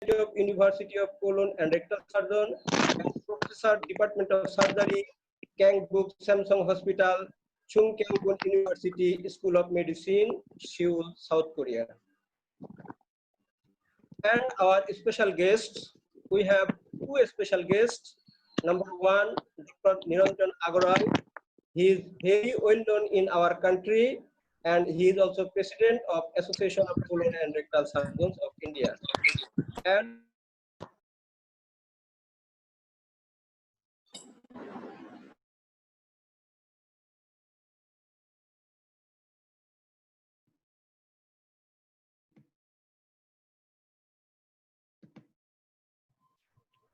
of University of Cologne and Rectal Surgeon, and Professor, Department of Surgery, Kangbuk Samsung Hospital, Chungkyangwon University School of Medicine, Seoul, South Korea. And our special guests, we have two special guests. Number one, Dr. Niranjan Agarwal. He is very well known in our country, and he is also president of Association of Colon and Rectal Surgeons of India. And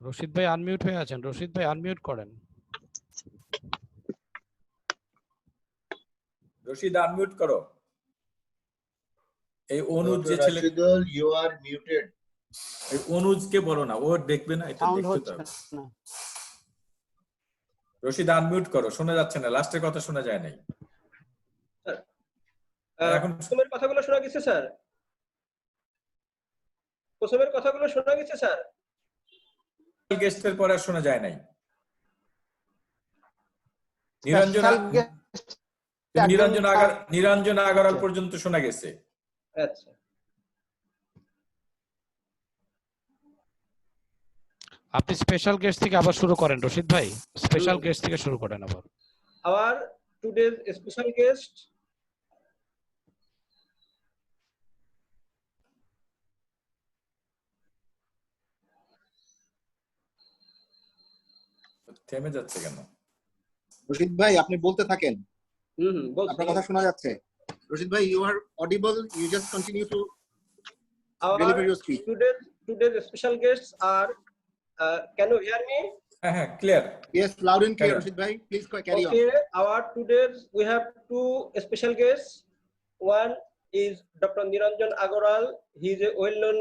Rashid ভাই unmute হয়ে আছেন, রশিদ ভাই unmute করেন। Rashid unmute করো। এই অনুজ যে ছেলে, you R muted. এই অনুজকে বলো না, ও দেখবে না, এটা দেখতে হবে। রশিদ আনমিউট করো, শোনা যাচ্ছে না, লাস্টের কথা শোনা যায় নাই। এখন প্রথমের কথাগুলো শোনা গেছে স্যার? প্রথমের কথাগুলো শোনা গেছে স্যার? গেস্টের পরে শোনা যায় নাই। নিরঞ্জন আগারাল পর্যন্ত শোনা গেছে। আচ্ছা, আপনি স্পেশাল গেস্ট থেকে আবার শুরু করেন রশিদ ভাই, স্পেশাল গেস্ট থেকে শুরু করেন আবার। Our today's special guest, থেমে যাচ্ছে কেন? রশিদ ভাই আপনি বলতে থাকেন, আপনার কথা শোনা যাচ্ছে। রশিদ ভাই, you are audible, you just continue to deliver your speech. Today's special guests are, can you hear me? Clear. Yes, loud and clear. Rashid bhai, please carry on. Okay, we have two special guests. One is Dr. Niranjan Agarwal. He is well known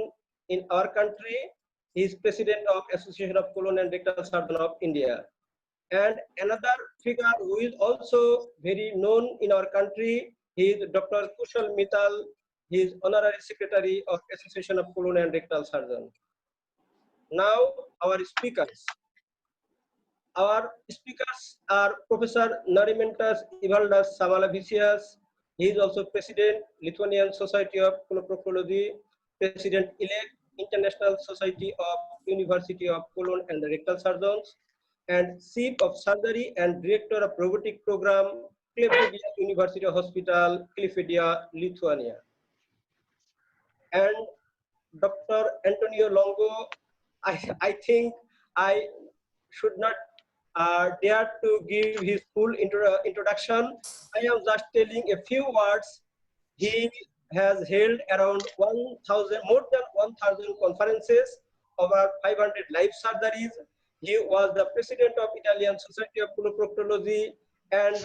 in our country. He is president of Association of Colon and Rectal Surgeons of India. And another figure who is also very known in our country, he is Dr. Kushal Mittal. He is honorary secretary of Association of Colon and Rectal Surgeons. Now our speakers. Our speakers are Professor Narimantas Ivaldas Samalavicius. He is also President, Lithuanian Society of Coloproctology, President-elect, International Society of University of Cologne and Rectal Surgeons, and Chief of Surgery and Director of Robotic Program, Klaipėda University Hospital, Klaipėda, Lithuania. And Dr. Antonio Longo, I think I should not dare to give his full introduction. I am just telling a few words. He has held around 1,000, more than 1,000 conferences, over 500 live surgeries. He was the president of Italian Society of Coloproctology, and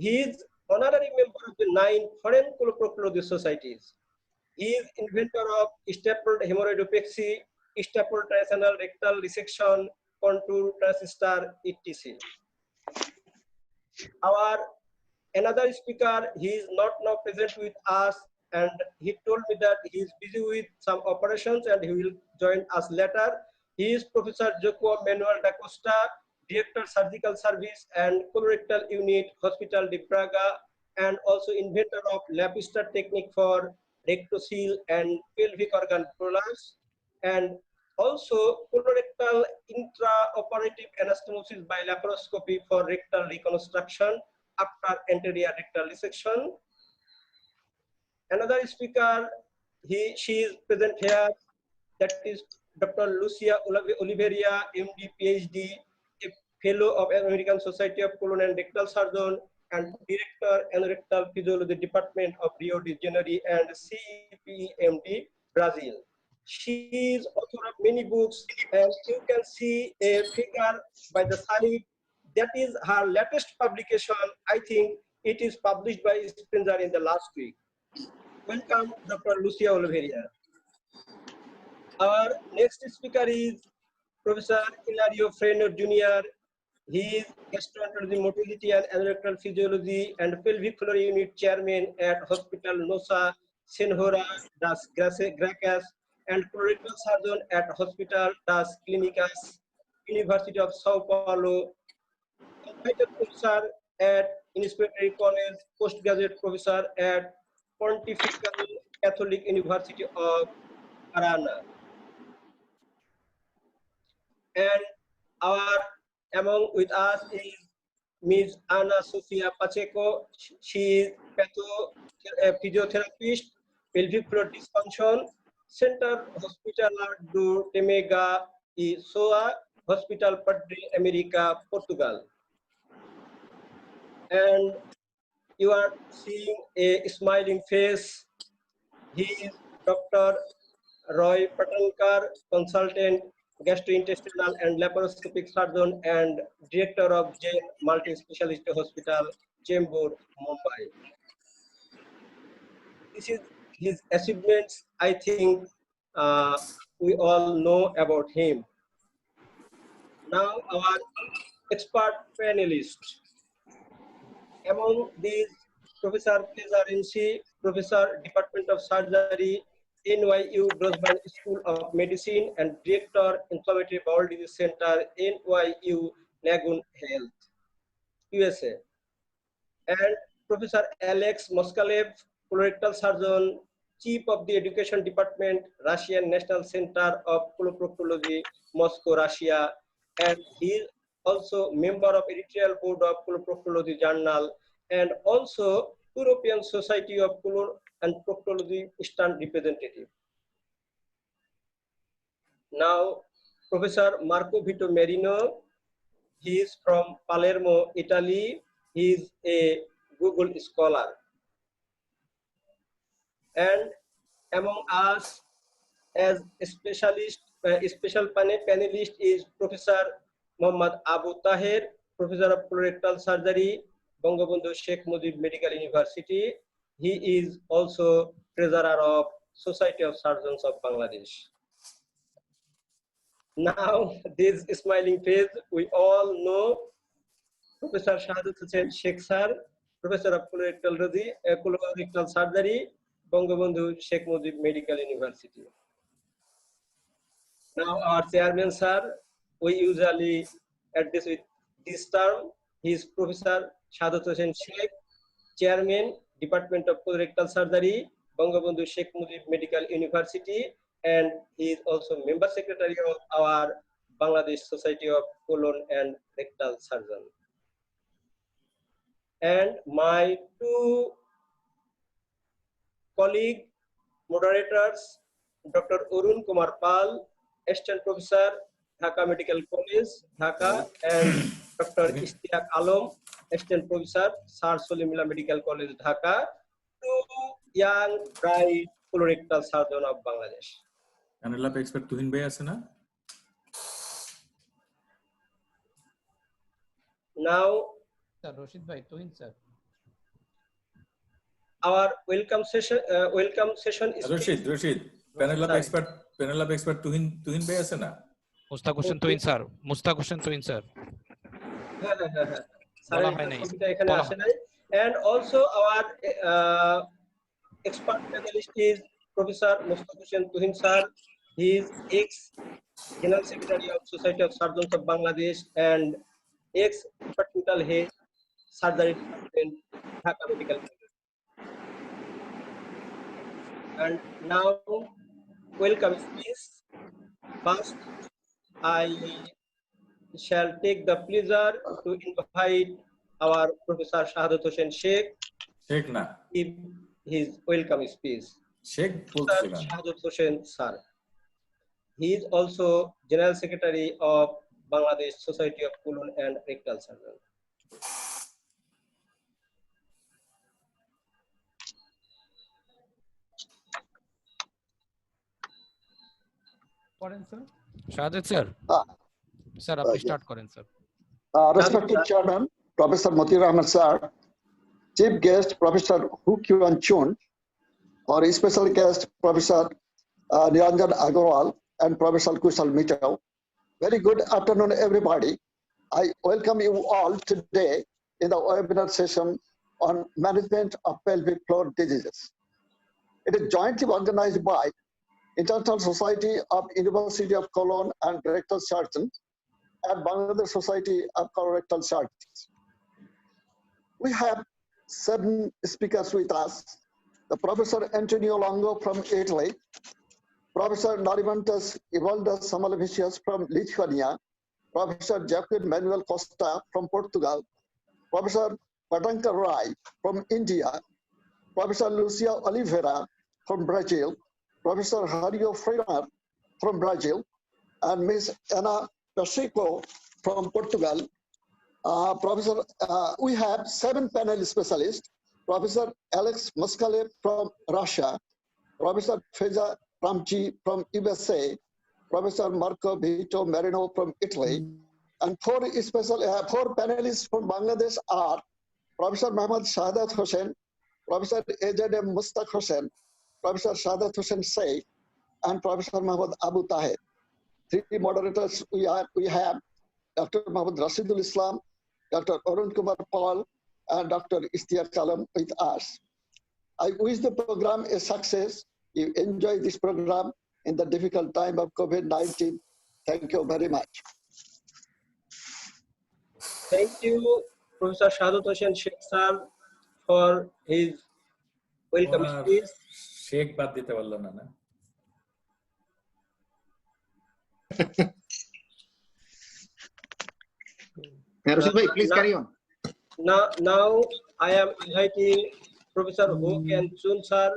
he is honorary member of the 9 foreign coloproctology societies. He is inventor of stapled hemorrhoidopexy, stapled trigeminal rectal resection, contour transistor, etc. Our another speaker, he is not now present with us, and he told me that he is busy with some operations and he will join us later. He is Professor Joaquim Manuel da Costa, Director Surgical Service and Colorectal Unit, Hospital de Braga, and also inventor of Lapistar technique for rectocele and pelvic organ prolapse, and also colorectal intraoperative anastomosis by laparoscopy for rectal reconstruction after anterior rectal resection. Another speaker, she is present here, that is Dr. Lucia Oliveira, MD, PhD, a fellow of American Society of Colon and Rectal Surgeon, and Director Anorectal Physiology Department of Rio de Janeiro and CPMD, Brazil. She is author of many books, and you can see a figure by the side. That is her latest publication. I think it is published by Spencer in the last week. Welcome, Dr. Lucia Oliveira. Our next speaker is Professor Hilario Freno Jr. He is gastroenterology, motility, and anorectal physiology and pelvic floor unit chairman at Hospital Nosa Senhora das Graças, and colorectal surgeon at Hospital das Clínicas, University of Sao Paulo, invited professor at Inspiratory College, postgraduate professor at Pontifical Catholic University of Paraná. And among with us is Ms. Ana Sofia Pacheco. She is physiotherapist, pelvic floor dysfunction, Center Hospital do Temega e Soa, Hospital Padre America, Portugal. And you are seeing a smiling face. He is Dr. Roy Patankar, consultant, gastrointestinal and laparoscopic surgeon and director of Jain Multi-Speciality Hospital, Chembur, Mumbai. This is his achievements. I think we all know about him. Now our expert panelists. Among these, Professor Cesar Inci, Professor, Department of Surgery, NYU Grossman School of Medicine, and Director, Inflammatory Bowel Disease Center, NYU Nagun Health, USA. And Professor Alex Moskalev, colorectal surgeon, Chief of the Education Department, Russian National Center of Coloproctology, Moscow, Russia, and he is also member of editorial board of Coloproctology Journal, and also European Society of Color and Proctology Eastern Representative. Now, Professor Marco Vito Merino, he is from Palermo, Italy. He is a Google scholar. And among us, as a specialist, special panelist is Professor Muhammad Abu Tahir, Professor of Colorectal Surgery, Bangabandhu Sheikh Mujib Medical University. He is also Treasurer of Society of Surgeons of Bangladesh. Now, this smiling face, we all know Professor Shahadat Hussain Sheikh Sir, Professor of Colorectal Surgery, Bangabandhu Sheikh Mujib Medical University. Now our chairman sir, we usually address with this term. He is Professor Shahadat Hussain Sheikh, Chairman, Department of Colorectal Surgery, Bangabandhu Sheikh Mujib Medical University, and he is also Member Secretary of our Bangladesh Society of Colon and Rectal Surgeon. And my two colleague moderators, Dr. Arun Kumar Pal, Assistant Professor, Dhaka Medical College, Dhaka, and Dr. Ishtiaq Alam, Assistant Professor, Sir Solimullah Medical College, Dhaka, two young, bright colorectal surgeon of Bangladesh. Panel of expert Tuhin Bhai আছে না? Now, Sir Rashid Bhai, Tuhin sir. our welcome session is Rashid, panel of expert Tuhin Bhai আছে না? Mustaq Hussain Tuhin sir, Mustaq Hussain Tuhin sir. And also our expert panelist is Professor Mustaq Hussain Tuhin sir. He is ex-General Secretary of Society of Surgeons of Bangladesh and ex-departmental head, Surgery Department, Dhaka Medical College. And now, welcome please. First, I shall take the pleasure to invite our Professor Shahadat Hussain Sheikh না give his welcome speech. Sheikh Professor Shahadat Hussain sir. He is also General Secretary of Bangladesh Society of Colon and Rectal Surgeons. করেন sir শাহাদাত sir sir আপনি start করেন sir Respected Chairman, Professor Motiur Ahmed sir, Chief Guest Professor Hu Kyuan Chun, our special guest Professor Niranjan Agarwal and Professor Kushal Mittal. Very good afternoon, everybody. I welcome you all today in the webinar session on management of pelvic floor diseases. It is jointly organized by International Society of University of Cologne and Rectal Surgeons, and Bangladesh Society of Colorectal Surgeons. We have 7 speakers with us. The Professor Antonio Longo from Italy, Professor Narimantas Ivalda Samalevicius from Lithuania, Professor Jacques Manuel Costa from Portugal, Professor Patanka Rai from India, Professor Lucia Oliveira from Brazil, Professor Hario Freire from Brazil, and Ms. Ana Pacheco from Portugal. We have 7 panel specialists: Professor Alex Moskalev from Russia, Professor Feza Ramji from USA, Professor Marco Vito Marino from Italy, and 4 panelists from Bangladesh are Professor Muhammad Shahadat Hossain, Professor AJM Mustaq Hossain, Professor Shahadat Hossain Sheikh, and Professor Muhammad Abu Tahir. 3 moderators we have Dr. Muhammad Rashidul Islam, Dr. Arun Kumar Paul, and Dr. Ishtiaq Alam with us. I wish the program a success. You enjoy this program in the difficult time of COVID-19. Thank you very much. Thank you, Professor Shahadat Hossain Sheikh sir, for his welcome speech. Sheikh বাদ দিতে পারলো না না Please carry on. Now I am inviting Professor Ho Kian Chun sir,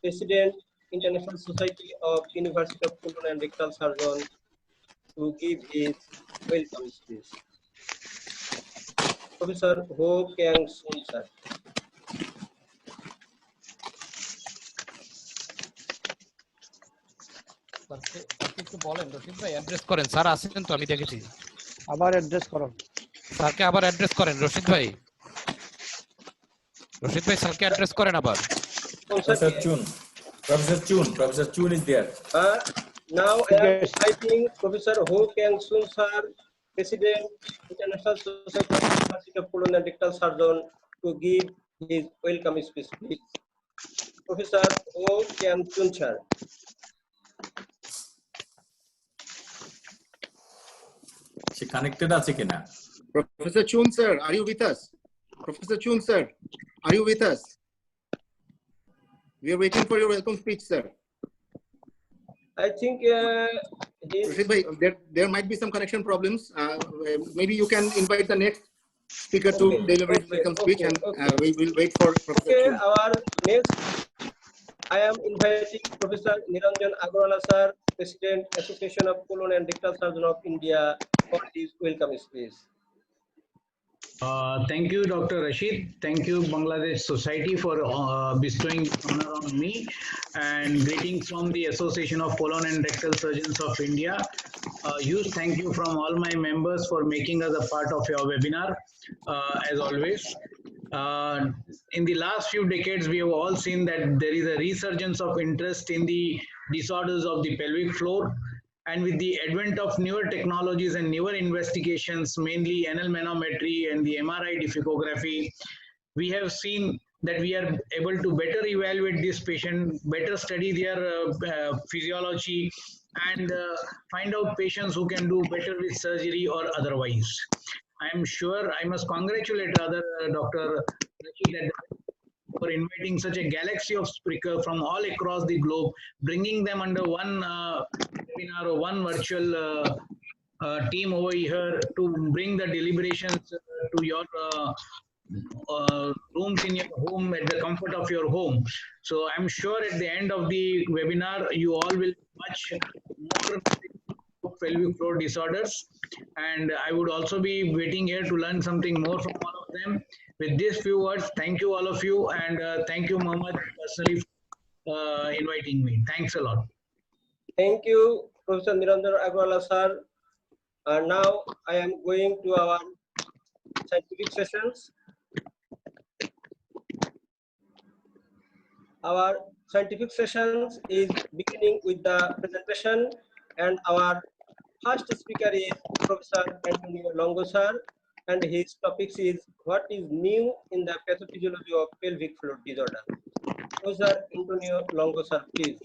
President, International Society of University of Cologne and Rectal Surgeons, to give his welcome speech. Professor Ho Kian Chun sir. একটু বলেন রশিদ ভাই, address করেন। Sir আসেন তো, আমি দেখেছি। আবার address করো স্যারকে, আবার অ্যাড্রেস করেন রশিদ ভাই। রশিদ ভাই স্যারকে অ্যাড্রেস করেন আবার। Professor Chun is there. Now I am inviting Professor Ho Kian Chun sir, President, International Society of University of Cologne and Rectal Surgeon, to give his welcome speech. Please. Professor Ho Kian Chun sir. She connected আছে কিনা? Professor Chun sir, are you with us? Professor Chun sir, are you with us? We are waiting for your welcome speech, sir. I think there might be some connection problems. Maybe you can invite the next speaker to deliver his welcome speech, and we will wait for Professor Chun. Our next, I am inviting Professor Niranjan Agarwala sir, President, Association of Colon and Rectal Surgeon of India, for his welcome speech. Thank you, Dr. Rashid. Thank you, Bangladesh Society, for bestowing honor on me, and greetings from the Association of Colon and Rectal Surgeons of India. Huge thank you from all my members for making us a part of your webinar, as always. In the last few decades, we have all seen that there is a resurgence of interest in the disorders of the pelvic floor. And with the advent of newer technologies and newer investigations, mainly anal manometry and the MRI difficography, we have seen that we are able to better evaluate this patient, better study their physiology, and find out patients who can do better with surgery or otherwise. I am sure I must congratulate rather Dr. Rashid for inviting such a galaxy of speakers from all across the globe, bringing them under one webinar or one virtual team over here to bring the deliberations to your rooms in your home, at the comfort of your home. So I'm sure at the end of the webinar, you all will much more pelvic floor disorders, and I would also be waiting here to learn something more from all of them. With these few words, thank you all of you, and thank you, Mohammed, personally for inviting me. Thanks a lot. Thank you, Professor Niranjan Agarwala sir. Now I am going to our scientific sessions. Our scientific sessions is beginning with the presentation, and our first speaker is Professor Antonio Longo sir, and his topic is what is new in the pathophysiology of pelvic floor disorder. Professor Antonio Longo sir, please.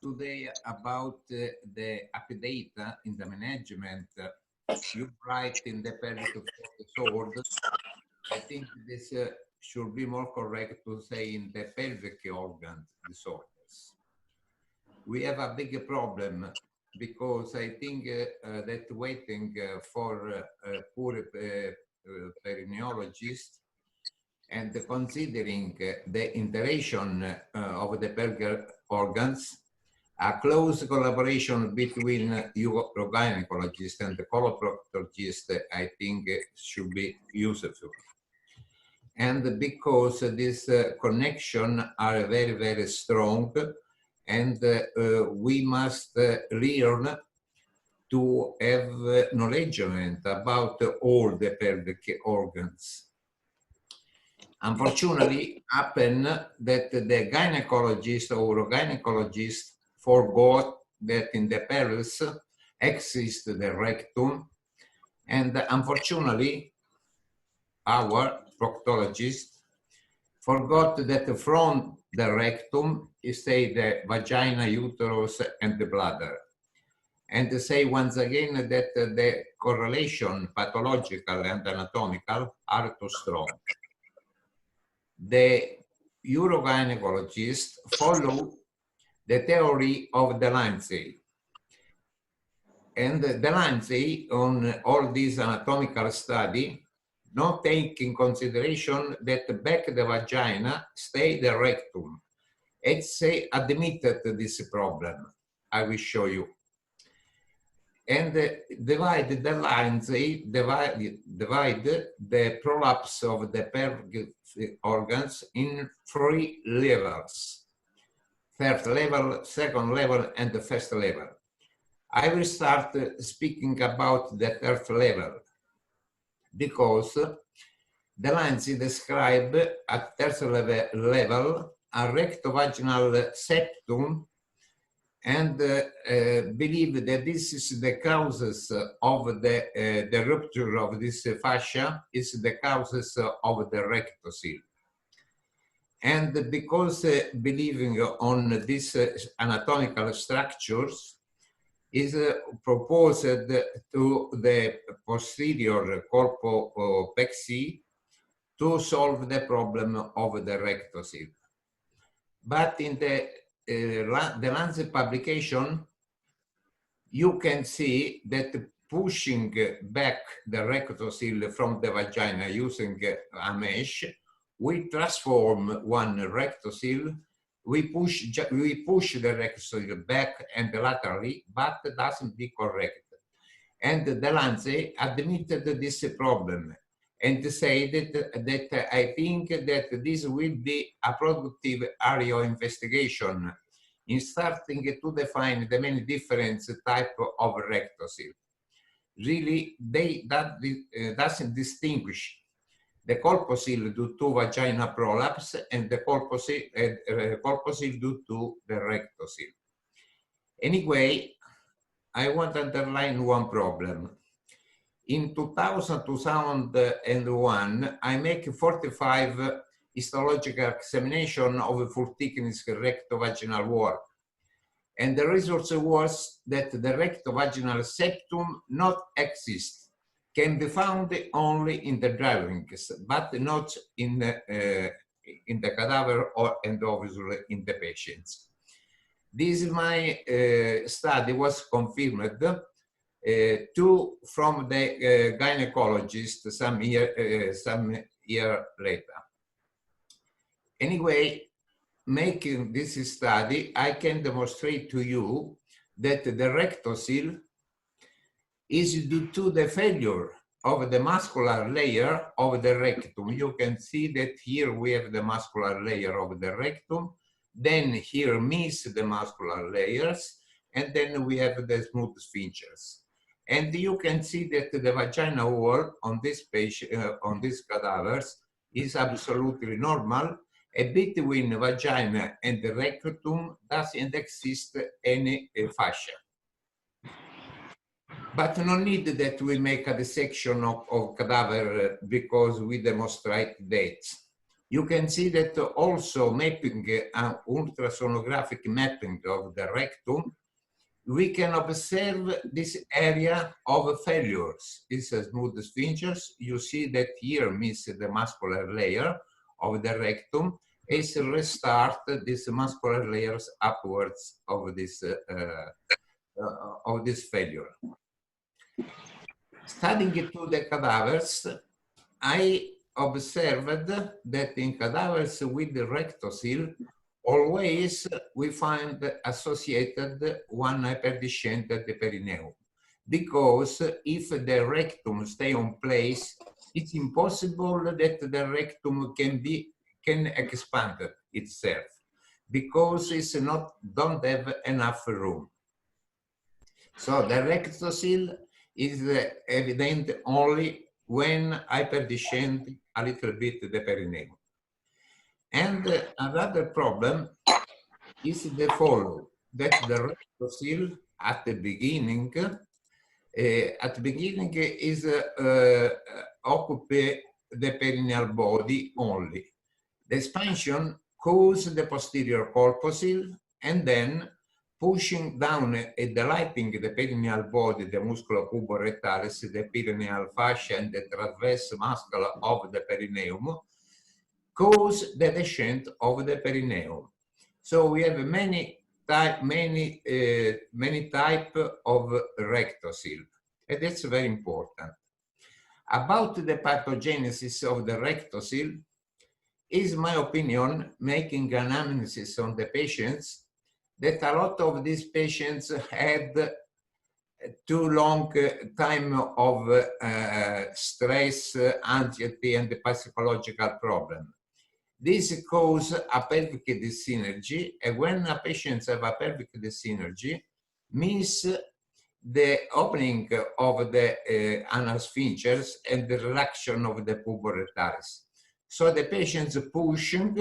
today about the update in the management. You write in the pelvic sword. I think this should be more correct to say in the pelvic organ disorders. We have a big problem because I think that waiting for poor perineologists and considering the interaction of the pelvic organs, a close collaboration between urogynecologists and the coloproctologist, I think, should be useful. And because this connection are very, very strong, and we must learn to have knowledge about all the pelvic organs. Unfortunately, happen that the gynecologist or urogynecologist forgot that in the pelvis exists the rectum, and unfortunately, our proctologist forgot that from the rectum is say the vagina, uterus, and the bladder. And say once again that the correlation, pathological and anatomical, are too strong. The urogynecologists follow the theory of the Lindsay. And the Lindsay, on all these anatomical study, not take in consideration that back the vagina stay the rectum. It's admitted this problem. I will show you. And divide the Lindsay, divide the prolapse of the pelvic organs in 3 levels. First level, second level, and the first level. I will start speaking about the third level because the Lindsay describe at third level a rectovaginal septum and believe that this is the causes of the rupture of this fascia is the causes of the rectocele. And because believing on these anatomical structures is proposed to the posterior corpo pexi to solve the problem of the rectocele. But in the Lancet publication, you can see that pushing back the rectocele from the vagina using a mesh, we transform one rectocele, we push the rectocele back and laterally, but doesn't be correct. And the Lancet admitted this problem and said that I think that this will be a productive area of investigation in starting to define the many different types of rectocele. Really, that doesn't distinguish the colpocele due to vagina prolapse and the colpocele due to the rectocele. Anyway, I want to underline one problem. In 2000-2001, I make 45 histological examination of full thickness rectovaginal wall. And the result was that the rectovaginal septum not exists, can be found only in the drawings, but not in the cadaver and obviously in the patients. This my study was confirmed from the gynecologist some year later. Anyway, making this study, I can demonstrate to you that the rectocele is due to the failure of the muscular layer of the rectum. You can see that here we have the muscular layer of the rectum, then here miss the muscular layers, and then we have the smooth sphincters. And you can see that the vaginal wall on this patient, on these cadavers is absolutely normal. And between vagina and the rectum doesn't exist any fascia. But no need that we make a dissection of cadaver because we demonstrate that. You can see that also mapping ultrasonographic mapping of the rectum, we can observe this area of failures. It's a smooth sphincters. You see that here means the muscular layer of the rectum is restart these muscular layers upwards of this failure. Studying to the cadavers, I observed that in cadavers with the rectocele, always we find associated one hyperdescent at the perineum. Because if the rectum stay on place, it's impossible that the rectum can expand itself because it's don't have enough room. So the rectocele is evident only when hyperdescent a little bit the perineum. And another problem is the follow, that the rectocele at the beginning is occupy the perineal body only. The expansion causes the posterior corpuscle and then pushing down and dilating the perineal body, the musculus puborectalis, the perineal fascia, and the transverse muscle of the perineum, cause the descent of the perineum. So we have many type of rectocele, and that's very important. About the pathogenesis of the rectocele, is my opinion, making an analysis on the patients, that a lot of these patients had too long time of stress, anxiety, and the psychological problem. This causes a pelvic dyssynergy, and when a patient has a pelvic dyssynergy, means the opening of the anal sphincters and the relaxation of the puborectalis. So the patient's pushing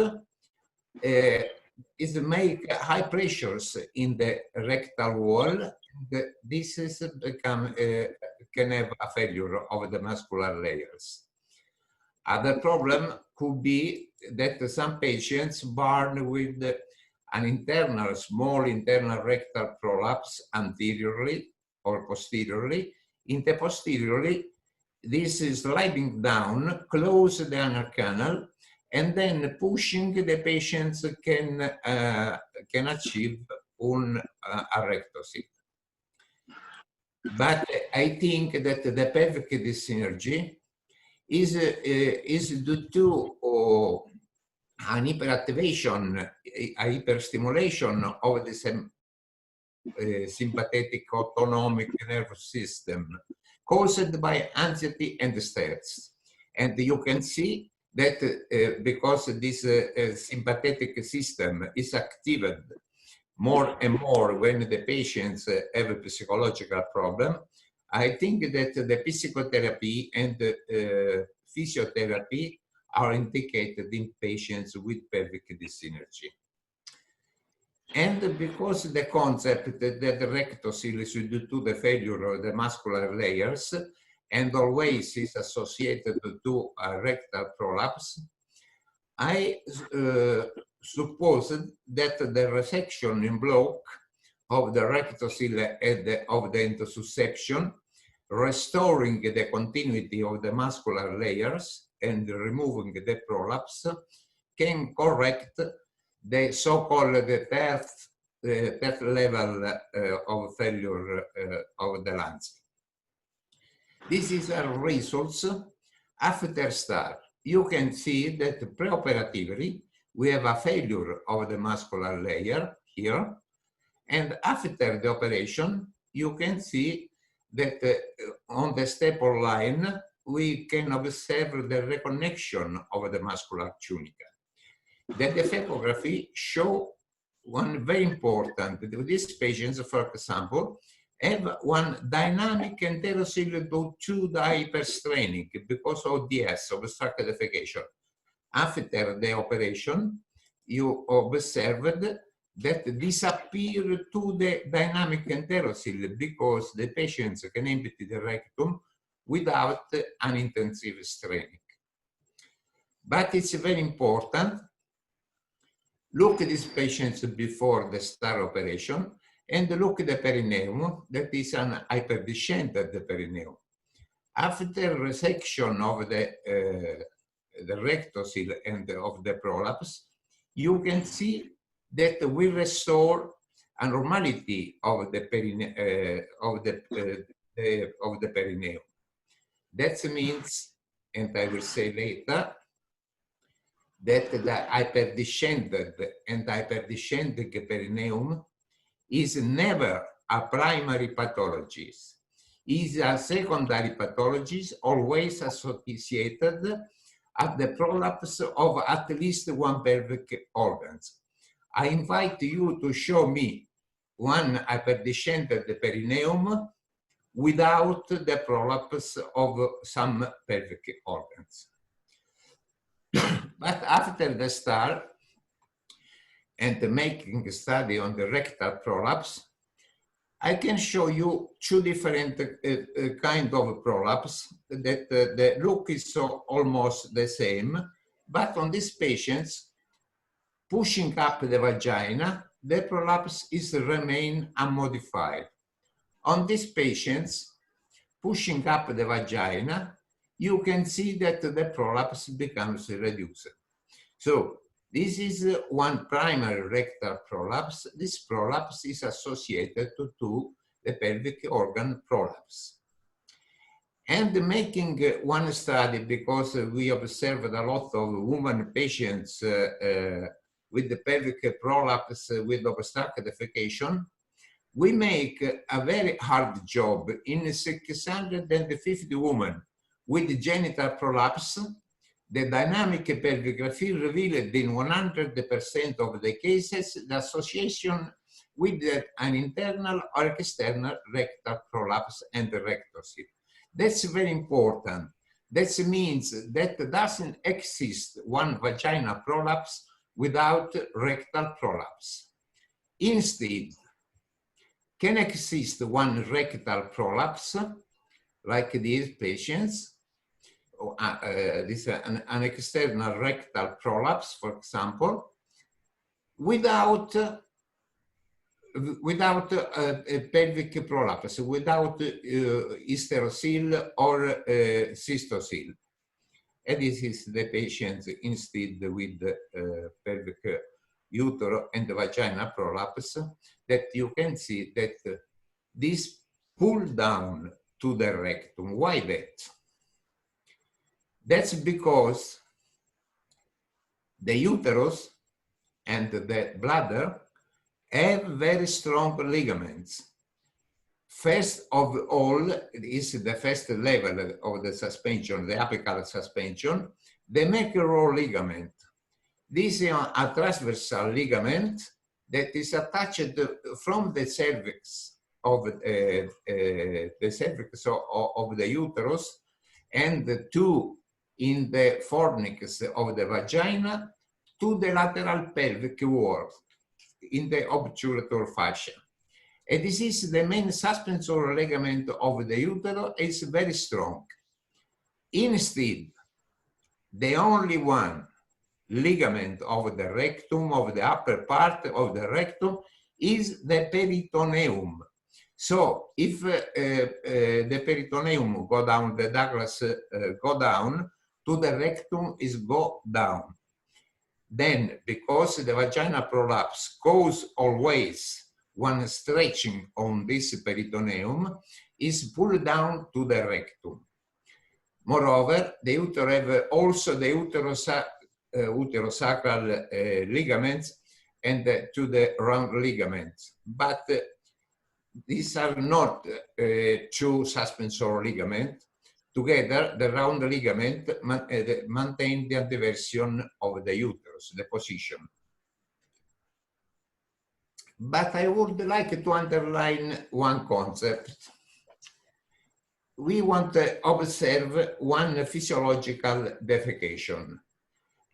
is make high pressures in the rectal wall. This is become can have a failure of the muscular layers. Other problem could be that some patients born with an small internal rectal prolapse anteriorly or posteriorly. In the posteriorly, this is sliding down, close the anal canal, and then pushing the patients can achieve a rectocele. But I think that the pelvic dyssynergy is due to an hyperactivation, a hyperstimulation of the sympathetic autonomic nervous system caused by anxiety and stress. And you can see that because this sympathetic system is activated more and more when the patients have a psychological problem, I think that the psychotherapy and physiotherapy are indicated in patients with pelvic dyssynergy. And because the concept that the rectocele is due to the failure of the muscular layers and always is associated to a rectal prolapse, I supposed that the resection in block of the rectocele and of the intussusception, restoring the continuity of the muscular layers and removing the prolapse, can correct the so-called third level of failure of the lungs. This is a results after start. You can see that preoperatively we have a failure of the muscular layer here, and after the operation you can see that on the staple line we can observe the reconnection of the muscular tunica. The defecography show one very important, these patients, for example, have one dynamic enterocele due to the hyperstraining because of DS, obstructed defecation. After the operation, you observed that disappear to the dynamic enterocele because the patients can empty the rectum without an intensive straining. But it's very important. Look at these patients before the STAR operation and look at the perineum, that is an hyperdescended perineum. After resection of the rectocele and of the prolapse, you can see that we restore a normality of the perineum. That means, and I will say later, that the hyperdescended and hyperdescending perineum is never a primary pathology. Is a secondary pathology always associated at the prolapse of at least one pelvic organ. I invite you to show me one hyperdescended perineum without the prolapse of some pelvic organs. But after the STAR and making a study on the rectal prolapse, I can show you two different kind of prolapse that the look is so almost the same, but on these patients, pushing up the vagina, the prolapse is remain unmodified. On these patients, pushing up the vagina, you can see that the prolapse becomes reduced. So this is one primary rectal prolapse. This prolapse is associated to the pelvic organ prolapse. And making one study, because we observed a lot of women patients with the pelvic prolapse with obstructed defecation, we make a very hard job in 650 women with genital prolapse. The dynamic pelvigraphy revealed in 100% of the cases the association with an internal or external rectal prolapse and rectocele. That's very important. That means that doesn't exist one vaginal prolapse without rectal prolapse. Instead, can exist one rectal prolapse, like these patients, this an external rectal prolapse, for example, without a pelvic prolapse, without hysterocele or cystocele. And this is the patient instead with pelvic utero and vagina prolapse, that you can see that this pull down to the rectum. Why that? That's because the uterus and the bladder have very strong ligaments. First of all is the first level of the suspension, the apical suspension, the macro ligament. This is a transversal ligament that is attached from the cervix of the uterus and to in the fornix of the vagina to the lateral pelvic wall in the obturator fascia. And this is the main suspensory ligament of the uterus. It's very strong. Instead, the only one ligament of the rectum, of the upper part of the rectum, is the peritoneum. So if the peritoneum go down, the Douglas go down, to the rectum is go down. Then, because the vaginal prolapse cause always one stretching on this peritoneum, is pulled down to the rectum. Moreover, the uterus have also the uterosacral ligaments and to the round ligaments, but these are not two suspensory ligaments. Together, the round ligament maintain the anteversion of the uterus, the position. But I would like to underline one concept. We want to observe one physiological defecation.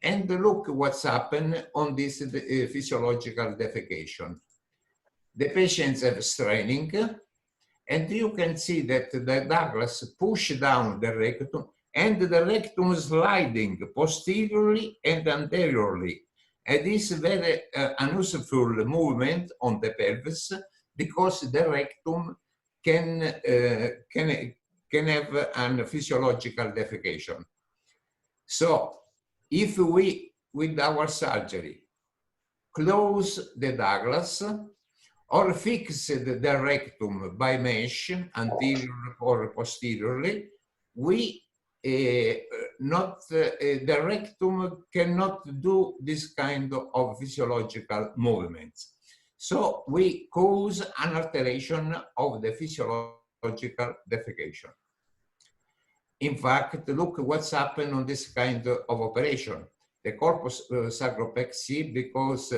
And look what's happened on this physiological defecation. The patients have straining, and you can see that the Douglas push down the rectum and the rectum sliding posteriorly and anteriorly. And this is very unuseful movement on the pelvis because the rectum can have a physiological defecation. So if we, with our surgery, close the Douglas or fix the rectum by mesh, anterior or posteriorly, we the rectum cannot do this kind of physiological movements. So we cause an alteration of the physiological defecation. In fact, look what's happened on this kind of operation. The corpus sacropexy, because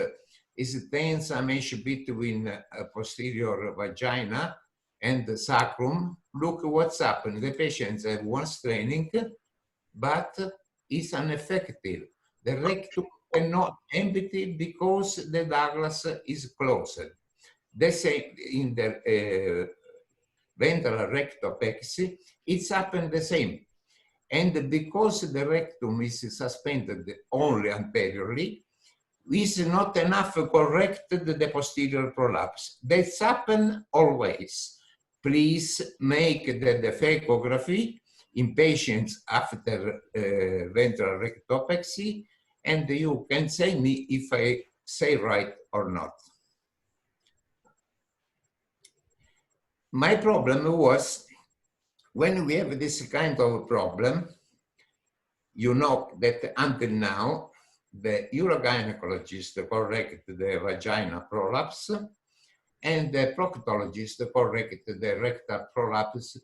it tends a mesh between posterior vagina and the sacrum. Look what's happened. The patients have one straining, but it's ineffective. The rectum cannot empty because the Douglas is closed. The same in the ventral rectopexy, it's happened the same. And because the rectum is suspended only anteriorly, is not enough to correct the posterior prolapse. That's happen always. Please make the phacography in patients after ventral rectopexy, and you can say me if I say right or not. My problem was, when we have this kind of problem, you know that until now, the urogynecologist correct the vagina prolapse, and the proctologist correct the rectal prolapse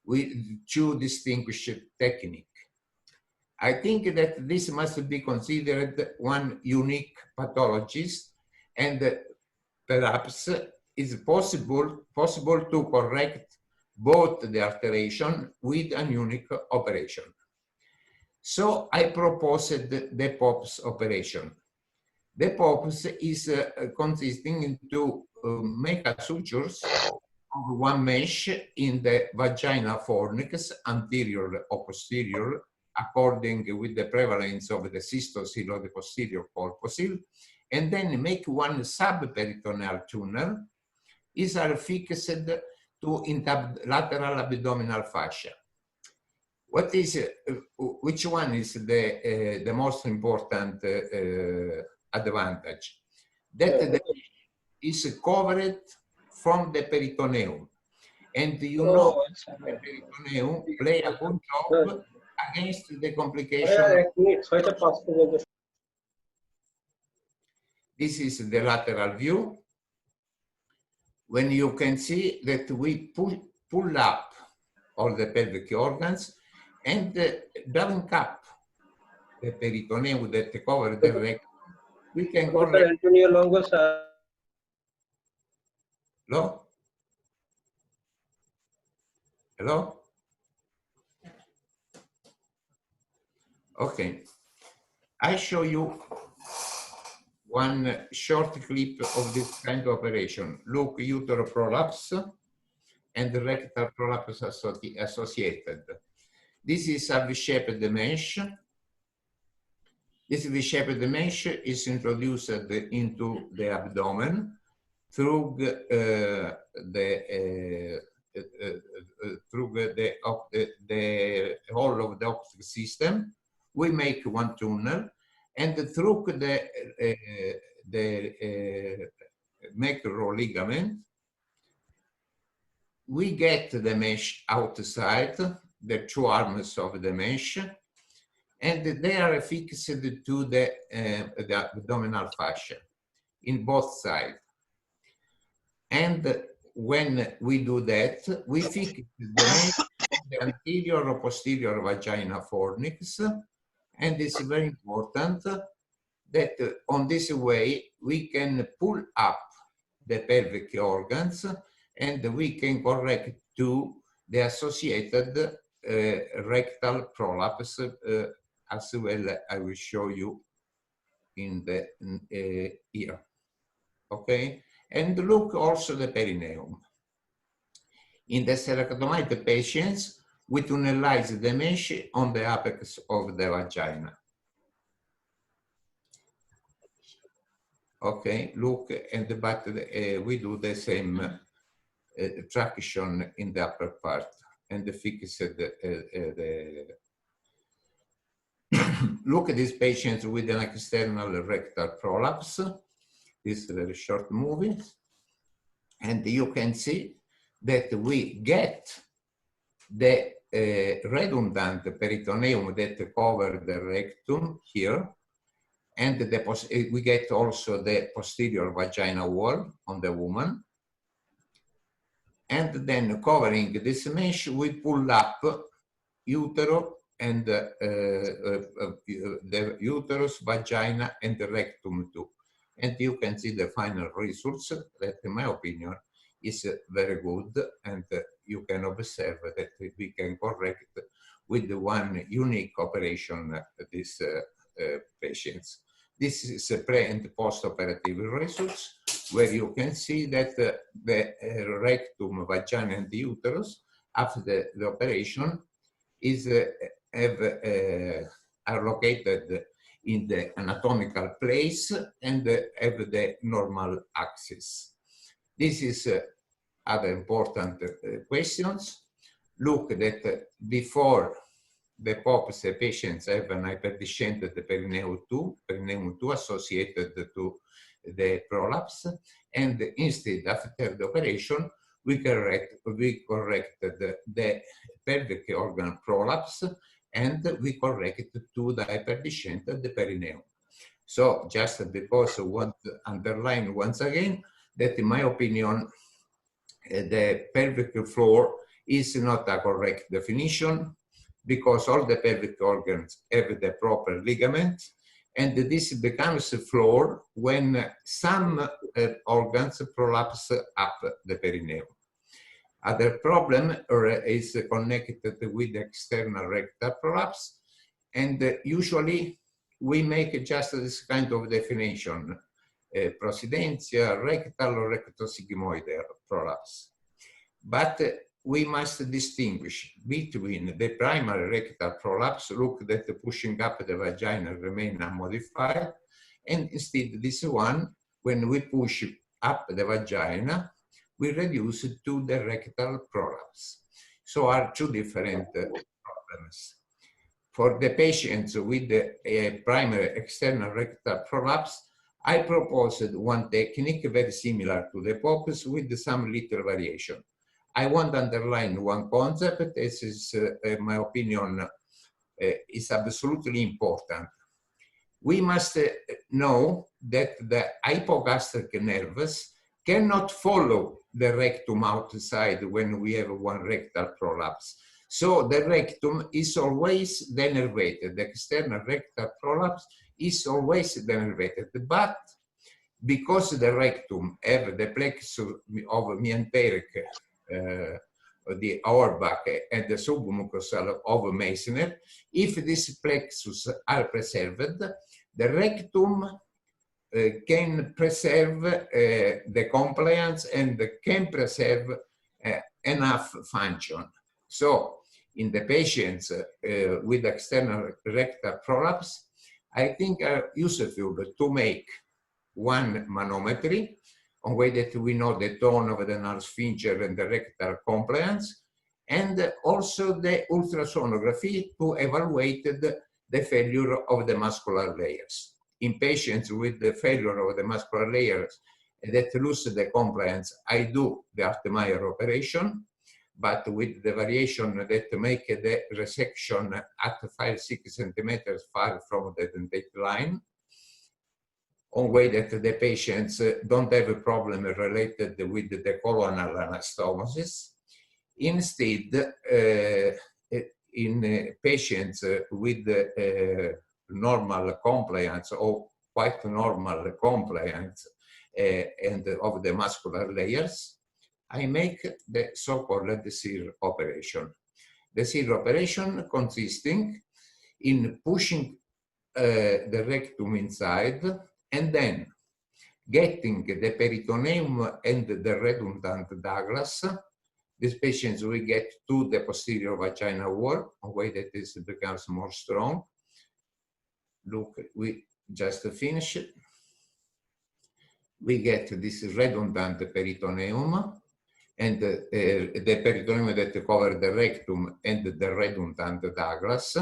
with two distinguished techniques. I think that this must be considered one unique pathologist, and perhaps it's possible to correct both the alteration with a unique operation. So I proposed the POPS operation. The POPS is consisting to make a sutures of one mesh in the vagina fornix, anterior or posterior, according with the prevalence of the cystocele or the posterior corpuscle, and then make one subperitoneal tunnel, is fixed to lateral abdominal fascia. What is, which one is the most important advantage? That the is covered from the peritoneum, and you know the peritoneum play a good job against the complication. This is the lateral view, when you can see that we pull up all the pelvic organs and down up the peritoneum that cover the rectum. We can correct. Hello? Hello? Okay. I show you one short clip of this kind of operation. Look, uterine prolapse and rectal prolapse associated. This is a V-shaped mesh. This V-shaped mesh is introduced into the abdomen through the whole of the optic system. We make one tunnel, and through the macro ligament, we get the mesh outside, the two arms of the mesh, and they are fixed to the abdominal fascia in both sides. And when we do that, we fix the mesh on the anterior or posterior vagina fornix, and it's very important that on this way we can pull up the pelvic organs, and we can correct to the associated rectal prolapse as well. I will show you in the here. Okay, and look also the perineum. In the cerectomite patients, we tunnelize the mesh on the apex of the vagina. Okay, look, and but we do the same traction in the upper part and fix the look at these patients with an external rectal prolapse. This is a very short movie. And you can see that we get the redundant peritoneum that cover the rectum here. And we get also the posterior vaginal wall on the woman. And then covering this mesh, we pull up utero and the uterus, vagina, and the rectum too. And you can see the final results that, in my opinion, is very good. And you can observe that we can correct with one unique operation these patients. This is a pre and post-operative results, where you can see that the rectum, vagina, and the uterus after the operation is are located in the anatomical place and have the normal axis. This is other important questions. Look that before the POPs, the patients have an hyperdescended perineum 2 associated to the prolapse, and instead, after the operation, we corrected the pelvic organ prolapse, and we corrected to the hyperdescended perineum. So just because I want to underline once again that, in my opinion, the pelvic floor is not a correct definition, because all the pelvic organs have the proper ligament, and this becomes a floor when some organs prolapse up the perineum. Other problem is connected with the external rectal prolapse, and usually we make just this kind of definition, prosidentia, rectal or rectosigmoidal prolapse. But we must distinguish between the primary rectal prolapse, look that the pushing up the vagina remain unmodified, and instead this one, when we push up the vagina, we reduce it to the rectal prolapse. So are two different problems. For the patients with the primary external rectal prolapse, I proposed one technique very similar to the POPs with some little variation. I want to underline one concept. This is, in my opinion, is absolutely important. We must know that the hypogastric nerves cannot follow the rectum outside when we have one rectal prolapse. So the rectum is always denervated. The external rectal prolapse is always denervated. But because the rectum have the plexus of mesenteric, the Auerbach and the submucosal of Meissner, if these plexus are preserved, the rectum can preserve the compliance and can preserve enough function. So in the patients with external rectal prolapse, I think are useful to make one manometry on way that we know the tone of the narrow sphincter and the rectal compliance, and also the ultrasonography to evaluate the failure of the muscular layers. In patients with the failure of the muscular layers that lose the compliance, I do the Artemeyer operation, but with the variation that make the resection at 5-6 centimeters far from the dentate line, on way that the patients don't have a problem related with the colonal anastomosis. Instead, in patients with normal compliance or quite normal compliance and of the muscular layers, I make the so-called SIR operation. The SIR operation consisting in pushing the rectum inside and then getting the peritoneum and the redundant Douglas, these patients will get to the posterior vaginal wall, a way that this becomes more strong. Look, we just finished. We get this redundant peritoneum, and the peritoneum that covers the rectum and the redundant Douglas,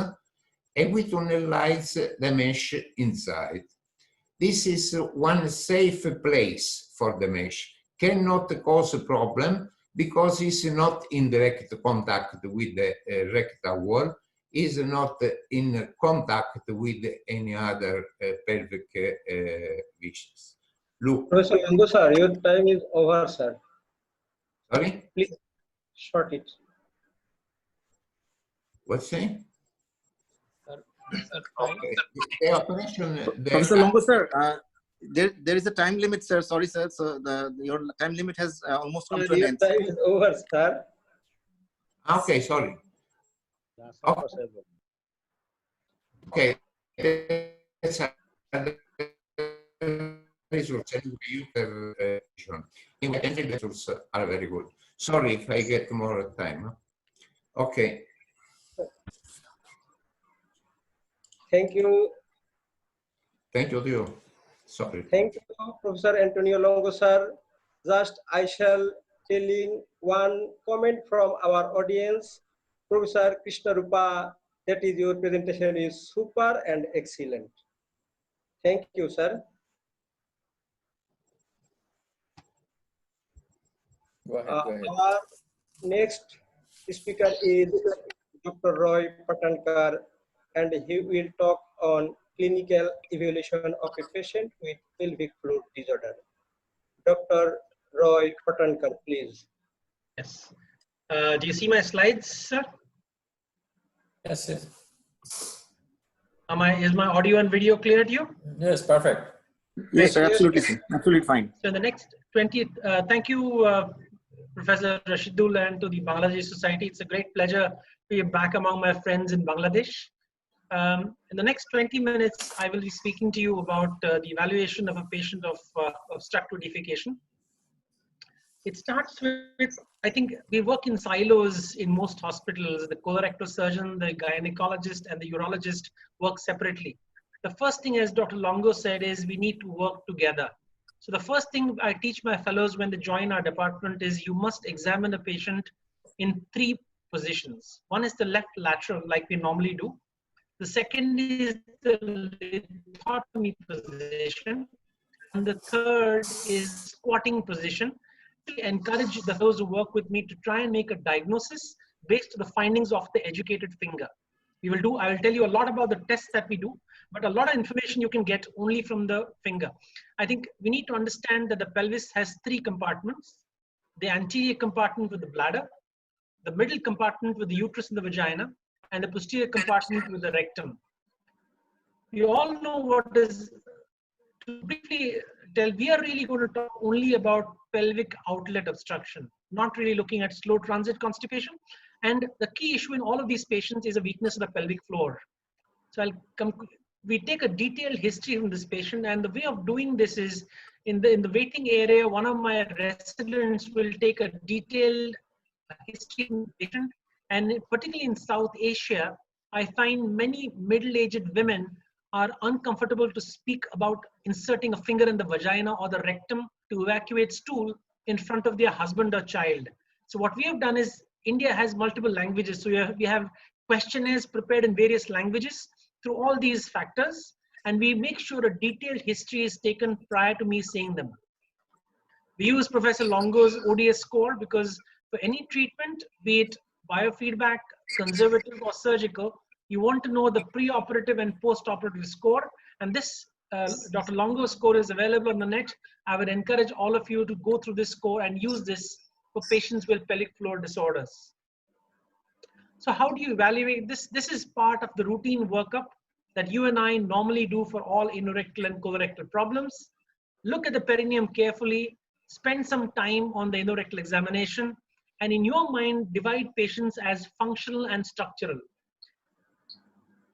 and we tunnelize the mesh inside. This is one safe place for the mesh. Cannot cause a problem because it's not in direct contact with the rectal wall, is not in contact with any other pelvic lesions. Look. Professor Longo, sir, your time is over, sir. Sorry? Please short it. What's saying? Okay. The operation. Professor Longo, sir, there is a time limit, sir. Sorry, sir. So your time limit has almost come to an end. Your time is over, sir. Okay, sorry. Okay. Results are very good. Sorry if I get more time. Okay. Thank you. Thank you to you. Sorry. Thank you, Professor Antonio Longo, sir. Just I shall tell in one comment from our audience. Professor Krishna Rupa, that is your presentation is super and excellent. Thank you, sir. Go ahead. Our next speaker is Dr. Roy Patankar, and he will talk on clinical evaluation of a patient with pelvic floor disorder. Dr. Roy Patankar, please. Yes. Do you see my slides, sir? Yes, yes. Is my audio and video clear to you? Yes, perfect. Yes, sir, absolutely, sir. Absolutely fine. So in the next 20, thank you, Professor Rashidul, and to the Bangladesh Society. It's a great pleasure to be back among my friends in Bangladesh. In the next 20 minutes, I will be speaking to you about the evaluation of a patient of obstructive defecation. It starts with, I think we work in silos in most hospitals. The colorectal surgeon, the gynecologist, and the urologist work separately. The first thing, as Dr. Longo said, is we need to work together. So the first thing I teach my fellows when they join our department is you must examine a patient in 3 positions. One is the left lateral, like we normally do. The second is the lithotomy position. And the third is squatting position. I encourage those who work with me to try and make a diagnosis based on the findings of the educated finger. I will tell you a lot about the tests that we do, but a lot of information you can get only from the finger. I think we need to understand that the pelvis has 3 compartments: the anterior compartment with the bladder, the middle compartment with the uterus and the vagina, and the posterior compartment with the rectum. We all know what is, to briefly tell, we are really going to talk only about pelvic outlet obstruction, not really looking at slow transit constipation. And the key issue in all of these patients is a weakness of the pelvic floor. So we take a detailed history from this patient, and the way of doing this is in the waiting area, one of my residents will take a detailed history of the patient. And particularly in South Asia, I find many middle-aged women are uncomfortable to speak about inserting a finger in the vagina or the rectum to evacuate stool in front of their husband or child. So what we have done is, India has multiple languages. So we have questionnaires prepared in various languages through all these factors, and we make sure a detailed history is taken prior to me saying them. We use Professor Longo's ODS score because for any treatment, be it biofeedback, conservative or surgical, you want to know the pre-operative and post-operative score. And this Dr. Longo's score is available on the net. I would encourage all of you to go through this score and use this for patients with pelvic floor disorders. So how do you evaluate this? This is part of the routine workup that you and I normally do for all anorectal and colorectal problems. Look at the perineum carefully, spend some time on the anorectal examination, and in your mind, divide patients as functional and structural.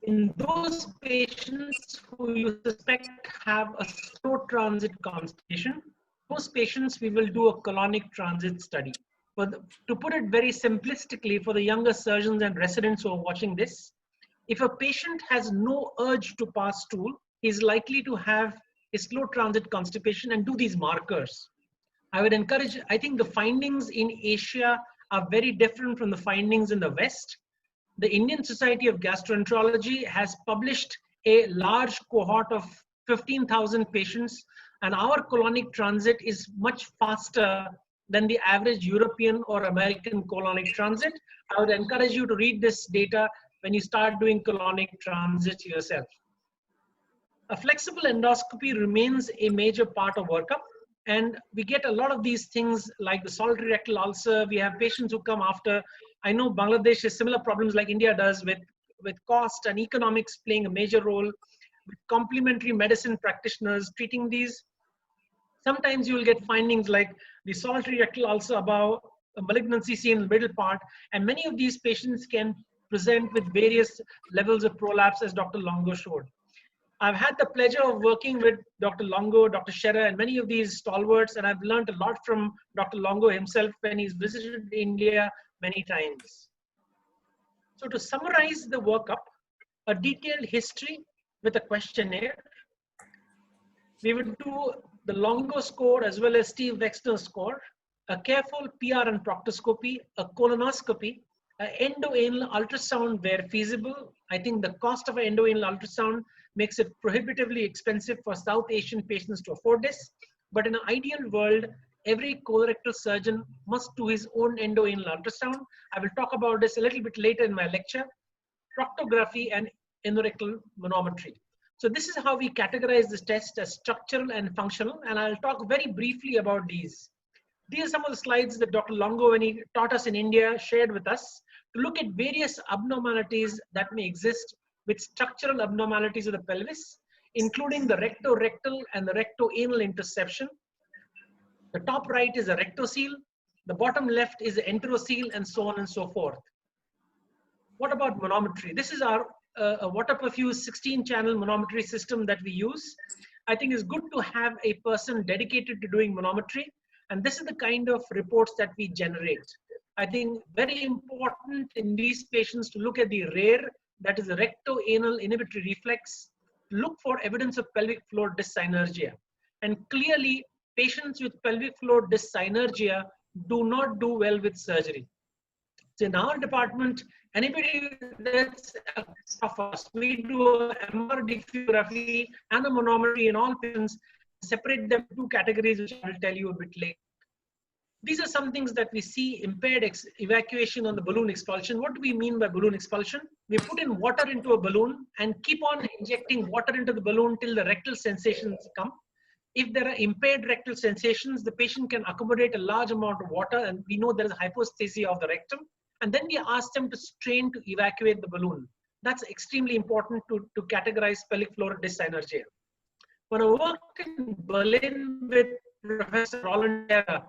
In those patients who you suspect have a slow transit constipation, those patients we will do a colonic transit study. But to put it very simplistically for the younger surgeons and residents who are watching this, if a patient has no urge to pass stool, he's likely to have a slow transit constipation and do these markers. I would encourage, I think the findings in Asia are very different from the findings in the West. The Indian Society of Gastroenterology has published a large cohort of 15,000 patients, and our colonic transit is much faster than the average European or American colonic transit. I would encourage you to read this data when you start doing colonic transit yourself. A flexible endoscopy remains a major part of workup, and we get a lot of these things like the solitary rectal ulcer. We have patients who come after, I know Bangladesh has similar problems like India does with cost and economics playing a major role, with complementary medicine practitioners treating these. Sometimes you will get findings like the solitary rectal ulcer above, a malignancy seen in the middle part, and many of these patients can present with various levels of prolapse, as Dr. Longo showed. I've had the pleasure of working with Dr. Longo, Dr. Scherer, and many of these stalwarts, and I've learned a lot from Dr. Longo himself when he's visited India many times. So to summarize the workup, a detailed history with a questionnaire. We would do the Longo score as well as Steve Wexner's score, a careful PR and proctoscopy, a colonoscopy, an endoanal ultrasound where feasible. I think the cost of an endoanal ultrasound makes it prohibitively expensive for South Asian patients to afford this. But in an ideal world, every colorectal surgeon must do his own endoanal ultrasound. I will talk about this a little bit later in my lecture. Proctography and anorectal manometry. So this is how we categorize this test as structural and functional, and I'll talk very briefly about these. These are some of the slides that Dr. Longo, when he taught us in India, shared with us to look at various abnormalities that may exist with structural abnormalities of the pelvis, including the rectorectal and the rectoanal interception. The top right is a rectocele, the bottom left is the enterocele, and so on and so forth. What about manometry? This is our a water perfused 16-channel manometry system that we use. I think it's good to have a person dedicated to doing manometry, and this is the kind of reports that we generate. I think very important in these patients to look at the rare, that is the rectoanal inhibitory reflex, look for evidence of pelvic floor dyssynergia. And clearly, patients with pelvic floor dyssynergia do not do well with surgery. So in our department, anybody that's of us, we do a MR diffeography and a manometry in all patients, separate them into two categories, which I will tell you a bit later. These are some things that we see: impaired evacuation on the balloon expulsion. What do we mean by balloon expulsion? We put in water into a balloon and keep on injecting water into the balloon till the rectal sensations come. If there are impaired rectal sensations, the patient can accommodate a large amount of water, and we know there is hypostasia of the rectum. And then we ask them to strain to evacuate the balloon. That's extremely important to categorize pelvic floor dyssynergia. When I worked in Berlin with Professor Roland Terra,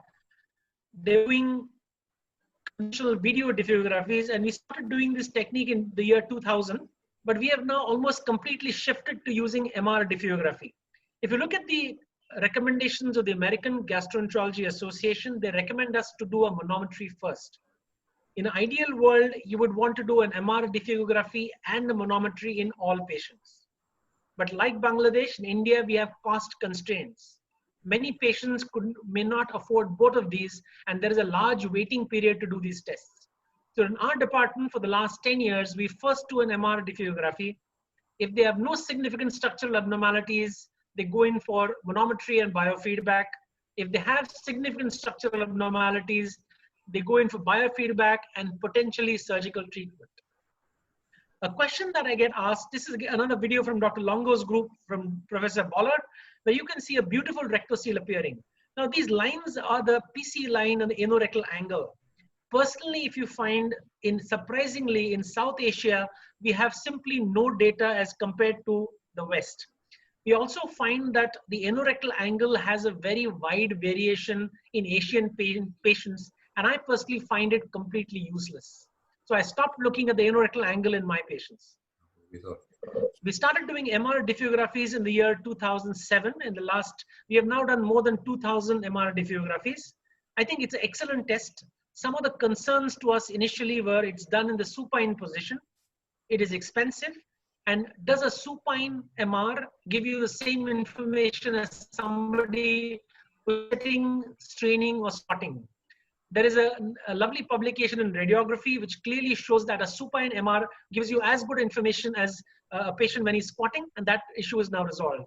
they're doing conventional video diffeographies, and we started doing this technique in the year 2000, but we have now almost completely shifted to using MR diffeography. If you look at the recommendations of the American Gastroenterology Association, they recommend us to do a manometry first. In an ideal world, you would want to do an MR diffeography and a manometry in all patients. But like Bangladesh, in India, we have cost constraints. Many patients may not afford both of these, and there is a large waiting period to do these tests. So in our department, for the last 10 years, we first do an MR diffeography. If they have no significant structural abnormalities, they go in for manometry and biofeedback. If they have significant structural abnormalities, they go in for biofeedback and potentially surgical treatment. A question that I get asked, this is another video from Dr. Longo's group from Professor Bollard, where you can see a beautiful rectocele appearing. Now these lines are the PC line and the anorectal angle. Personally, if you find, surprisingly in South Asia, we have simply no data as compared to the West. We also find that the anorectal angle has a very wide variation in Asian patients, and I personally find it completely useless. So I stopped looking at the anorectal angle in my patients. We started doing MR diffeographies in the year 2007. We have now done more than 2,000 MR diffeographies. I think it's an excellent test. Some of the concerns to us initially were it's done in the supine position, it is expensive, and does a supine MR give you the same information as somebody who's sitting, straining, or squatting? There is a lovely publication in radiography which clearly shows that a supine MR gives you as good information as a patient when he's squatting, and that issue is now resolved.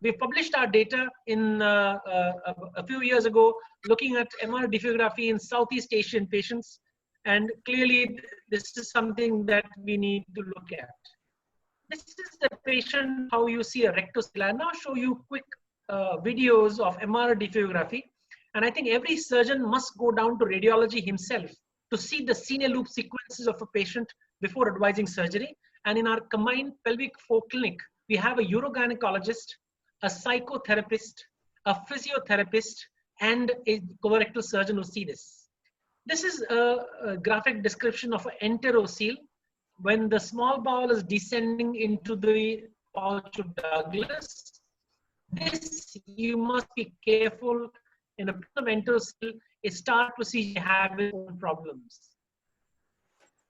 We've published our data in a few years ago looking at MR diffeography in Southeast Asian patients, and clearly this is something that we need to look at. This is the patient, how you see a rectocele. I'll now show you quick videos of MR diffeography. And I think every surgeon must go down to radiology himself to see the senior loop sequences of a patient before advising surgery. And in our combined pelvic floor clinic, we have a urogynecologist, a psychotherapist, a physiotherapist, and a colorectal surgeon who see this. This is a graphic description of an enterocele when the small bowel is descending into the pouch of Douglas. This you must be careful. In a enterocele, a star procedure have its own problems.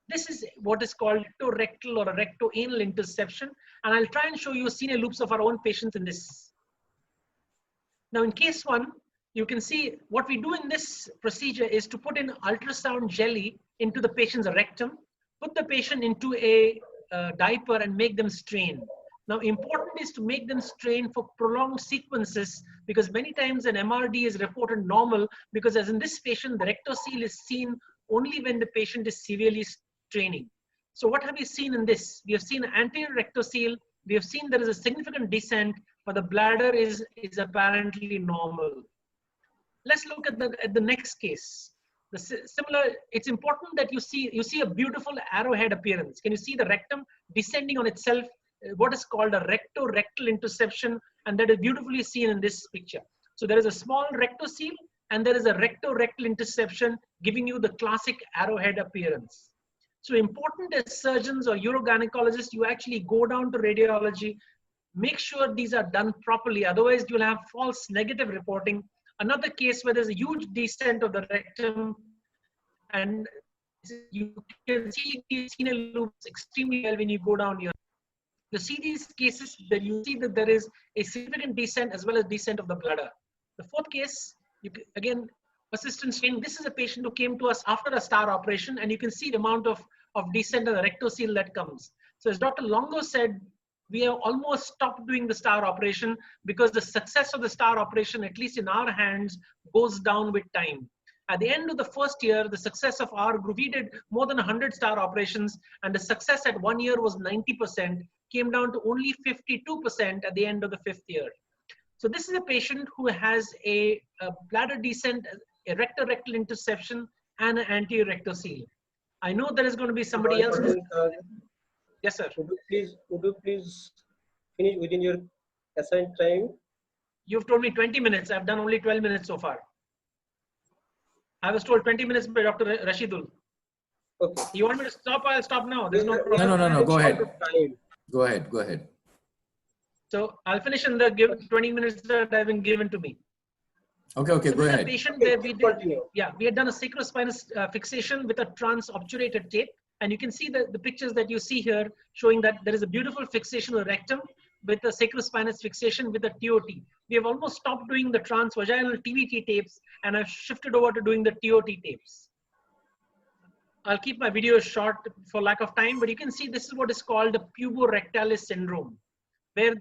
This is what is called rectorectal or a rectoanal interception, and I'll try and show you senior loops of our own patients in this. Now, in case 1, you can see what we do in this procedure is to put in ultrasound jelly into the patient's rectum, put the patient into a diaper, and make them strain. Now, important is to make them strain for prolonged sequences, because many times an MRD is reported normal, because as in this patient, the rectocele is seen only when the patient is severely straining. So what have we seen in this? We have seen anterior rectocele. We have seen there is a significant descent, but the bladder is apparently normal. Let's look at the next case. Similar, it's important that you see a beautiful arrowhead appearance. Can you see the rectum descending on itself? What is called a rectorectal interception, and that is beautifully seen in this picture. So there is a small rectocele and there is a rectorectal interception giving you the classic arrowhead appearance. So important as surgeons or urogynecologists, you actually go down to radiology, make sure these are done properly, otherwise you'll have false negative reporting. Another case where there's a huge descent of the rectum, and you can see these senior loops extremely well when you go down here. You see these cases, that you see that there is a significant descent as well as descent of the bladder. The 4th case, again, persistent strain. This is a patient who came to us after a star operation, and you can see the amount of descent of the rectocele that comes. So as Dr. Longo said, we have almost stopped doing the star operation because the success of the star operation, at least in our hands, goes down with time. At the end of the 1st year, the success of our group, we did more than 100 star operations, and the success at 1 year was 90%, came down to only 52% at the end of the 5th year. So this is a patient who has a bladder descent, a rectorectal interception, and an anterior rectocele. I know there is going to be somebody else. Yes, sir. Would you please finish within your assigned time? You've told me 20 minutes. I've done only 12 minutes so far. I was told 20 minutes by Dr. Rashidul. Okay. You want me to stop? I'll stop now. There's no problem. No. Go ahead. Go ahead. So I'll finish in the 20 minutes that have been given to me. Okay, so go ahead. A patient where we had done a sacrospinous fixation with a transobturated tape. And you can see the pictures that you see here showing that there is a beautiful fixation of the rectum with a sacrospinous fixation with a TOT. We have almost stopped doing the transvaginal TVT tapes and I've shifted over to doing the TOT tapes. I'll keep my video short for lack of time, but you can see this is what is called the puborectalis syndrome, where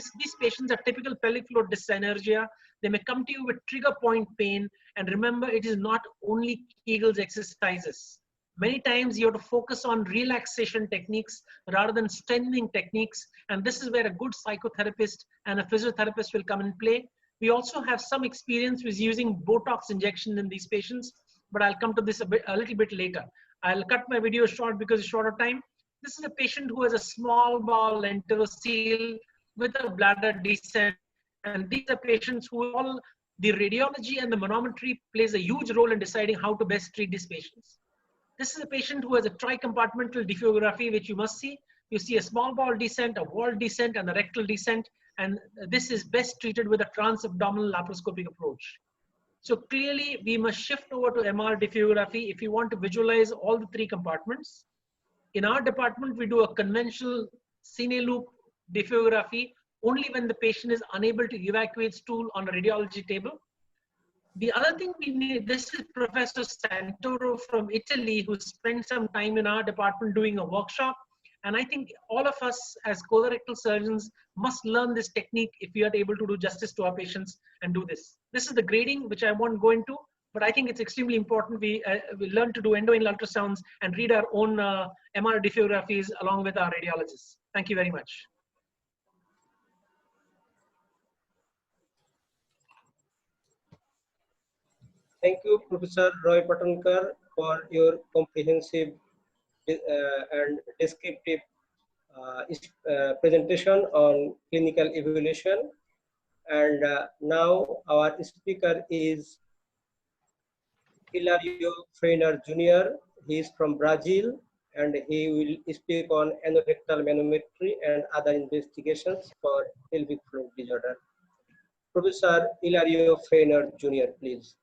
these patients are typical pelvic floor dyssynergia. They may come to you with trigger point pain. And remember, it is not only Kegel's exercises. Many times you have to focus on relaxation techniques rather than strengthening techniques. And this is where a good psychotherapist and a physiotherapist will come in play. We also have some experience with using Botox injection in these patients, but I'll come to this a little bit later. I'll cut my video short because it's short of time. This is a patient who has a small bowel enterocele with a bladder descent. And these are patients who the radiology and the manometry plays a huge role in deciding how to best treat these patients. This is a patient who has a tricompartmental diffeography, which you must see. You see a small bowel descent, a wall descent, and a rectal descent. And this is best treated with a transabdominal laparoscopic approach. So clearly we must shift over to MR diffeography if you want to visualize all the three compartments. In our department, we do a conventional cine loop diffeography only when the patient is unable to evacuate stool on a radiology table. The other thing we need, this is Professor Santoro from Italy, who spent some time in our department doing a workshop. And I think all of us as colorectal surgeons must learn this technique if we are able to do justice to our patients and do this. This is the grading, which I won't go into, but I think it's extremely important we learn to do endo-anal ultrasounds and read our own MR diffeographies along with our radiologists. Thank you very much. Thank you, Professor Roy Patankar, for your comprehensive and descriptive presentation on clinical evaluation. And now our speaker is Hilario Freiner Jr. He is from Brazil, and he will speak on anorectal manometry and other investigations for pelvic floor disorder. Professor Hilario Freiner Jr., please.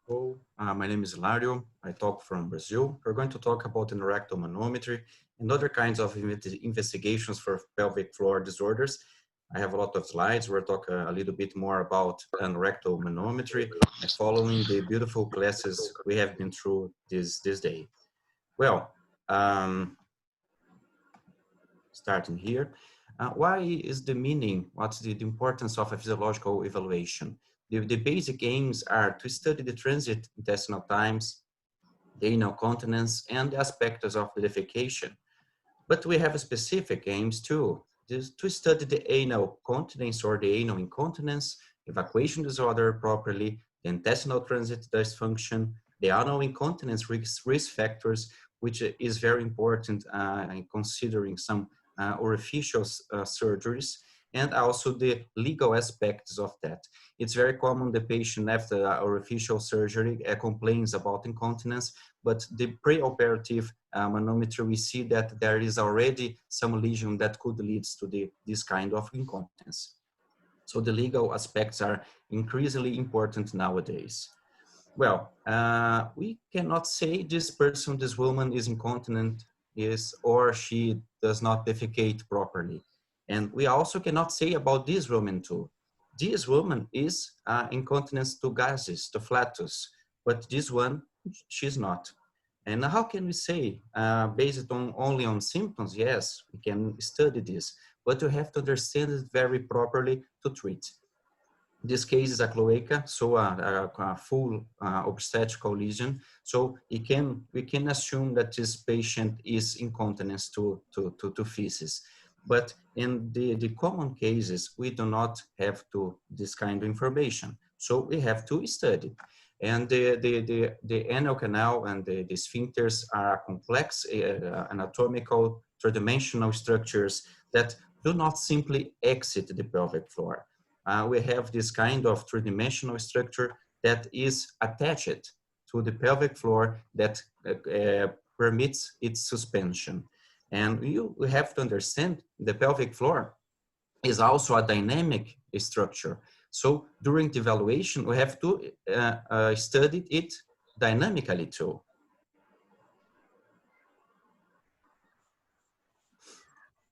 Hello, my name is Hilario. I talk from Brazil. We're going to talk about anorectal manometry and other kinds of investigations for pelvic floor disorders. I have a lot of slides. We'll talk a little bit more about anorectal manometry following the beautiful classes we have been through this day. Well, starting here, why is the meaning, what's the importance of a physiological evaluation? The basic aims are to study the transit intestinal times, the anal continence, and the aspects of the defecation. But we have specific aims too, to study the anal continence or the anal incontinence, evacuation disorder properly, the intestinal transit dysfunction, the anal incontinence risk factors, which is very important in considering some orificial surgeries, and also the legal aspects of that. It's very common the patient after orificial surgery complains about incontinence, but the preoperative manometry, we see that there is already some lesion that could lead to this kind of incontinence. So the legal aspects are increasingly important nowadays. Well, we cannot say this person, this woman is incontinent, or she does not defecate properly. And we also cannot say about this woman too. This woman is incontinence to gases, to flatus, but this one, she's not. And how can we say, based on only on symptoms? Yes, we can study this, but you have to understand it very properly to treat. This case is a cloaca, so a full obstetrical lesion. So we can assume that this patient is incontinence to feces. But in the common cases, we do not have this kind of information. So we have to study. And the anal canal and the sphincters are complex anatomical, three-dimensional structures that do not simply exit the pelvic floor. We have this kind of three-dimensional structure that is attached to the pelvic floor that permits its suspension. And we have to understand the pelvic floor is also a dynamic structure. So during the evaluation, we have to study it dynamically too.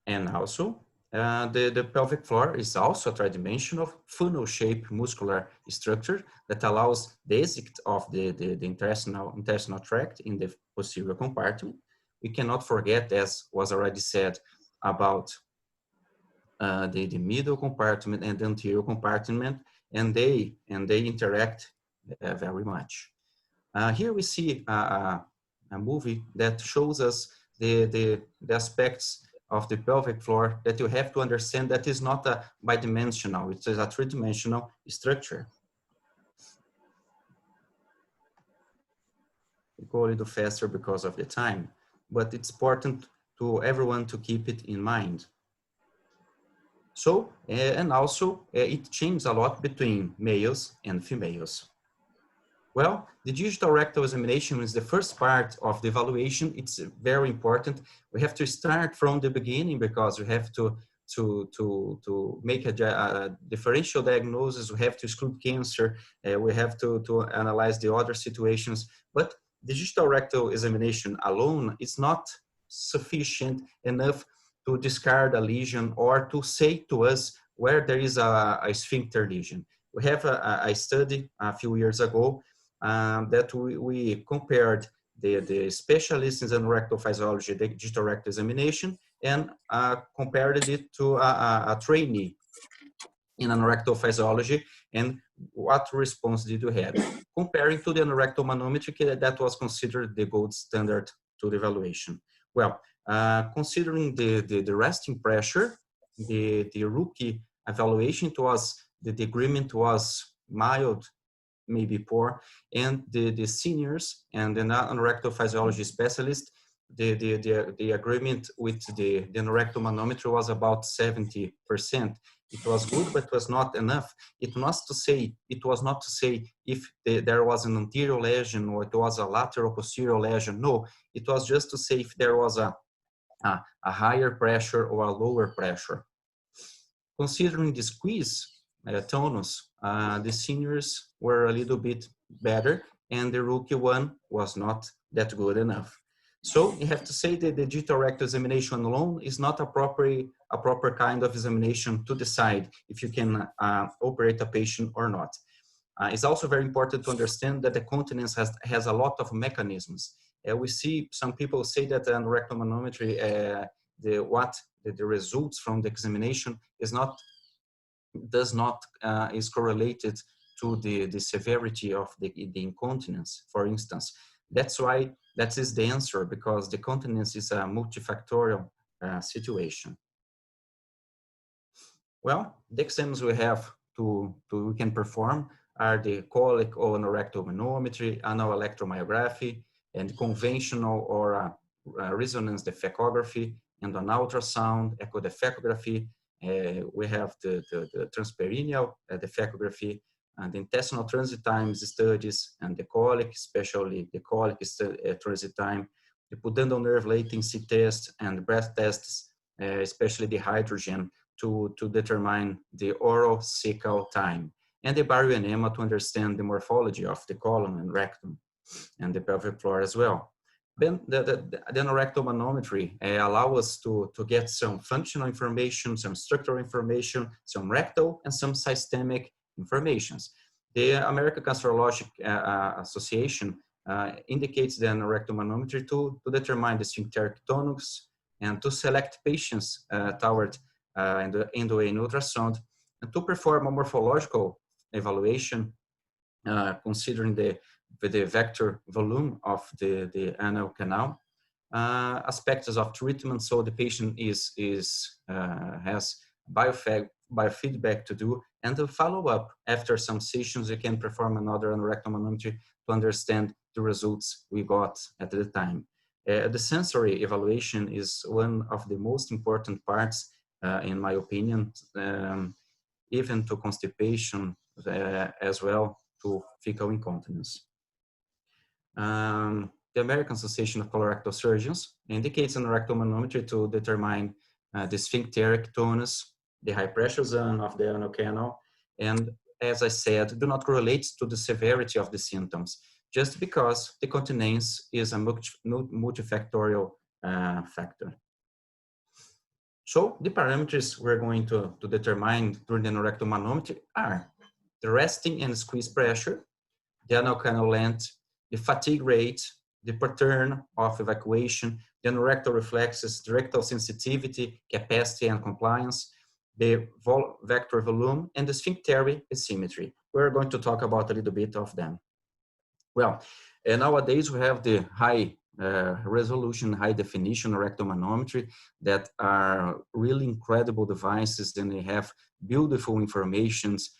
And also, the pelvic floor is also a tridimensional funnel-shaped muscular structure that allows the exit of the intestinal tract in the posterior compartment. We cannot forget, as was already said, about the middle compartment and the anterior compartment, and they interact very much. Here we see a movie that shows us the aspects of the pelvic floor that you have to understand that is not a bidimensional, it is a three-dimensional structure. We go a little faster because of the time, but it's important to everyone to keep it in mind. So, and also it changes a lot between males and females. Well, the digital rectal examination is the first part of the evaluation. It's very important. We have to start from the beginning because we have to make a differential diagnosis. We have to exclude cancer. We have to analyze the other situations. But the digital rectal examination alone is not sufficient enough to discard a lesion or to say to us where there is a sphincter lesion. We have a study a few years ago that we compared the specialists in rectal physiology, the digital rectal examination, and compared it to a trainee in anorectal physiology, and what response did you have? Comparing to the anorectal manometry, that was considered the gold standard to the evaluation. Well, considering the resting pressure, the rookie evaluation, the agreement was mild, maybe poor, and the seniors and the anorectal physiology specialist, the agreement with the anorectal manometry was about 70%. It was good, but was not enough. It was not to say if there was an anterior lesion or it was a lateral posterior lesion. No, it was just to say if there was a higher pressure or a lower pressure. Considering the squeeze tonus, the seniors were a little bit better, and the rookie one was not that good enough. So you have to say that the digital rectal examination alone is not a proper kind of examination to decide if you can operate a patient or not. It's also very important to understand that the continence has a lot of mechanisms. We see some people say that an rectal manometry, the results from the examination is correlated to the severity of the incontinence, for instance. That's why that is the answer, because the continence is a multifactorial situation. Well, the exams we have we can perform are the colic or anorectal manometry, anal electromyography, and conventional or resonance defecography, and an ultrasound, ecodefecography. We have the transperineal defecography, and the intestinal transit times studies, and the colic, especially the colic transit time, the pudendal nerve latency test, and breath tests, especially the hydrogen, to determine the oral cecal time, and the barioenema to understand the morphology of the colon and rectum, and the pelvic floor as well. Then the anorectal manometry allow us to get some functional information, some structural information, some rectal and some systemic informations. The American Gastrologic Association indicates the anorectal manometry to determine the sphincteric tonus and to select patients toward endoanal ultrasound, and to perform a morphological evaluation considering the vector volume of the anal canal, aspects of treatment, so the patient has biofeedback to do, and to follow up after some sessions. You can perform another anorectal manometry to understand the results we got at the time. The sensory evaluation is one of the most important parts, in my opinion, even to constipation as well, to fecal incontinence. The American Association of Colorectal Surgeons indicates an rectal manometry to determine the sphincteric tonus, the high pressure zone of the anal canal, and as I said, do not correlate to the severity of the symptoms, just because the continence is a multifactorial factor. So the parameters we're going to determine during the anorectal manometry are the resting and squeeze pressure, the anal canal length, the fatigue rate, the pattern of evacuation, the anorectal reflexes, the rectal sensitivity, capacity and compliance, the vector volume, and the sphincteric asymmetry. We're going to talk about a little bit of them. Well, nowadays we have the high resolution, high definition rectal manometry that are really incredible devices, and they have beautiful informations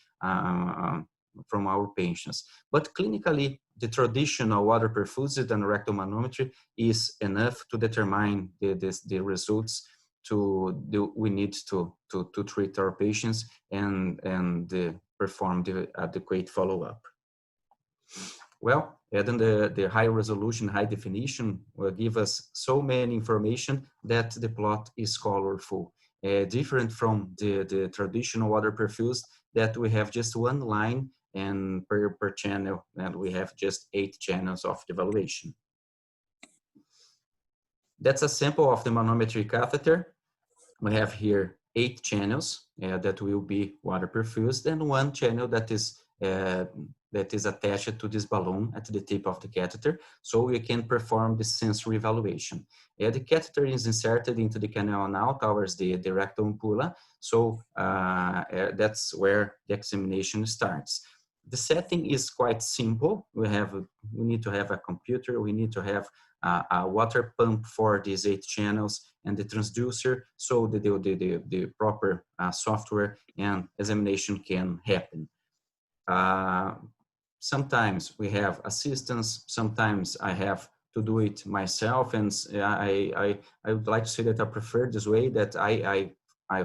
from our patients. But clinically, the traditional water perfused and rectal manometry is enough to determine the results we need to treat our patients and perform the adequate follow-up. Well, adding the high resolution, high definition will give us so many information that the plot is colorful. Different from the traditional water perfused that we have just one line and per channel, and we have just 8 channels of evaluation. That's a sample of the manometry catheter. We have here 8 channels that will be water perfused, and 1 channel that is attached to this balloon at the tip of the catheter, so we can perform the sensory evaluation. The catheter is inserted into the canal now towards the rectal ampulla, so that's where the examination starts. The setting is quite simple. We need to have a computer, we need to have a water pump for these 8 channels, and the transducer, so the proper software and examination can happen. Sometimes we have assistance, sometimes I have to do it myself, and I would like to say that I prefer this way, that I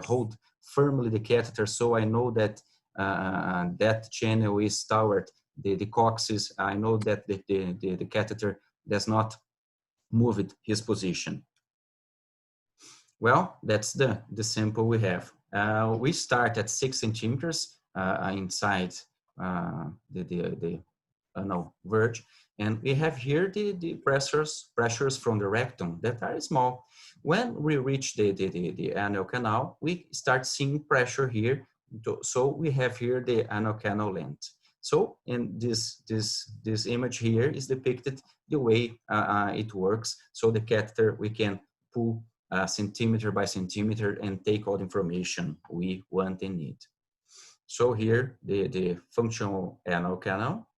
hold firmly the catheter, so I know that that channel is toward the coccyx. I know that the catheter does not move his position. Well, that's the sample we have. We start at 6 centimeters inside the anal verge, and we have here the pressures from the rectum that are small. When we reach the anal canal, we start seeing pressure here. So we have here the anal canal length. So in this image here is depicted the way it works. So the catheter, we can pull centimeter by centimeter and take all the information we want and need. So here the functional anal canal.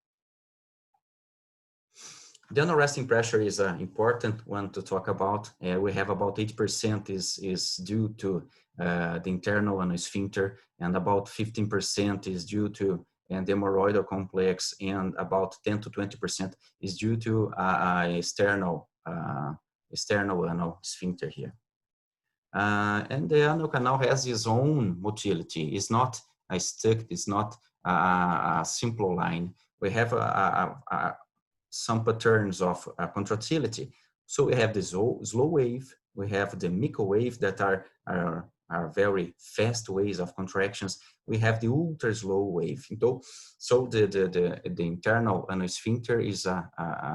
The anal resting pressure is an important one to talk about. We have about 8% is due to the internal anal sphincter, and about 15% is due to the hemorrhoidal complex, and about 10 to 20% is due to external anal sphincter here. And the anal canal has its own motility. It's not a stuck, it's not a simple line. We have some patterns of contractility. So we have the slow wave, we have the micro wave that are very fast waves of contractions. We have the ultra slow wave. So the internal anal sphincter is a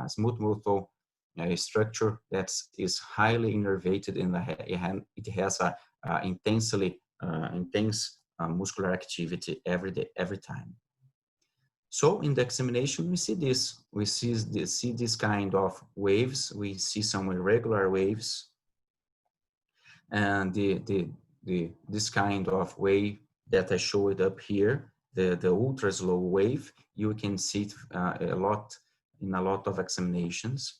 smooth muscle structure that is highly innervated in the hand. It has a intense muscular activity every day, every time. So in the examination, we see this. We see this kind of waves. We see some irregular waves, and this kind of wave that I showed up here, the ultra slow wave. You can see it in a lot of examinations.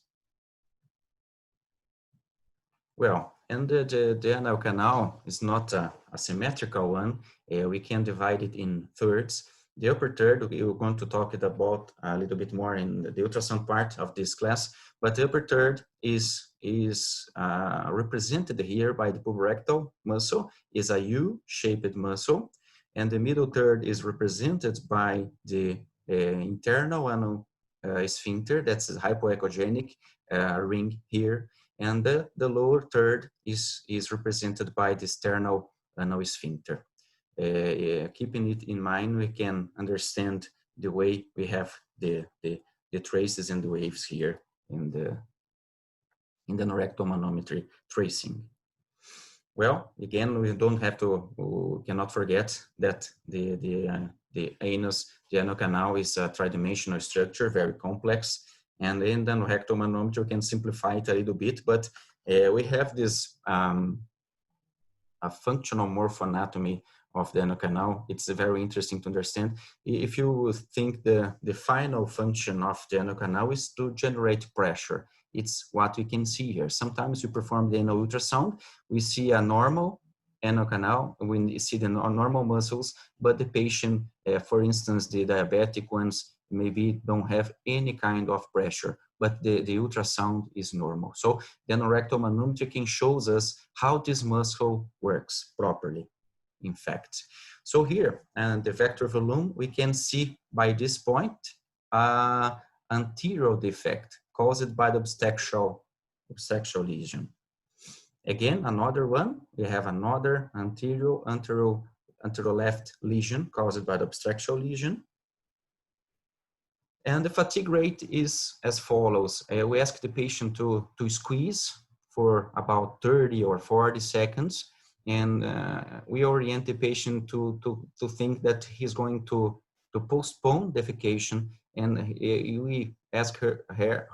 Well, and the anal canal is not a symmetrical one. We can divide it in thirds. The upper third, we're going to talk about a little bit more in the ultrasound part of this class, but the upper third is represented here by the puborectal muscle, is a U-shaped muscle, and the middle third is represented by the internal anal sphincter, that's a hypoechogenic ring here, and the lower third is represented by the sternal anal sphincter. Keeping it in mind, we can understand the way we have the traces and the waves here in the rectal manometry tracing. Well, again, we cannot forget that the anus, the anal canal is a tridimensional structure, very complex. And in the rectal manometer, we can simplify it a little bit, but we have this a functional morphoanatomy of the anal canal. It's very interesting to understand. If you think the final function of the anal canal is to generate pressure, it's what we can see here. Sometimes we perform the anal ultrasound, we see a normal anal canal, we see the normal muscles, but the patient, for instance, the diabetic ones, maybe don't have any kind of pressure, but the ultrasound is normal. So the rectal manometry can shows us how this muscle works properly, in fact. So here, and the vector volume, we can see by this point, anterior defect caused by the obstetrial lesion. Again, another one, we have another anterior left lesion caused by the obstetrial lesion. And the fatigue rate is as follows. We ask the patient to squeeze for about 30 or 40 seconds. And we orient the patient to think that he's going to postpone defecation. And we ask her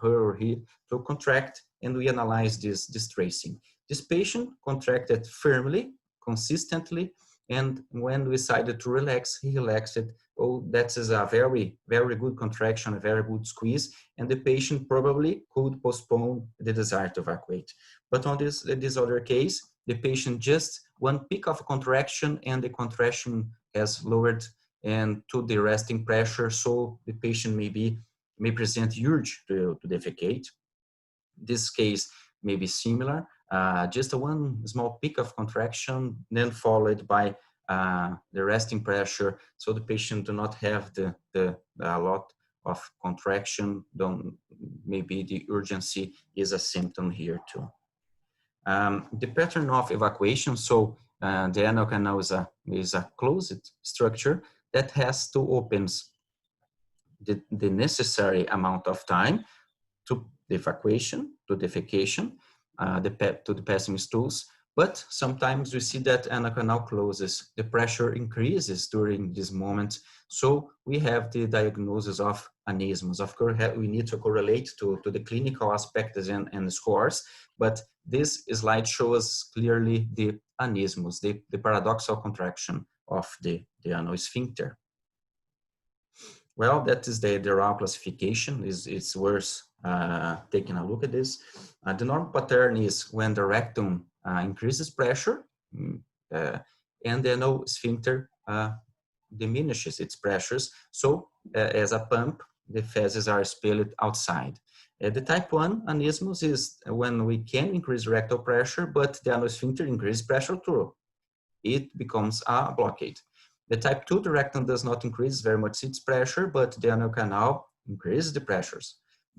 or he to contract, and we analyze this tracing. This patient contracted firmly, consistently, and when we decided to relax, he relaxed it. Oh, that is a very, very good contraction, a very good squeeze, and the patient probably could postpone the desire to evacuate. But on this other case, the patient just one peak of contraction, and the contraction has lowered and to the resting pressure, so the patient may present urge to defecate. This case may be similar, just one small peak of contraction, then followed by the resting pressure, so the patient do not have a lot of contraction. Maybe the urgency is a symptom here too. The pattern of evacuation, so the anal canal is a closed structure that has two opens the necessary amount of time to the evacuation, to defecation, to the passing stools. But sometimes we see that anal canal closes, the pressure increases during this moment. So we have the diagnosis of anismus. Of course, we need to correlate to the clinical aspects and the scores, but this slide shows clearly the anismus, the paradoxal contraction of the anal sphincter. Well, that is the raw classification. It's worth taking a look at this. The normal pattern is when the rectum increases pressure and the anal sphincter diminishes its pressures. So as a pump, the feces are expelled outside. The type 1 anismus is when we can increase rectal pressure, but the anal sphincter increases pressure too. It becomes a blockade. The type 2, the rectum does not increase very much its pressure, but the anal canal increases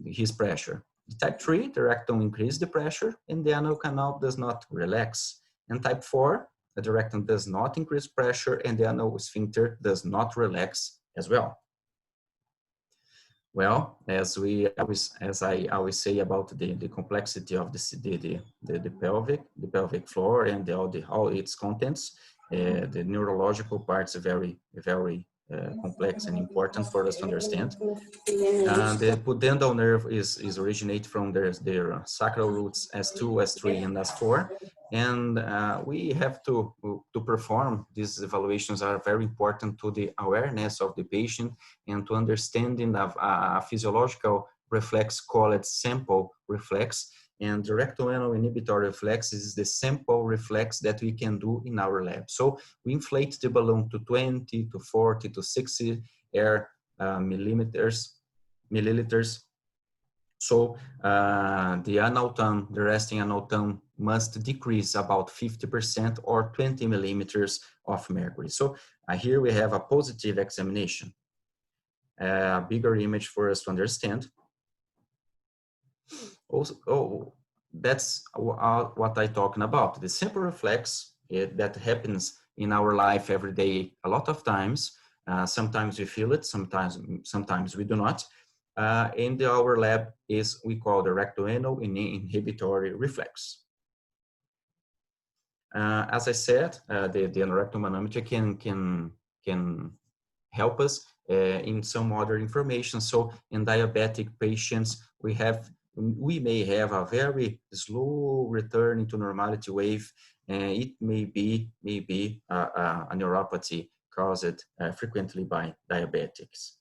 his pressure. The type 3, the rectum increases the pressure and the anal canal does not relax. And type 4, the rectum does not increase pressure and the anal sphincter does not relax as well. Well, as I always say about the complexity of the pelvic floor and all its contents, the neurological parts are very, very complex and important for us to understand. The pudendal nerve is originate from their sacral roots S2, S3, and S4. And we have to perform these evaluations are very important to the awareness of the patient and to understanding of a physiological reflex called sample reflex. And the rectal anal inhibitory reflex is the sample reflex that we can do in our lab. So we inflate the balloon to 20 to 40 to 60 air milliliters. So the anal tone, the resting anal tone must decrease about 50% or 20 millimeters of mercury. So here we have a positive examination, a bigger image for us to understand. Also, that's what I'm talking about. The simple reflex that happens in our life every day a lot of times. Sometimes we feel it, sometimes we do not. In our lab is we call the rectoanal inhibitory reflex. As I said, the anorectal manometer can help us in some other information. So in diabetic patients, we may have a very slow return to normality wave, and it may be a neuropathy caused frequently by diabetics.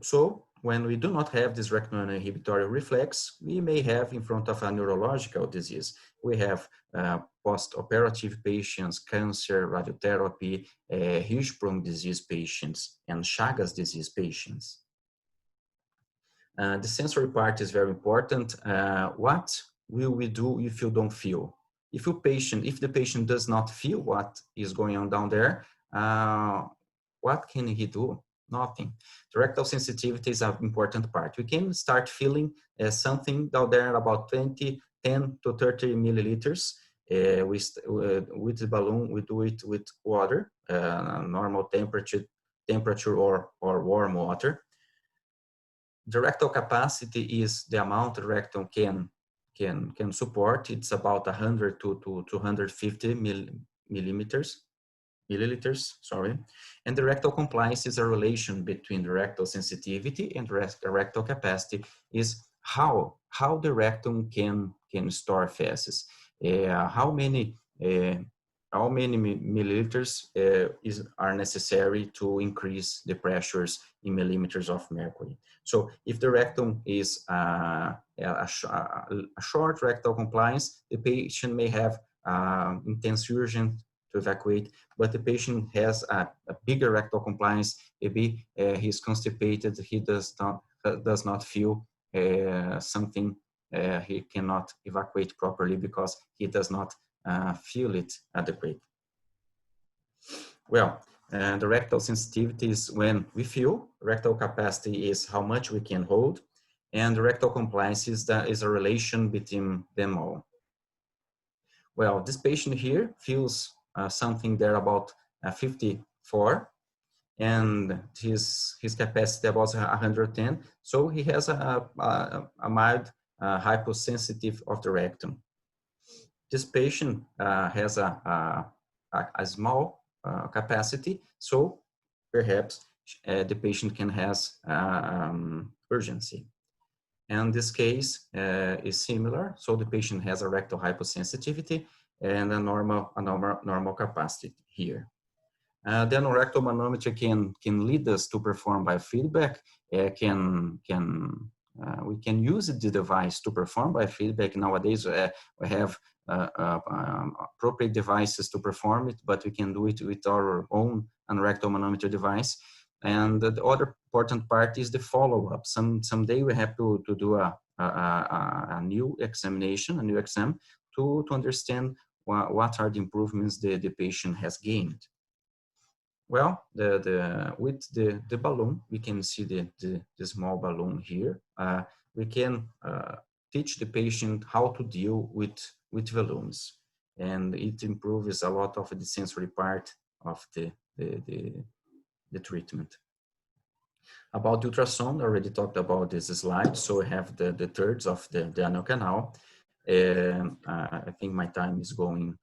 So when we do not have this rectal inhibitory reflex, we may have in front of a neurological disease. We have post-operative patients, cancer, radiotherapy, Hirschsprung disease patients, and Chagas disease patients. The sensory part is very important. What will we do if you don't feel? If the patient does not feel what is going on down there, what can he do? Nothing. The rectal sensitivity is an important part. We can start feeling something down there about 10 to 30 milliliters. With the balloon, we do it with water, normal temperature or warm water. The rectal capacity is the amount the rectum can support. It's about 100 to 250 milliliters, sorry. And the rectal compliance is a relation between the rectal sensitivity and the rectal capacity, is how the rectum can store feces. How many milliliters are necessary to increase the pressures in millimeters of mercury. So if the rectum is a short rectal compliance, the patient may have intense urgent to evacuate, but the patient has a bigger rectal compliance. Maybe he's constipated, he does not feel something, he cannot evacuate properly because he does not feel it adequate. Well, the rectal sensitivity is when we feel. Rectal capacity is how much we can hold, and the rectal compliance is a relation between them all. Well, this patient here feels something there about 54, and his capacity about 110. So he has a mild hyposensitive of the rectum. This patient has a small capacity, so perhaps the patient can has urgency. And this case is similar. So the patient has a rectal hyposensitivity and a normal capacity here. Then a rectal manometer can lead us to perform biofeedback. We can use the device to perform biofeedback. Nowadays, we have appropriate devices to perform it, but we can do it with our own rectal manometer device. And the other important part is the follow-up. Someday we have to do a new examination, a new exam, to understand what are the improvements the patient has gained. Well, with the balloon, we can see the small balloon here. We can teach the patient how to deal with balloons, and it improves a lot of the sensory part of the treatment. About ultrasound, I already talked about this slide. So we have the thirds of the anal canal. I think my time is going,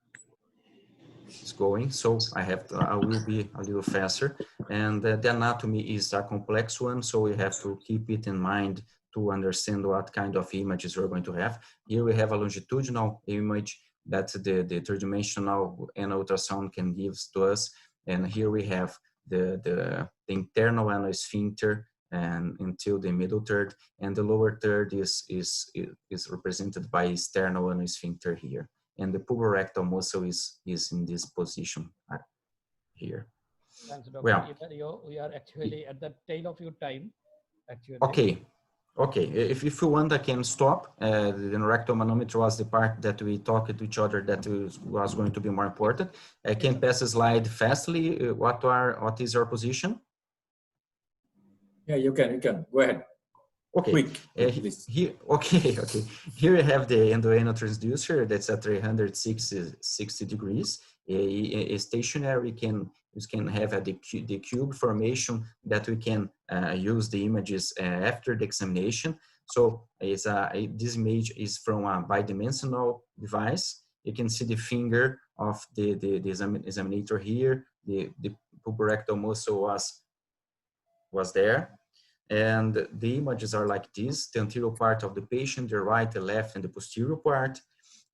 so I will be a little faster. And the anatomy is a complex one, so we have to keep it in mind to understand what kind of images we're going to have. Here we have a longitudinal image that the third-dimensional anal ultrasound can give to us. And here we have the internal anal sphincter and until the middle third, and the lower third is represented by external anal sphincter here. And the puborectal muscle is in this position here. Thanks, Dr. Well, we are actually at the tail of your time. Actually. Okay. If you want, I can stop. The rectal manometer was the part that we talked to each other that was going to be more important. I can pass a slide fastly. What is your position? Yeah, you can. Go ahead. Okay. Quick, here, okay. Here we have the endoanal transducer that's at 360 degrees. A stationary can have the cube formation that we can use the images after the examination. So this image is from a bidimensional device. You can see the finger of the examinator here. The puborectal muscle was there. And the images are like this: the anterior part of the patient, the right, the left, and the posterior part.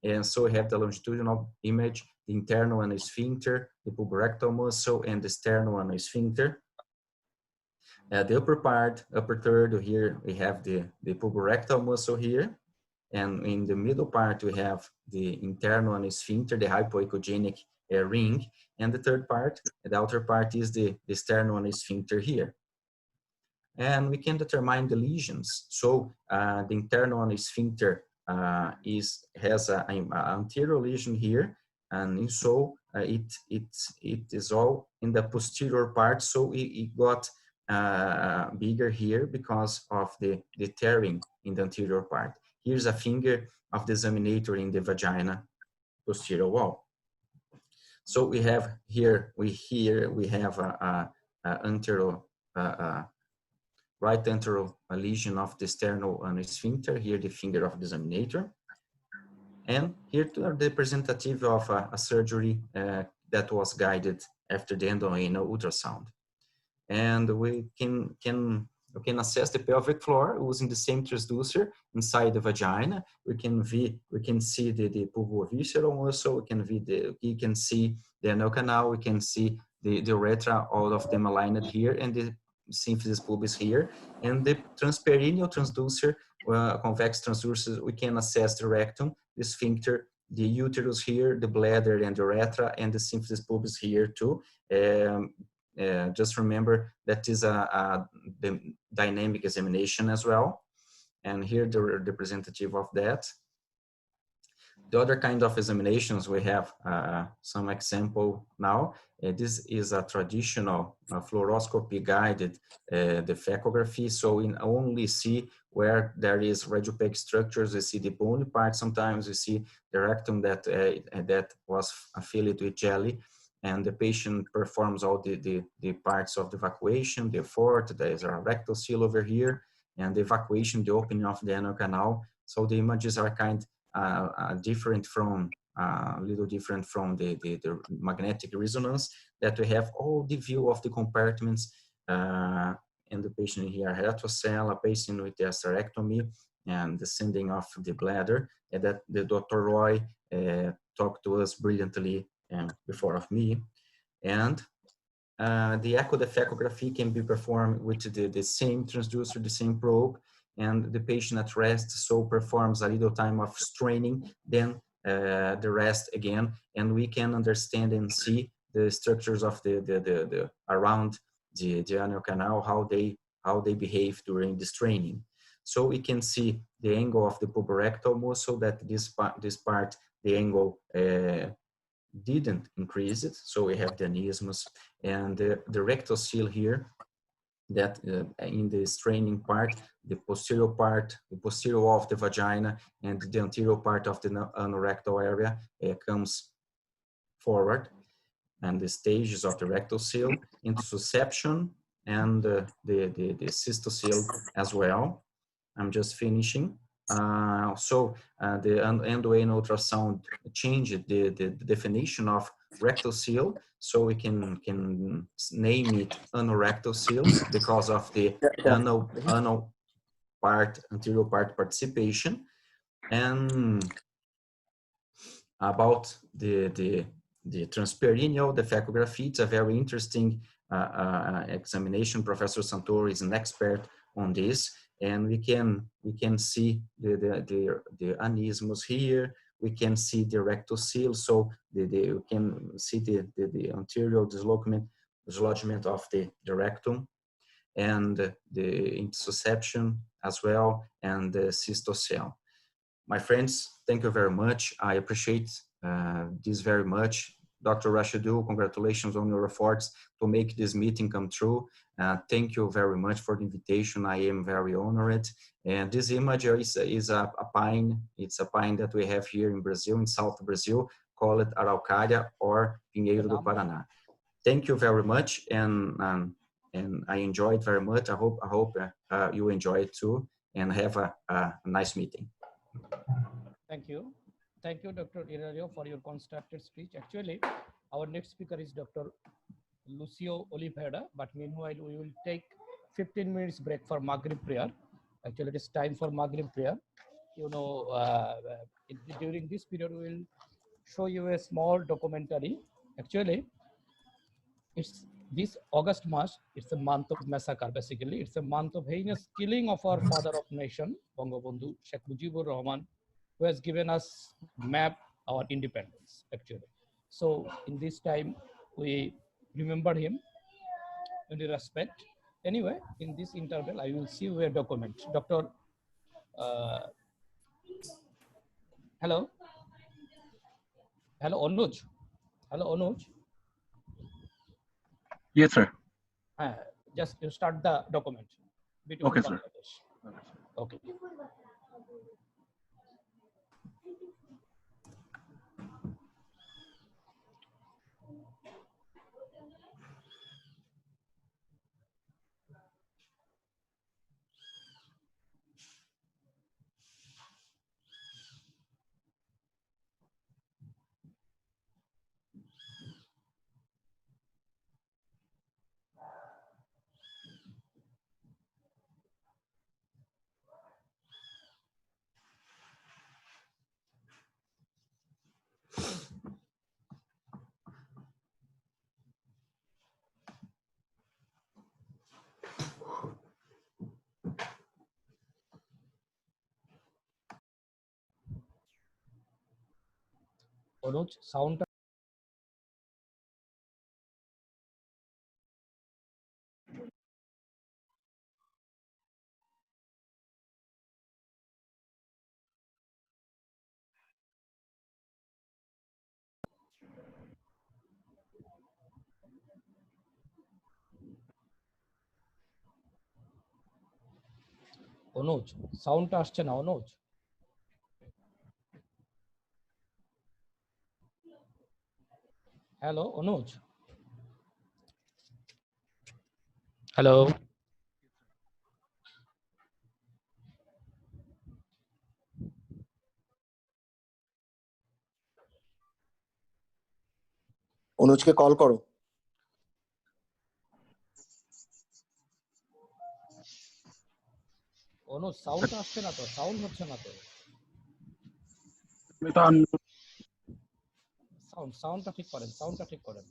And so we have the longitudinal image, the internal anal sphincter, the puborectal muscle, and the sternal anal sphincter. The upper third, here we have the puborectal muscle here. And in the middle part, we have the internal anal sphincter, the hypoechogenic ring. And the third part, the outer part, is the sternal anal sphincter here. And we can determine the lesions. So the internal anal sphincter has an anterior lesion here, and so it is all in the posterior part. So it got bigger here because of the tearing in the anterior part. Here's a finger of the examinator in the vagina posterior wall. So we have here, we have a anterior, right anterior lesion of the sternal sphincter, here the finger of the examinator. And here to the representative of a surgery that was guided after the endoanal ultrasound. And we can assess the pelvic floor using the same transducer inside the vagina. We can see the pulvovisceral muscle. We can see the anal canal. We can see the urethra, all of them aligned here, and the symphysis pubis here. And the transperineal transducer, convex transducer, we can assess the rectum, the sphincter, the uterus here, the bladder and the urethra, and the symphysis pubis here too. Just remember that is the dynamic examination as well. And here the representative of that. The other kind of examinations, we have some example now. This is a traditional fluoroscopy guided defecography. So we only see where there is radiopaque structures. We see the bony part. Sometimes we see the rectum that was filled with jelly. And the patient performs all the parts of the evacuation, the effort, there is a rectal seal over here, and the evacuation, the opening of the anal canal. So the images are kind different from, a little different from the magnetic resonance, that we have all the view of the compartments, and the patient here, hydrocele, a patient with the hysterectomy, and descending of the bladder, and that the Dr. Roy talked to us brilliantly before of me. And the echodiafecography can be performed with the same transducer, the same probe, and the patient at rest so performs a little time of straining, then the rest again, and we can understand and see the structures of the around the anal canal, how they behave during the straining. So we can see the angle of the puborectal muscle, that this part, the angle didn't increase it, so we have the aneurysms, and the rectal seal here, that in the straining part, the posterior wall of the vagina and the anterior part of the anorectal area comes forward, and the stages of the rectal seal into susception and the cystocele as well. I'm just finishing. So the endoanal ultrasound changed the definition of rectal seal, so we can name it anorectal seal because of the anal part, anterior part participation. And about the transperineal defecography, it's a very interesting examination. Professor Santoro is an expert on this. And we can see the aneurysms here. We can see the rectal seal, so we can see the anterior dislodgement of the rectum, and the intussusception as well, and the cystocele. My friends, thank you very much. I appreciate this very much. Dr. Rashidul, congratulations on your efforts to make this meeting come true. Thank you very much for the invitation. I am very honored. And this image is a pine. It's a pine that we have here in Brazil, in South Brazil, called Araucária or Pinheiro do Paraná. Thank you very much, and I enjoyed very much. I hope you enjoy it too, and have a nice meeting. Thank you. Thank you, Dr. Ilario, for your constructed speech. Actually, our next speaker is Dr. Lucio Oliveira, but meanwhile, we will take 15 minutes break for Maghrib prayer. Actually, it is time for Maghrib prayer. You know, during this period, we will show you a small documentary. Actually, it's this August month, it's a month of massacre, basically. It's a month of heinous killing of our father of nation, Bangabandhu Sheikh Mujibur Rahman, who has given us map our independence, actually. So in this time, we remember him in the respect. Anyway, in this interval, I will see you a document. Dr. Hello? Hello, Anuj. Hello, Anuj. Yes, sir. just you start the document. Okay, sir. Okay. Anuj, sound. অনুজ সাউন্ডটা আসছে না অনুজ hello অনুজ hello অনুজকে call করো অনুজ sound আসছে না তো sound হচ্ছে না তো সাউন্ডটা ঠিক করেন সাউন্ডটা ঠিক করেন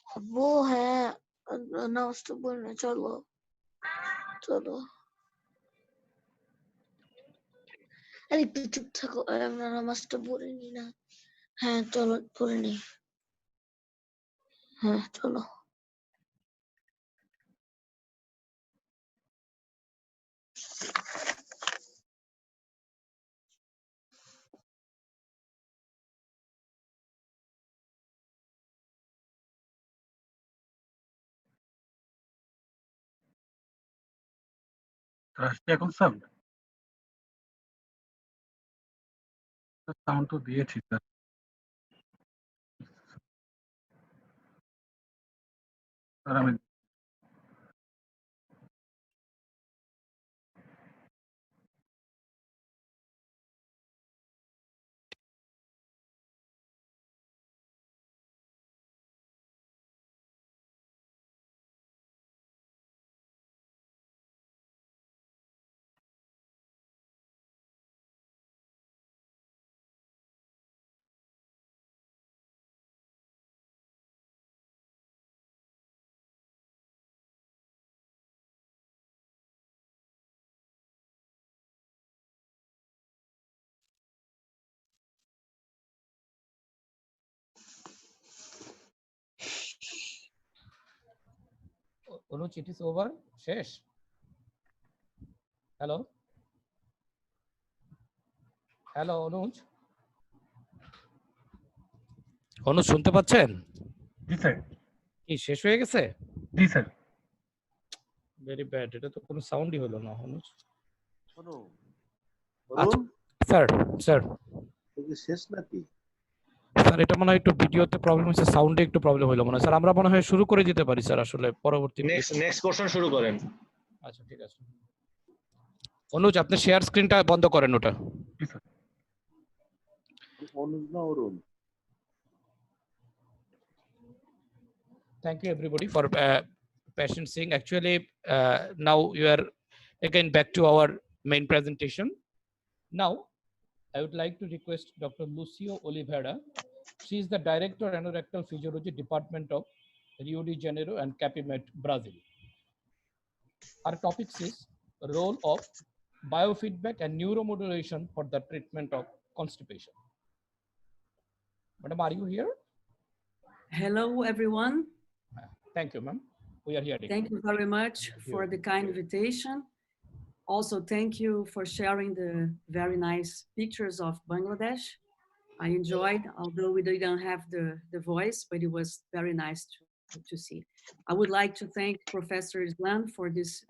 वो है नाउस तो बोलना चलो चलो अरे तू चुप থাকো আমরা নামাজটা পড়ে নি না হ্যাঁ চলো পড়ে নি হ্যাঁ চলো এখন সাউন্ড তো দিয়েছি স্যার স্যার আমি অনুজ ইট ইজ ওভার শেষ হ্যালো হ্যালো অনুজ অনুজ শুনতে পাচ্ছেন জি স্যার কি শেষ হয়ে গেছে জি স্যার ভেরি ব্যাড এটা তো কোনো সাউন্ডই হলো না অনুজ শোনো আচ্ছা স্যার স্যার শেষ নাকি স্যার এটা মনে হয় একটু ভিডিওতে প্রবলেম হয়েছে সাউন্ডে একটু প্রবলেম হলো মনে হয় স্যার আমরা মনে হয় শুরু করে দিতে পারি স্যার আসলে পরবর্তী নেক্সট পোরশন শুরু করেন আচ্ছা ঠিক আছে অনুজ আপনি শেয়ার স্ক্রিনটা বন্ধ করেন ওটা অনুজ না অরুণ Thank you everybody for patienting. Actually, now you are again back to our main presentation. Now, I would like to request Dr. Lucio Oliveira. She is the Director Anorectal Physiology Department of Rio de Janeiro and Capimet, Brazil. Our topic is role of biofeedback and neuromodulation for the treatment of constipation. Madam, are you here? Hello, everyone. Thank you, ma'am. We are here. Thank you very much for the kind invitation. Also, thank you for sharing the very nice pictures of Bangladesh. I enjoyed, although we didn't have the voice, but it was very nice to see. I would like to thank Professor Islam for this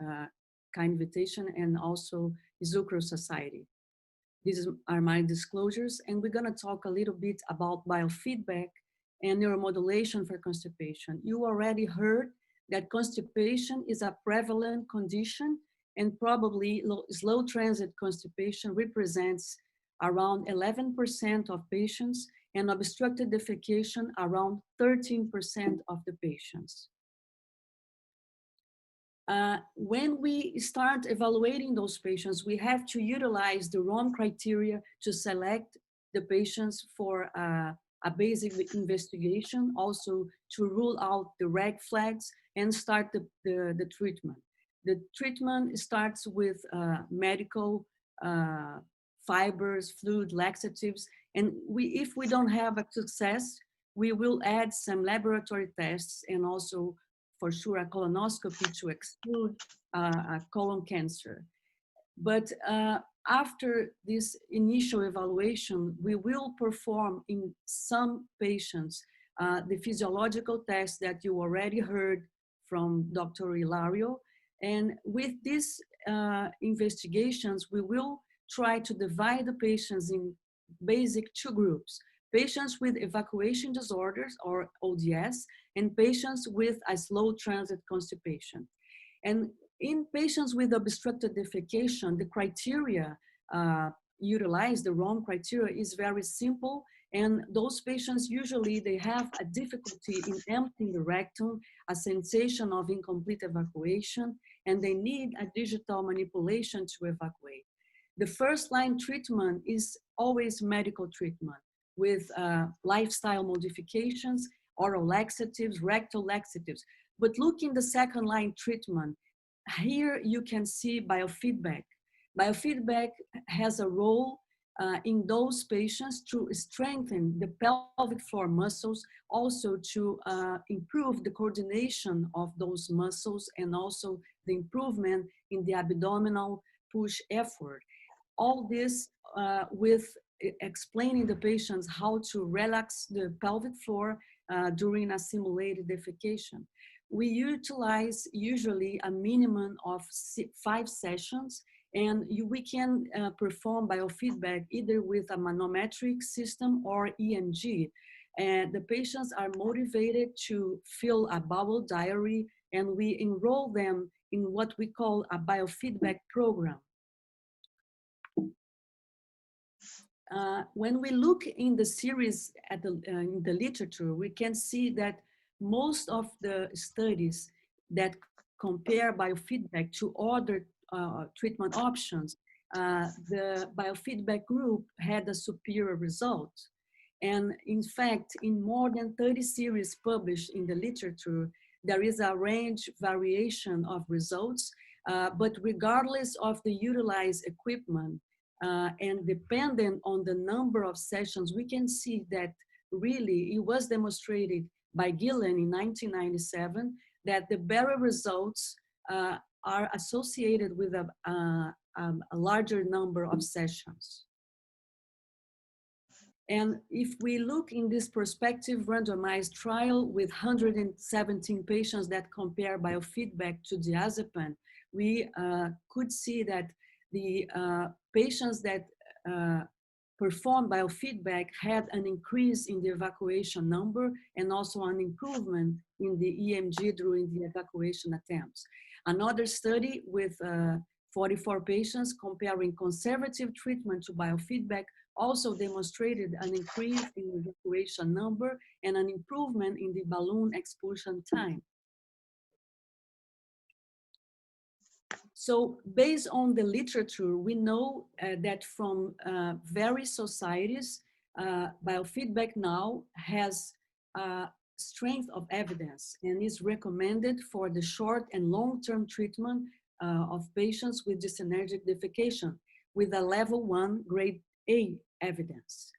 kind invitation and also Zucro Society. These are my disclosures, and we're gonna talk a little bit about biofeedback and neuromodulation for constipation. You already heard that constipation is a prevalent condition, and probably slow transit constipation represents around 11% of patients, and obstructed defecation around 13% of the patients. When we start evaluating those patients, we have to utilize the ROM criteria to select the patients for a basic investigation, also to rule out the red flags and start the treatment. The treatment starts with medical fibers, fluid, laxatives, and if we don't have a success, we will add some laboratory tests and also for sure a colonoscopy to exclude colon cancer. But after this initial evaluation, we will perform in some patients the physiological test that you already heard from Dr. Ilario. And with these investigations, we will try to divide the patients in basic two groups: patients with evacuation disorders or ODS and patients with a slow transit constipation. And in patients with obstructed defecation, the criteria utilized, the ROM criteria, is very simple. And those patients usually they have a difficulty in emptying the rectum, a sensation of incomplete evacuation, and they need a digital manipulation to evacuate. The first line treatment is always medical treatment with lifestyle modifications, oral laxatives, rectal laxatives. But look in the second line treatment. Here you can see biofeedback. Biofeedback has a role in those patients to strengthen the pelvic floor muscles, also to improve the coordination of those muscles and also the improvement in the abdominal push effort. All this with explaining the patients how to relax the pelvic floor during a simulated defecation. We utilize usually a minimum of 5 sessions, and we can perform biofeedback either with a manometric system or EMG. And the patients are motivated to fill a bowel diary, and we enroll them in what we call a biofeedback program. When we look in the series at in the literature, we can see that most of the studies that compare biofeedback to other treatment options, the biofeedback group had a superior result. And in fact, in more than 30 series published in the literature, there is a range variation of results, but regardless of the utilized equipment, and dependent on the number of sessions, we can see that really it was demonstrated by Gillen in 1997 that the better results are associated with a larger number of sessions. And if we look in this prospective randomized trial with 117 patients that compare biofeedback to diazepam, we could see that the patients that performed biofeedback had an increase in the evacuation number and also an improvement in the EMG during the evacuation attempts. Another study with 44 patients comparing conservative treatment to biofeedback also demonstrated an increase in evacuation number and an improvement in the balloon expulsion time. So based on the literature, we know that from various societies, biofeedback now has strength of evidence and is recommended for the short and long-term treatment of patients with dysenergic defecation with a level 1 grade A evidence.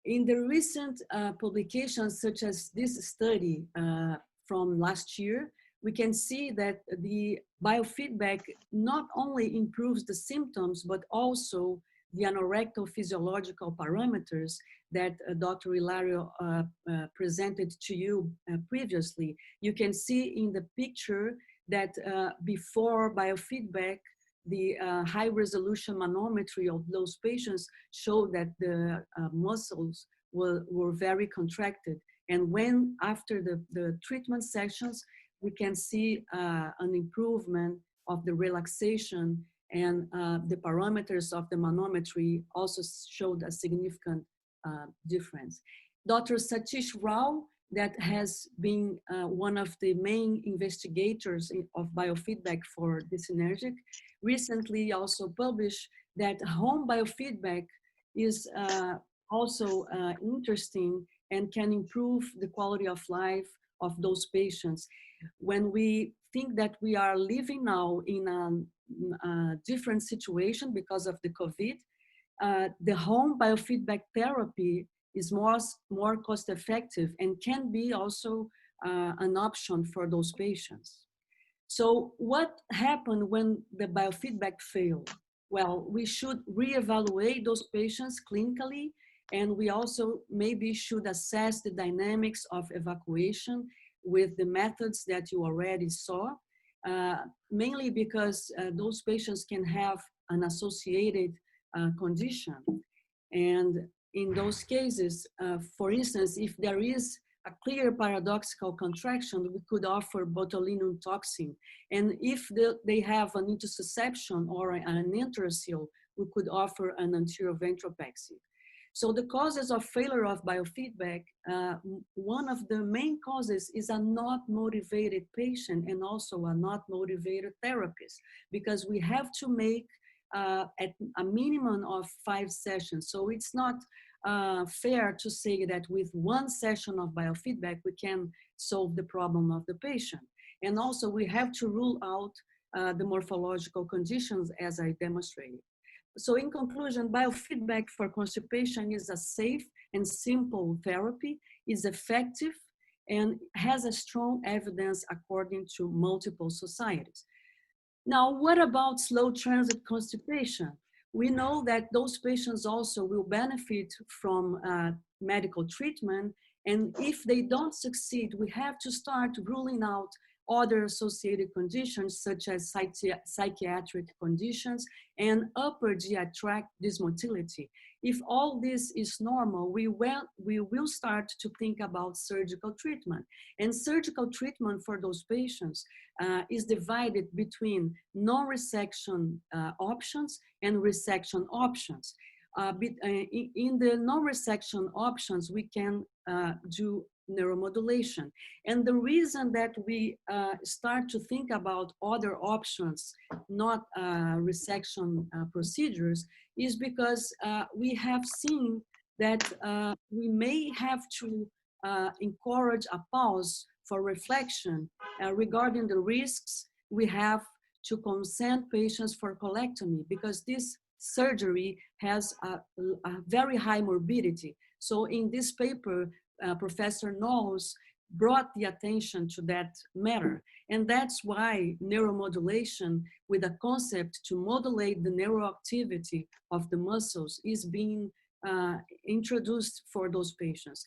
In the recent publications such as this study from last year, we can see that the biofeedback not only improves the symptoms, but also the anorectal physiological parameters that Dr. Hilario presented to you previously. You can see in the picture that before biofeedback, the high resolution manometry of those patients showed that the muscles were very contracted. And when after the treatment sessions, we can see an improvement of the relaxation, and the parameters of the manometry also showed a significant difference. Dr. Satish Rao, that has been one of the main investigators of biofeedback for dysenergic, recently also published that home biofeedback is also interesting and can improve the quality of life of those patients. When we think that we are living now in a different situation because of the COVID, the home biofeedback therapy is more cost effective and can be also an option for those patients. So what happened when the biofeedback failed? Well, we should reevaluate those patients clinically, and we also maybe should assess the dynamics of evacuation with the methods that you already saw, mainly because those patients can have an associated condition. And in those cases, for instance, if there is a clear paradoxical contraction, we could offer botulinum toxin. And if they have an intussusception or an interstitial, we could offer an anterior ventricular. So the causes of failure of biofeedback, one of the main causes is a not motivated patient and also a not motivated therapist, because we have to make at a minimum of 5 sessions. So it's not fair to say that with 1 session of biofeedback, we can solve the problem of the patient. And also we have to rule out the morphological conditions as I demonstrated. So in conclusion, biofeedback for constipation is a safe and simple therapy, is effective, and has a strong evidence according to multiple societies. Now, what about slow transit constipation? We know that those patients also will benefit from medical treatment, and if they don't succeed, we have to start ruling out other associated conditions such as psychiatric conditions and upper GI tract dysmotility. If all this is normal, we will start to think about surgical treatment. And surgical treatment for those patients is divided between non-resection options and resection options. In the non-resection options, we can do neuromodulation. And the reason that we start to think about other options, not resection procedures, is because we have seen that we may have to encourage a pause for reflection regarding the risks we have to consent patients for colectomy, because this surgery has a very high morbidity. So in this paper, Professor Knowles brought the attention to that matter. And that's why neuromodulation with a concept to modulate the neuroactivity of the muscles is being introduced for those patients.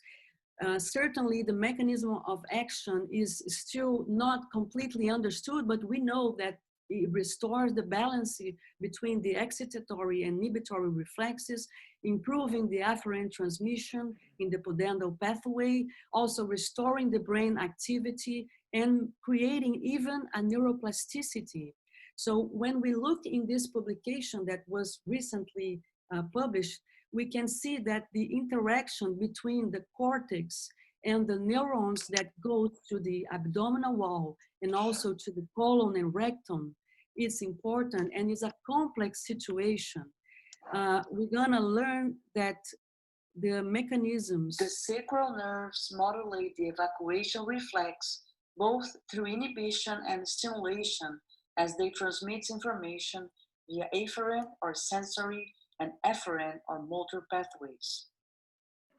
Certainly the mechanism of action is still not completely understood, but we know that it restores the balance between the excitatory and inhibitory reflexes, improving the afferent transmission in the pudendal pathway, also restoring the brain activity and creating even a neuroplasticity. So when we look in this publication that was recently published, we can see that the interaction between the cortex and the neurons that go to the abdominal wall and also to the colon and rectum is important, and is a complex situation. We're gonna learn that the mechanisms. The sacral nerves modulate the evacuation reflex both through inhibition and stimulation as they transmit information via afferent or sensory and efferent or motor pathways.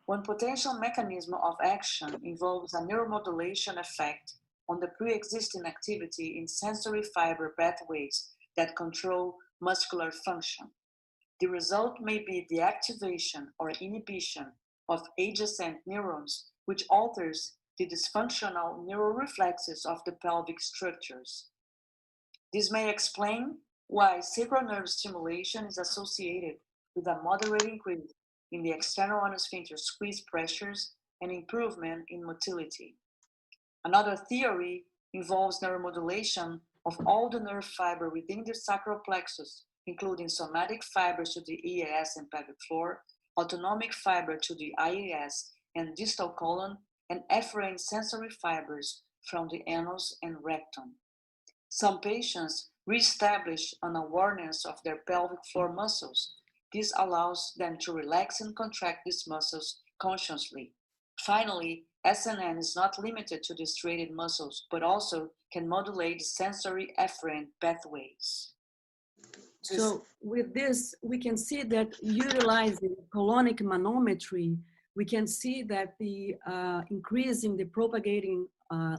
One potential mechanism of action involves a neuromodulation effect on the pre-existing activity in sensory fiber pathways that control muscular function. The result may be the activation or inhibition of adjacent neurons, which alters the dysfunctional neural reflexes of the pelvic structures. This may explain why sacral nerve stimulation is associated with a moderate increase in the external anus sphincter squeeze pressures and improvement in motility. Another theory involves neuromodulation of all the nerve fiber within the sacral plexus, including somatic fibers to the EAS and pelvic floor, autonomic fiber to the IAS and distal colon, and efferent sensory fibers from the anus and rectum. Some patients reestablish an awareness of their pelvic floor muscles. This allows them to relax and contract these muscles consciously. Finally, SNN is not limited to the striated muscles, but also can modulate the sensory efferent pathways. So with this, we can see that utilizing colonic manometry, we can see that the increase in the propagating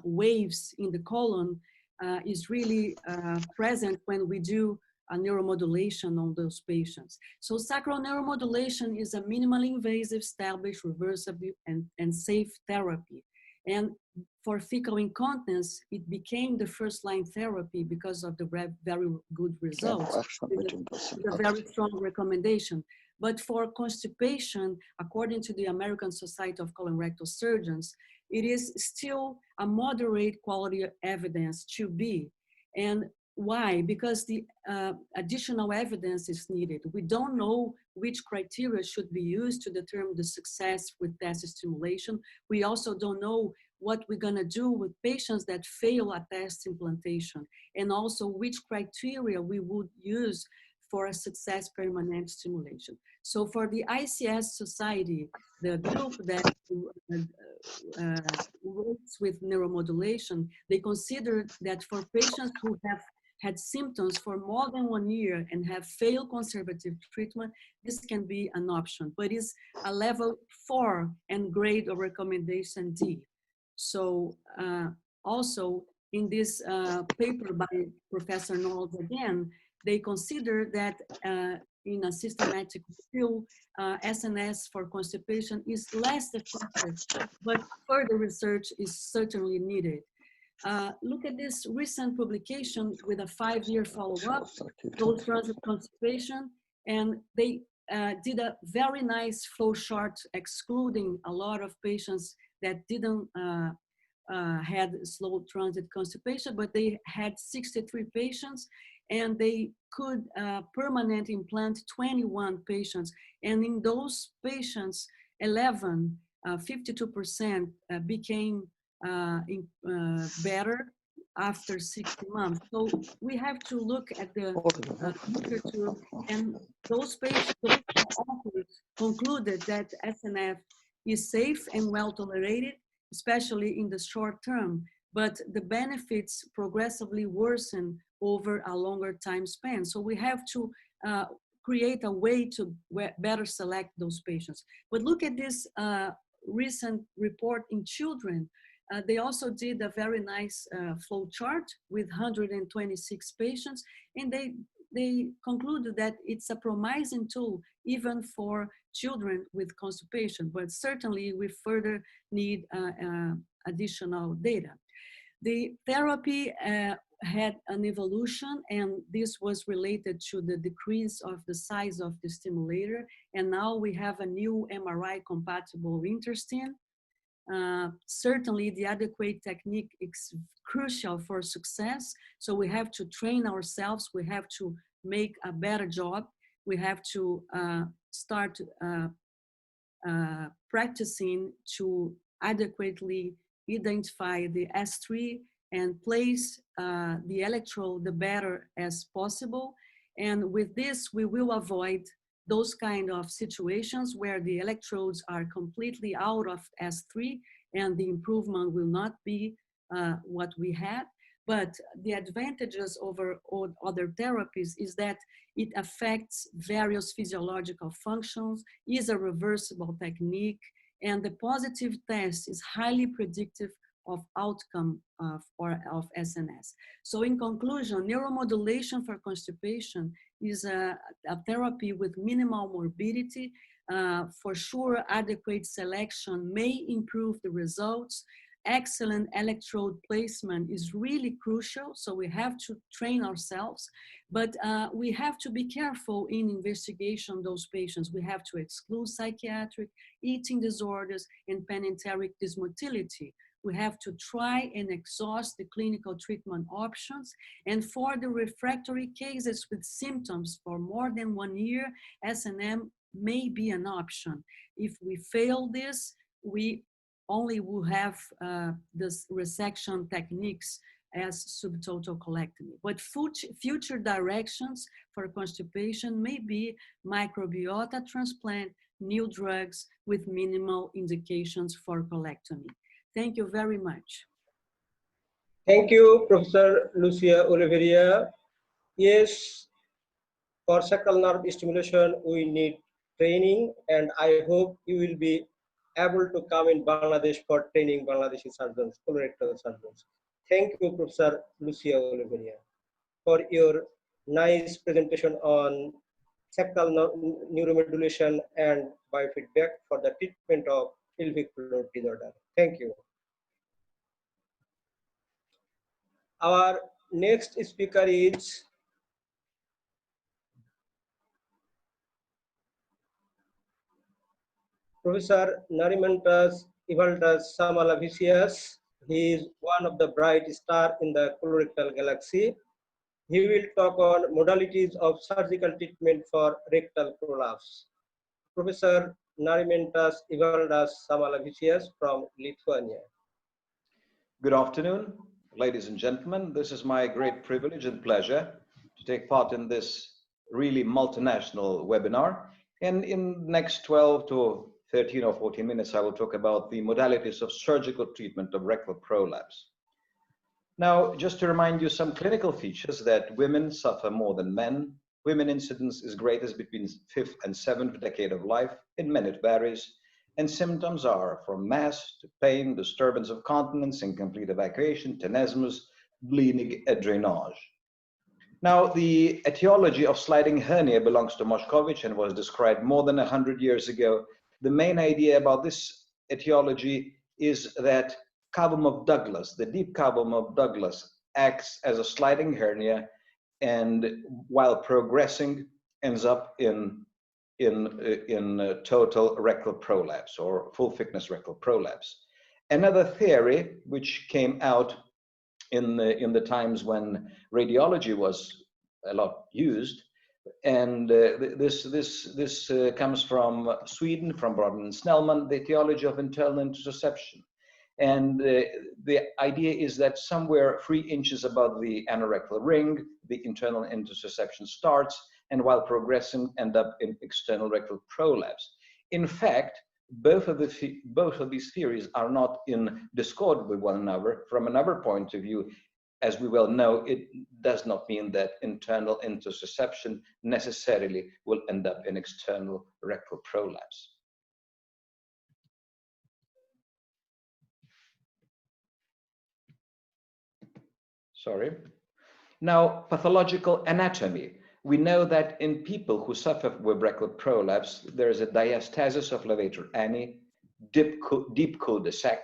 waves in the colon is really present when we do a neuromodulation on those patients. So sacral neuromodulation is a minimally invasive, established, reversible, and safe therapy. And for fecal incontinence, it became the first-line therapy because of the very good results. It's a very strong recommendation. But for constipation, according to the American Society of Colorectal Surgeons, it is still a moderate quality evidence to be. And why? Because the additional evidence is needed. We don't know which criteria should be used to determine the success with test stimulation. We also don't know what we're gonna do with patients that fail a test implantation, and also which criteria we would use for a success permanent stimulation. So for the ICS Society, the group that works with neuromodulation, they consider that for patients who have had symptoms for more than 1 year and have failed conservative treatment, this can be an option, but it's a level 4 and grade of recommendation D. So also in this paper by Professor Knowles again, they consider that in a systematic review, SNS for constipation is less effective, but further research is certainly needed. Look at this recent publication with a 5-year follow-up, those transit constipation, and they did a very nice flow chart excluding a lot of patients that didn't had slow transit constipation, but they had 63 patients, and they could permanent implant 21 patients. And in those patients, 52% became better after 60 months. So we have to look at the literature, and those patients, those authors concluded that SNF is safe and well tolerated, especially in the short term, but the benefits progressively worsen over a longer time span. So we have to create a way to better select those patients. But look at this recent report in children. They also did a very nice flow chart with 126 patients, and they concluded that it's a promising tool even for children with constipation, but certainly we further need additional data. The therapy had an evolution, and this was related to the decrease of the size of the stimulator, and now we have a new MRI compatible intestine. Certainly the adequate technique is crucial for success. So we have to train ourselves. We have to make a better job. We have to start practicing to adequately identify the S3 and place the electrode the better as possible. And with this, we will avoid those kind of situations where the electrodes are completely out of S3 and the improvement will not be what we had. But the advantages over other therapies is that it affects various physiological functions, is a reversible technique, and the positive test is highly predictive of outcome of SNS. So in conclusion, neuromodulation for constipation is a therapy with minimal morbidity. For sure, adequate selection may improve the results. Excellent electrode placement is really crucial, so we have to train ourselves, but we have to be careful in investigation those patients. We have to exclude psychiatric, eating disorders, and penenteric dysmotility. We have to try and exhaust the clinical treatment options. And for the refractory cases with symptoms for more than 1 year, SNM may be an option. If we fail this, we only will have this resection techniques as subtotal colectomy. But future directions for constipation may be microbiota transplant, new drugs with minimal indications for colectomy. Thank you very much. Thank you, Professor Lucia Oliveira. Yes, for sacral nerve stimulation, we need training, and I hope you will be able to come in Bangladesh for training Bangladeshi surgeons, colorectal surgeons. Thank you, Professor Lucia Oliveira, for your nice presentation on sacral neuromodulation and biofeedback for the treatment of pelvic floor disorder. Thank you. Our next speaker is Professor Narimantas Ivaldas Samalavicius. He is one of the bright stars in the colorectal galaxy. He will talk on modalities of surgical treatment for rectal prolapse. Professor Narimantas Ivaldas Samalavicius from Lithuania. Good afternoon, ladies and gentlemen. This is my great privilege and pleasure to take part in this really multinational webinar. And in the next 12 to 13 or 14 minutes, I will talk about the modalities of surgical treatment of rectal prolapse. Now, just to remind you some clinical features that women suffer more than men. Women incidence is greatest between 5th and 7th decade of life. In men it varies. And symptoms are from mass to pain, disturbance of continence, incomplete evacuation, tenesmus, bleeding, drainage. Now, the etiology of sliding hernia belongs to Moshkovich and was described more than 100 years ago. The main idea about this etiology is that cavum of Douglas, the deep cavum of Douglas, acts as a sliding hernia, and while progressing ends up in total rectal prolapse or full thickness rectal prolapse. Another theory which came out in the times when radiology was a lot used, and this comes from Sweden, from Brodin and Snellman, the etiology of internal intussusception. And the idea is that somewhere 3 inches above the anorectal ring, the internal intussusception starts, and while progressing end up in external rectal prolapse. In fact, both of these theories are not in discord with one another. From another point of view, as we well know, it does not mean that internal intussusception necessarily will end up in external rectal prolapse. Sorry. Now, pathological anatomy. We know that in people who suffer with rectal prolapse, there is a diastasis of levator ani, deep cul-de-sac,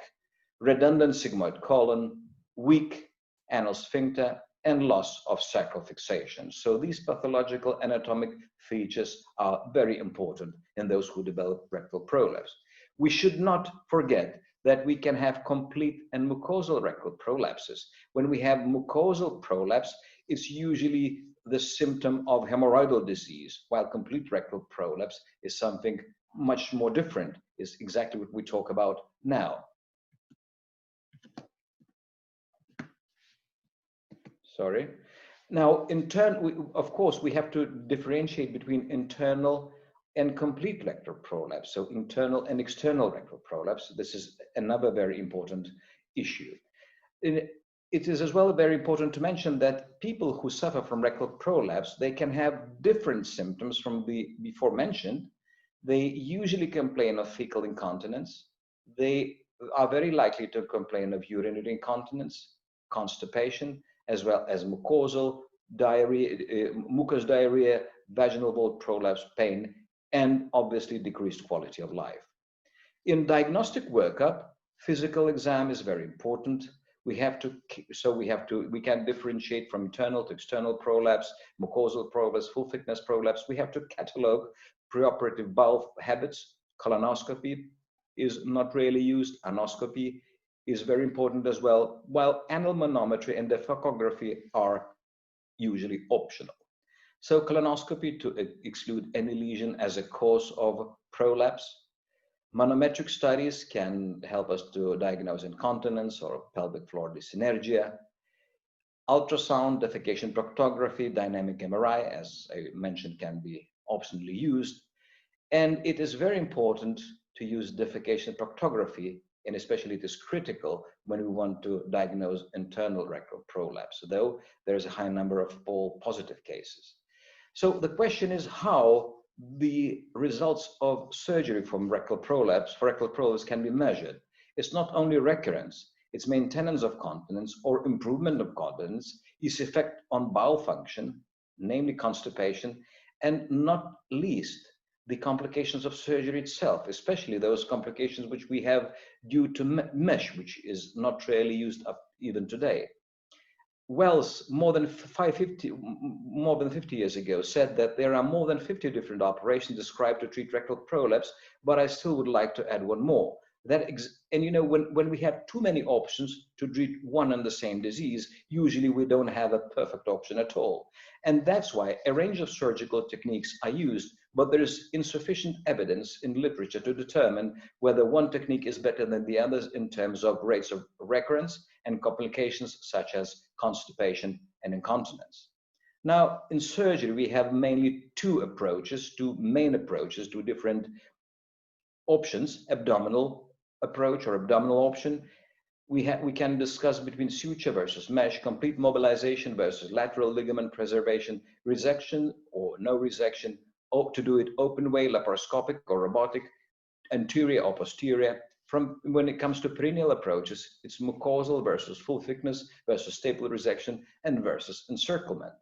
redundant sigmoid colon, weak anal sphincter, and loss of sacral fixation. So these pathological anatomic features are very important in those who develop rectal prolapse. We should not forget that we can have complete and mucosal rectal prolapses. When we have mucosal prolapse, it's usually the symptom of hemorrhoidal disease, while complete rectal prolapse is something much more different, is exactly what we talk about now. Sorry. Now, of course, we have to differentiate between internal and complete rectal prolapse, so internal and external rectal prolapse. This is another very important issue. It is as well very important to mention that people who suffer from rectal prolapse, they can have different symptoms from the before mentioned. They usually complain of fecal incontinence. They are very likely to complain of urinary incontinence, constipation, as well as mucosal diarrhea, mucous diarrhea, vaginal wall prolapse, pain, and obviously decreased quality of life. In diagnostic workup, physical exam is very important. We can differentiate from internal to external prolapse, mucosal prolapse, full thickness prolapse. We have to catalog preoperative bowel habits. Colonoscopy is not really used. Anoscopy is very important as well, while anal manometry and defecography are usually optional. So colonoscopy to exclude any lesion as a cause of prolapse. Manometric studies can help us to diagnose incontinence or pelvic floor dyssynergia. Ultrasound, defecation proctography, dynamic MRI, as I mentioned, can be optionally used. And it is very important to use defecation proctography, and especially it is critical when we want to diagnose internal rectal prolapse, though there is a high number of positive cases. So the question is how the results of surgery from rectal prolapse can be measured. It's not only recurrence, it's maintenance of continence or improvement of continence, its effect on bowel function, namely constipation, and not least the complications of surgery itself, especially those complications which we have due to mesh, which is not really used up even today. Wells, more than 50 years ago, said that there are more than 50 different operations described to treat rectal prolapse, but I still would like to add one more. And you know, when we have too many options to treat one and the same disease, usually we don't have a perfect option at all. And that's why a range of surgical techniques are used, but there is insufficient evidence in literature to determine whether one technique is better than the others in terms of rates of recurrence and complications such as constipation and incontinence. Now, in surgery, we have mainly two main approaches, two different options: abdominal approach or abdominal option. We can discuss between suture versus mesh, complete mobilization versus lateral ligament preservation, resection or no resection, or to do it open way, laparoscopic or robotic, anterior or posterior. When it comes to perineal approaches, it's mucosal versus full thickness versus staple resection and versus encirclement.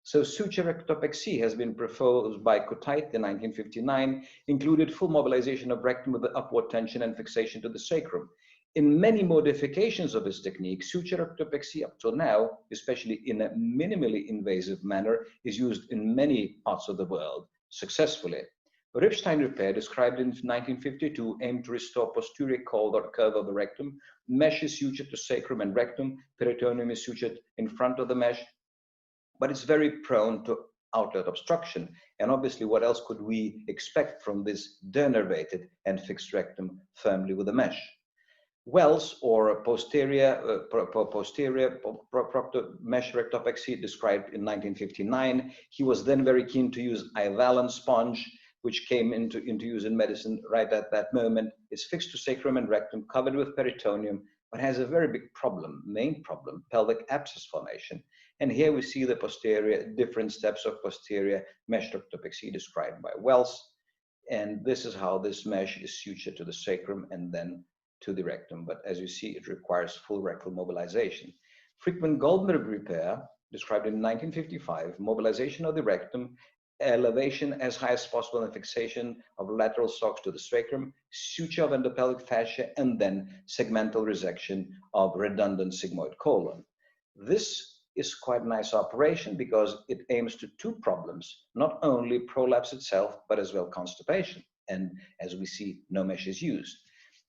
So suture rectopexy has been proposed by Kutait in 1959, included full mobilization of rectum with the upward tension and fixation to the sacrum. In many modifications of this technique, suture rectopexy up till now, especially in a minimally invasive manner, is used in many parts of the world successfully. Ripstein repair, described in 1952, aimed to restore posterior collar curve of the rectum. Mesh is sutured to sacrum and rectum. Peritoneum is sutured in front of the mesh, but it's very prone to outlet obstruction. And obviously, what else could we expect from this denervated and fixed rectum firmly with a mesh? Wells, or posterior mesh rectopexy, described in 1959. He was then very keen to use Ivalon sponge, which came into use in medicine right at that moment. It's fixed to sacrum and rectum, covered with peritoneum, but has a very big problem, main problem, pelvic abscess formation. And here we see the different steps of posterior mesh rectopexy described by Wells. And this is how this mesh is sutured to the sacrum and then to the rectum. But as you see, it requires full rectal mobilization. Frickman-Goldberg repair, described in 1955, mobilization of the rectum, elevation as high as possible and fixation of lateral sulcus to the sacrum, suture of endopelvic fascia, and then segmental resection of redundant sigmoid colon. This is quite a nice operation because it aims to two problems, not only prolapse itself, but as well constipation. And as we see, no mesh is used.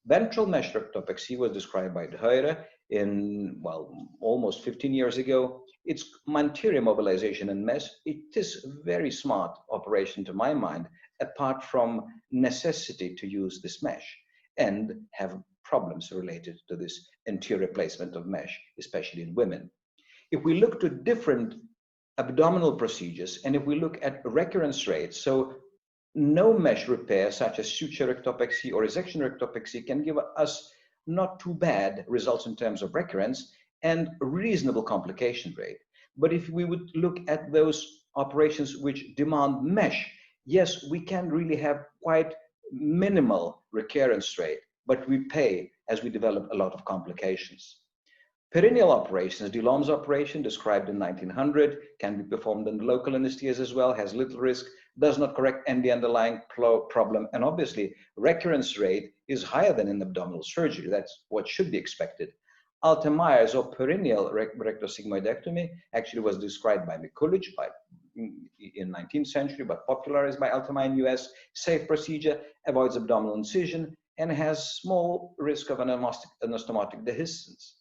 Ventral mesh rectopexy was described by De Heurer well, almost 15 years ago. It's anterior mobilization and mesh. It is a very smart operation to my mind, apart from necessity to use this mesh and have problems related to this anterior placement of mesh, especially in women. If we look to different abdominal procedures, and if we look at recurrence rates, so no mesh repair such as suture rectopexy or resection rectopexy can give us not too bad results in terms of recurrence and reasonable complication rate. But if we would look at those operations which demand mesh, yes, we can really have quite minimal recurrence rate, but we pay as we develop a lot of complications. Perineal operations, Delorme's operation, described in 1900, can be performed in local anesthesia as well, has little risk, does not correct any underlying problem, and obviously recurrence rate is higher than in abdominal surgery. That's what should be expected. Alta-Myers or perineal rectosigmoidectomy actually was described by Mikulic in 19th century, but popularized by Alta-Myers in US. Safe procedure, avoids abdominal incision, and has small risk of an anastomotic dehiscence.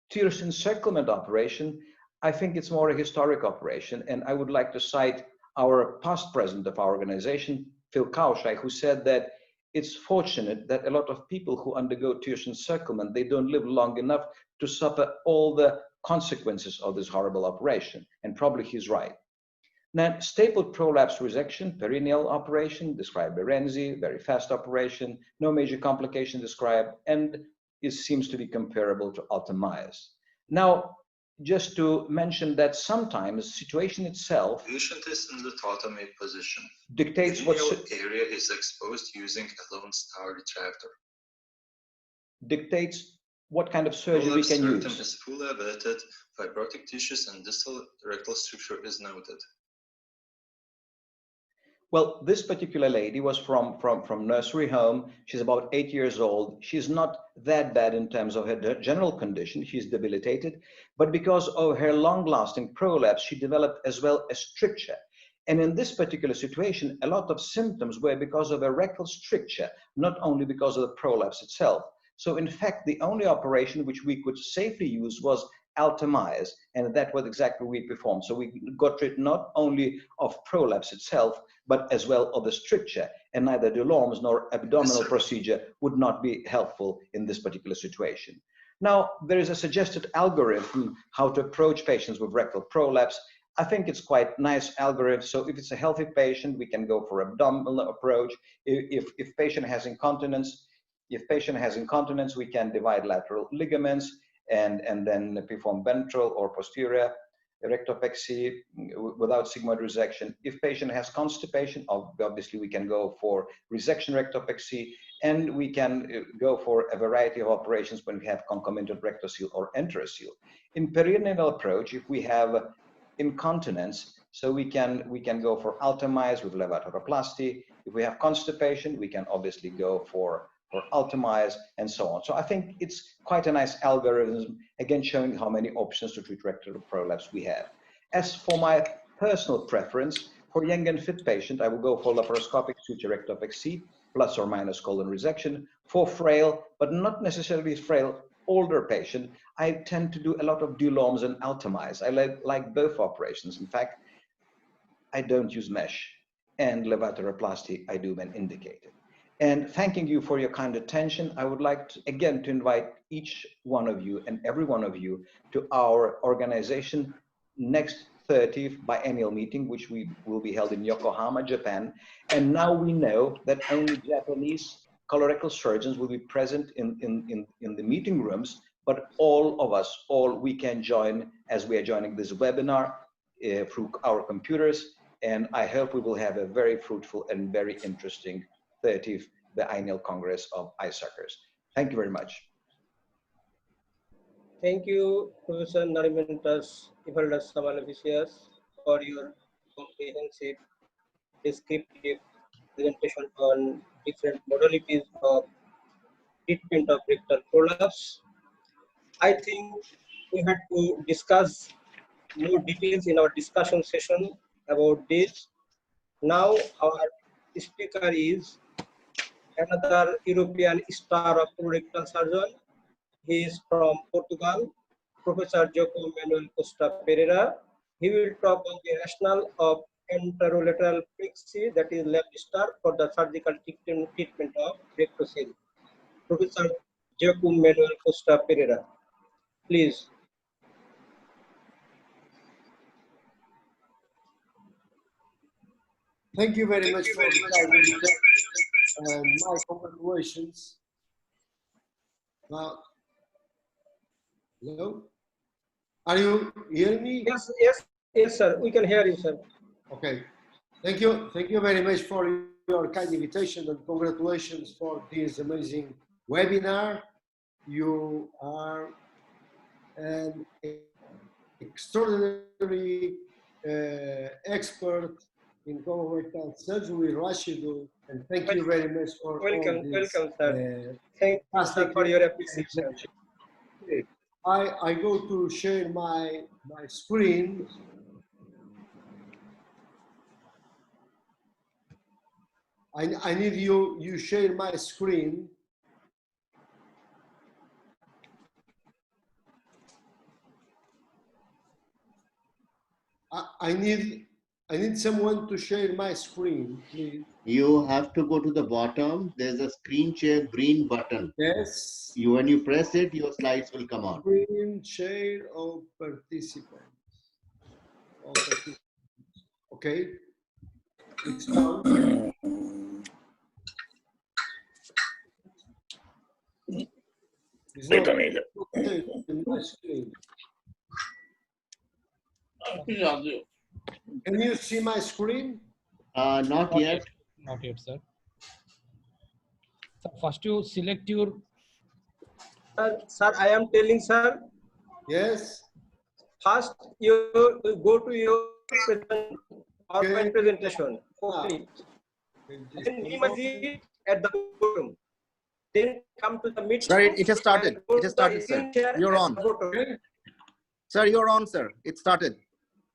Tears encirclement operation, I think it's more a historic operation, and I would like to cite our past president of our organization, Phil Kaushai, who said that it's fortunate that a lot of people who undergo tears encirclement, they don't live long enough to suffer all the consequences of this horrible operation, and probably he's right. Now, stapled prolapse resection, perineal operation, described by Renzi, very fast operation, no major complication described, and it seems to be comparable to Alta-Myers. Now, just to mention that sometimes the situation itself Patient is in the thotomy position. dictates The what area is exposed using a Lone Star retractor. dictates what kind of surgery we can use. Is fully abated, fibrotic tissues and distal rectal structure is noted. Well, this particular lady was from nursery home. She's about 8 years old. She's not that bad in terms of her general condition. She's debilitated, but because of her long-lasting prolapse, she developed as well a stricture. And in this particular situation, a lot of symptoms were because of a rectal stricture, not only because of the prolapse itself. So in fact, the only operation which we could safely use was Alta-Myers, and that was exactly what we performed. So we got rid not only of prolapse itself, but as well of the stricture, and neither Delorme's nor abdominal procedure would not be helpful in this particular situation. Now, there is a suggested algorithm how to approach patients with rectal prolapse. I think it's quite nice algorithm. So if it's a healthy patient, we can go for abdominal approach. If patient has incontinence, we can divide lateral ligaments and then perform ventral or posterior rectopexy without sigmoid resection. If patient has constipation, obviously we can go for resection rectopexy, and we can go for a variety of operations when we have concomitant rectocele or enterocele. In perineal approach, if we have incontinence, so we can go for Alta-Myers with levateroplasty. If we have constipation, we can obviously go for Alta-Myers and so on. So I think it's quite a nice algorithm, again showing how many options to treat rectal prolapse we have. As for my personal preference, for young and fit patient, I will go for laparoscopic suture rectopexy plus or minus colon resection. For frail, but not necessarily frail, older patient, I tend to do a lot of Delorme's and Alta-Myers. I like both operations. In fact, I don't use mesh, and levateroplasty I do when indicated. And thanking you for your kind attention, I would like to, again, to invite each one of you and every one of you to our organization next 30th biennial meeting, which will be held in Yokohama, Japan. And now we know that only Japanese colorectal surgeons will be present in the meeting rooms, but all of us, we can join as we are joining this webinar through our computers. And I hope we will have a very fruitful and very interesting 30th Biennial Congress of Eye Suckers. Thank you very much. Thank you, Professor Narimantas Ivaldas Samalavicius, for your comprehensive descriptive presentation on different modalities of treatment of rectal prolapse. I think we had to discuss more details in our discussion session about this. Now our speaker is another European star of colorectal surgeon. He is from Portugal, Professor Joko Manuel Costa Pereira. He will talk on the rationale of anterolateral plexi, that is left star, for the surgical treatment of rectocele. Professor Joko Manuel Costa Pereira, please. Thank you very much for the kind invitation and my congratulations. Hello? Are you hearing me? Yes, yes, yes, sir. We can hear you, sir. Okay. Thank you. Thank you very much for your kind invitation and congratulations for this amazing webinar. You are an extraordinary expert in colorectal surgery, Rashidul, and thank you very much for welcome, all this. welcome, sir. Thank you, sir, for your appreciation. I go to share my screen. I need you share my screen. I need someone to share my screen, please. You have to go to the bottom. There's a screen share green button. Yes. When you press it, your slides will come on. Screen share of participants. Okay. It's done. Wait a minute. Can you see my screen? Not yet. Not yet, sir. So first you select your... Sir, I am telling, sir. Yes. First, you go to your PowerPoint presentation. Okay. Then minimize it at the bottom. Then come to the mid. Sir, it has started. It has started, sir. You're on. Sir, you're on, sir. It started.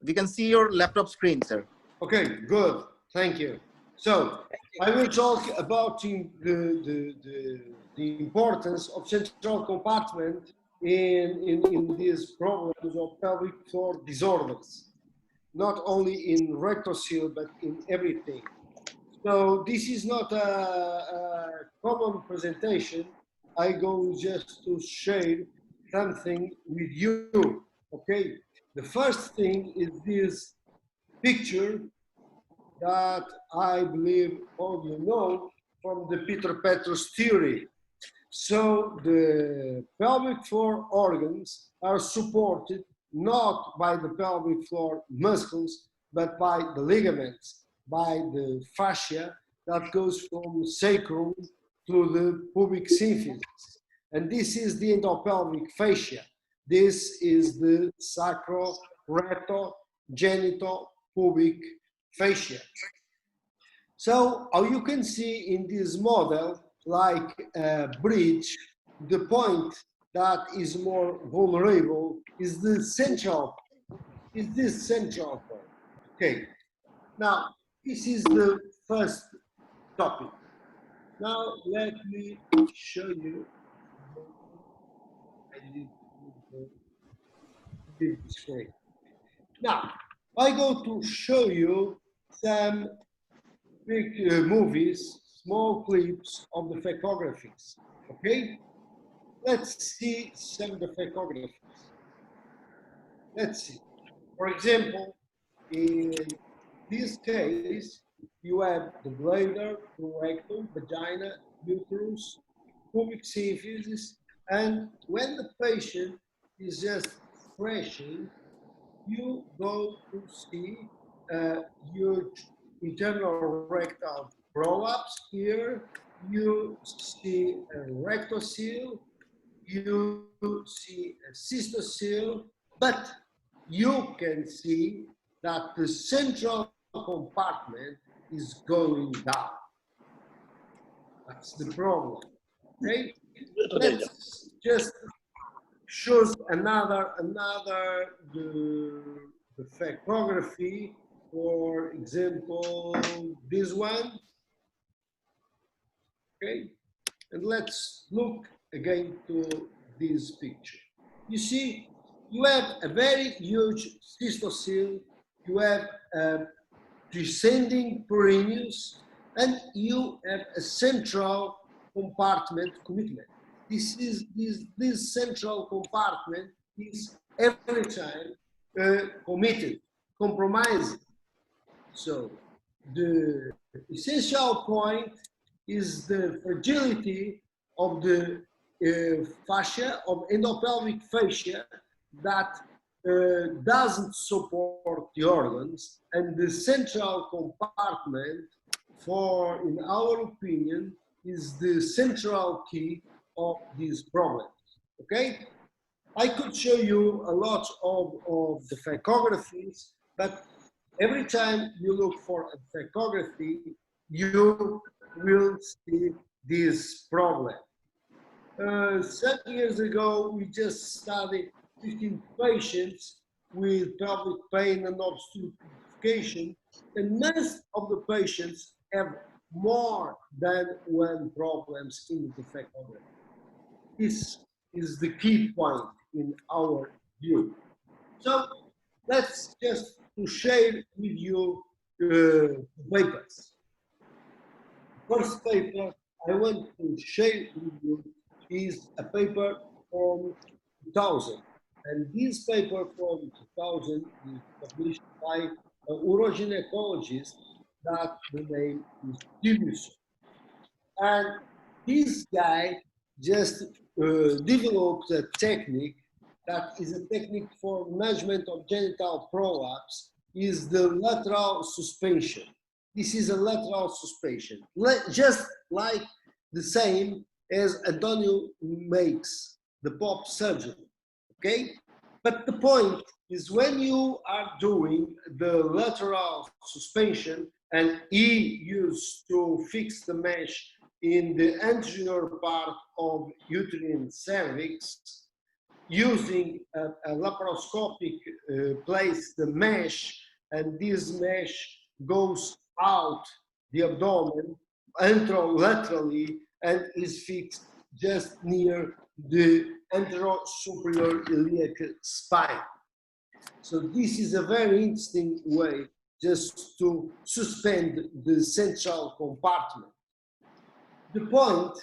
We can see your laptop screen, sir. Okay, good. Thank you. So I will talk about the importance of central compartment in these problems of pelvic floor disorders, not only in rectocele, but in everything. So this is not a common presentation. I go just to share something with you, okay? The first thing is this picture that I believe all you know from the Peter Petrus theory. So the pelvic floor organs are supported not by the pelvic floor muscles, but by the ligaments, by the fascia that goes from sacrum to the pubic symphysis. And this is the endopelvic fascia. This is the sacro-recto-genito-pubic fascia. So how you can see in this model, like a bridge, the point that is more vulnerable is the central, is this central point. Okay, now this is the first topic. Now let me show you. I need to big screen. Now I go to show you some big movies, small clips of the phacographies. Okay, let's see some of the phacographies. Let's see. For example, in this case, you have the bladder, the rectum, vagina, uterus, pubic symphysis, and when the patient is just stretching, you go to see huge internal rectal prolapse here. You see a rectocele, you see a cystocele, but you can see that the central compartment is going down. That's the problem. Okay? Let's just shows another the phacography. For example, this one. Okay, and let's look again to this picture. You see, you have a very huge cystocele, you have a descending perineus, and you have a central compartment commitment. This central compartment is every time committed, compromised. So the essential point is the fragility of the fascia, of endopelvic fascia, that doesn't support the organs, and the central compartment, in our opinion, is the central key of these problems. Okay? I could show you a lot of the phacographies, but every time you look for a phacography, you will see this problem. Some years ago, we just studied 15 patients with pelvic pain and obstruction, and most of the patients have more than one problems in the phacography. This is the key point in our view. So let's just to share with you papers. First paper I want to share with you is a paper from 2000. And this paper from 2000 is published by an urogynecologist that the name is Julius. And this guy just developed a technique that is a technique for management of genital prolapse, is the lateral suspension. This is a lateral suspension, just like the same as Antonio makes, the pop surgery, okay? But the point is when you are doing the lateral suspension, and he used to fix the mesh in the anterior part of uterine cervix, using a laparoscopic place the mesh, and this mesh goes out the abdomen anterolaterally and is fixed just near the anterosuperior iliac spine. So this is a very interesting way just to suspend the central compartment. The point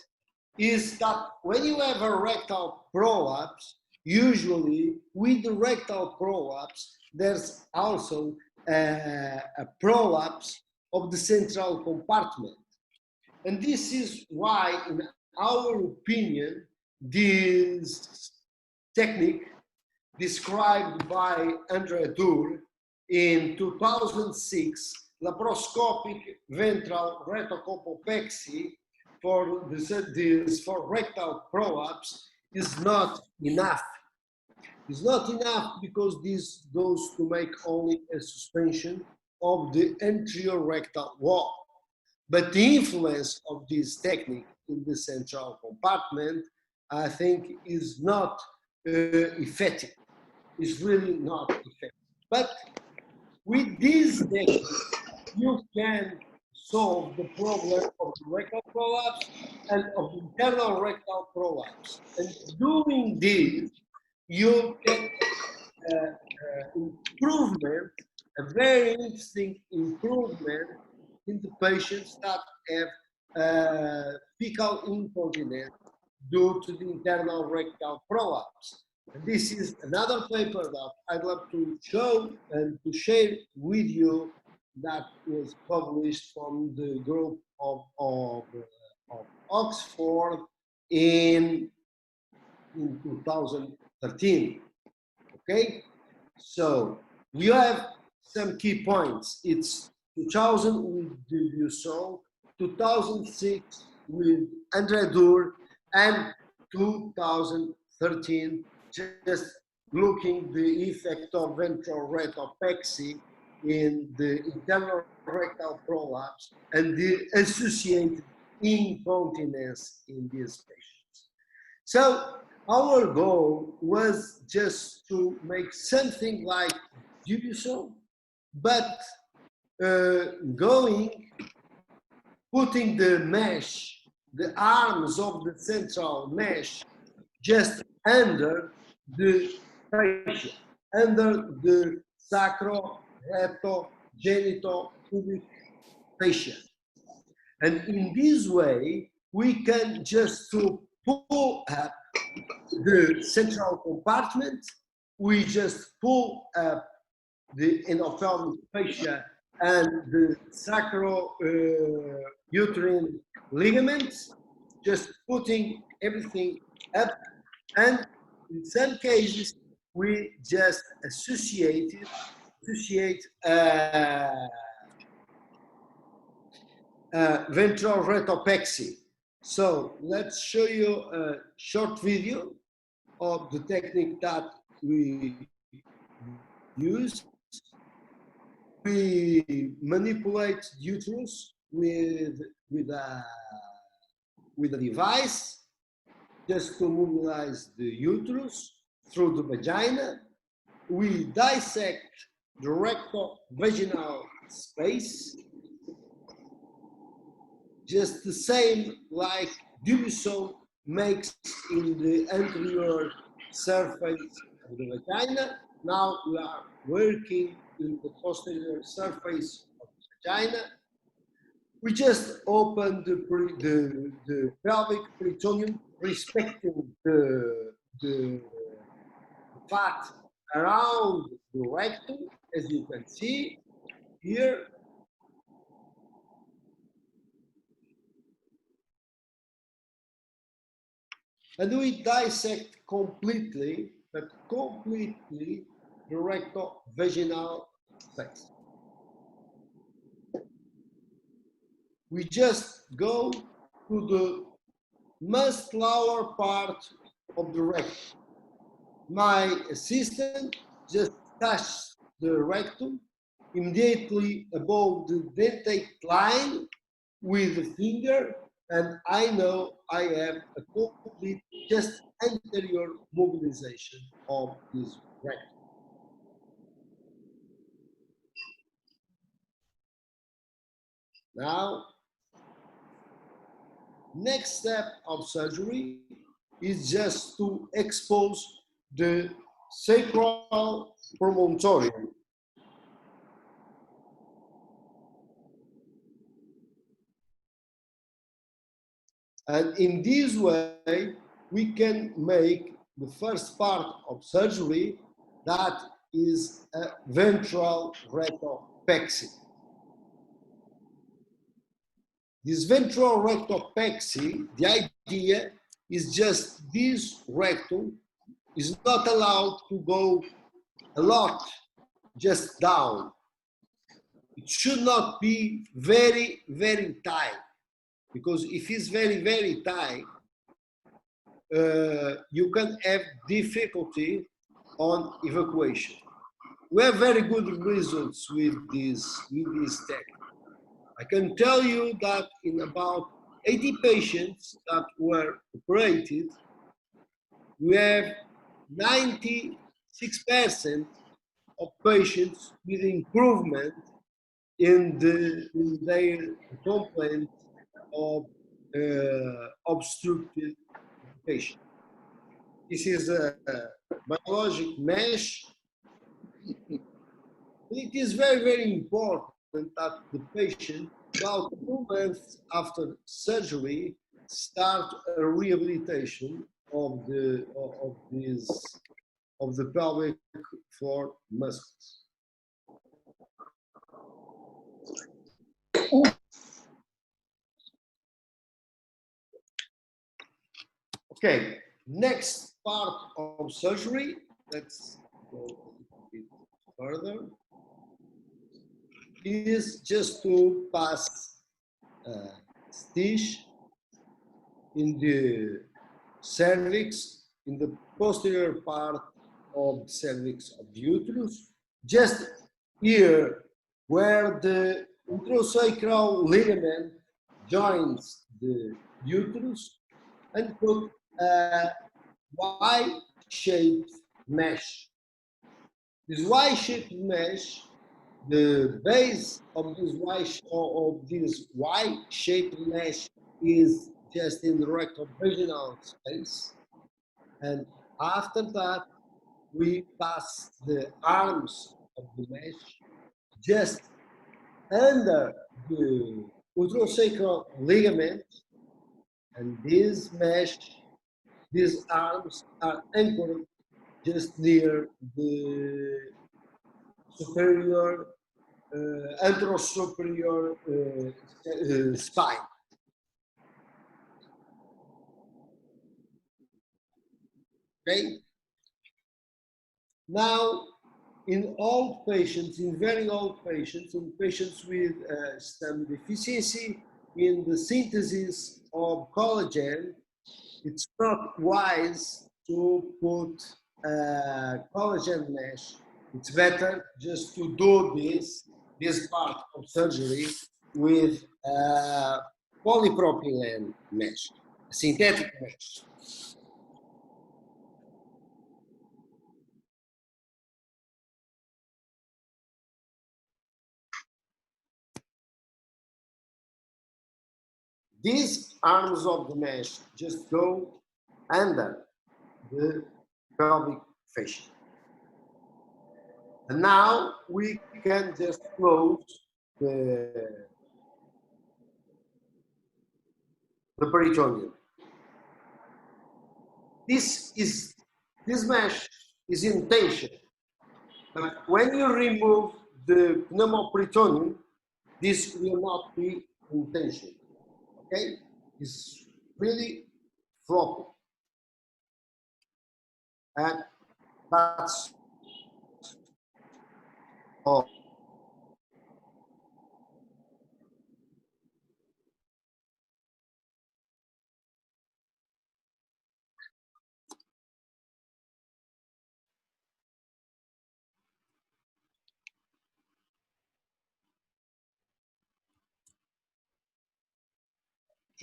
is that when you have a rectal prolapse, usually with the rectal prolapse, there's also a prolapse of the central compartment. And this is why, in our opinion, this technique described by André Dur in 2006, laparoscopic ventral rectocolpopexy for rectal prolapse, is not enough. It's not enough because this goes to make only a suspension of the anterior rectal wall. But the influence of this technique in the central compartment, I think, is not effective. It's really not effective. But with this technique, you can solve the problem of the rectal prolapse and of the internal rectal prolapse. And doing this, you get improvement, a very interesting improvement in the patients that have fecal incontinence due to the internal rectal prolapse. And this is another paper that I'd love to show and to share with you that was published from the group of Oxford in 2013. Okay, so we have some key points. It's 2000 with Dubuisson, 2006 with André Dur, and 2013 just looking the effect of ventral rectopexy in the internal rectal prolapse and the associated incontinence in these patients. So our goal was just to make something like Dubuisson, but putting the mesh, the arms of the central mesh, just under the fascia, under the sacro-recto-genito-pubic fascia. And in this way, we can just to pull up the central compartment, we just pull up the endopelvic fascia and the sacro-uterine ligaments, just putting everything up. And in some cases, we just associate ventral rectopexy. So let's show you a short video of the technique that we use. We manipulate the uterus with a device just to mobilize the uterus through the vagina. We dissect the recto-vaginal space, just the same like Dubisson makes in the anterior surface of the vagina. Now we are working in the posterior surface of the vagina. We just open the pelvic peritoneum, respecting the fat around the rectum, as you can see here. And we dissect completely, but completely, the recto-vaginal space. We just go to the most lower part of the rectum. My assistant just touches the rectum immediately above the dentate line with the finger, and I know I have a complete just anterior mobilization of this rectum. Now, next step of surgery is just to expose the sacral promontorium. And in this way, we can make the first part of surgery, that is a ventral rectopexy. This ventral rectopexy, the idea is just this rectum is not allowed to go a lot just down. It should not be very, very tight, because if it's very, very tight, you can have difficulty on evacuation. We have very good results with this technique. I can tell you that in about 80 patients that were operated, we have 96% of patients with improvement in their complaint of obstructive patient. This is a biologic mesh. It is very, very important that the patient, about 2 months after surgery, start a rehabilitation of the pelvic floor muscles. Okay, next part of surgery, let's go a bit further, is just to pass stitch in the cervix, in the posterior part of the cervix of the uterus, just here where the uterosacral ligament joins the uterus, and put a Y-shaped mesh. This Y-shaped mesh, the base of this Y-shaped mesh is just in the recto-vaginal space, and After that, we pass the arms of the mesh just under the uterosacral ligament, and this mesh, these arms are anchored just near the superior, anterosuperior spine. Okay. Now, in old patients, in very old patients, in patients with some deficiency in the synthesis of collagen, it's not wise to put collagen mesh. It's better just to do this part of surgery with polypropylene mesh, synthetic mesh. These arms of the mesh just go under the pelvic fascia. And now we can just close the peritoneum. This mesh is in tension, but when you remove the pneumoperitoneum, this will not be in tension. Okay, it's really floppy, and that's all.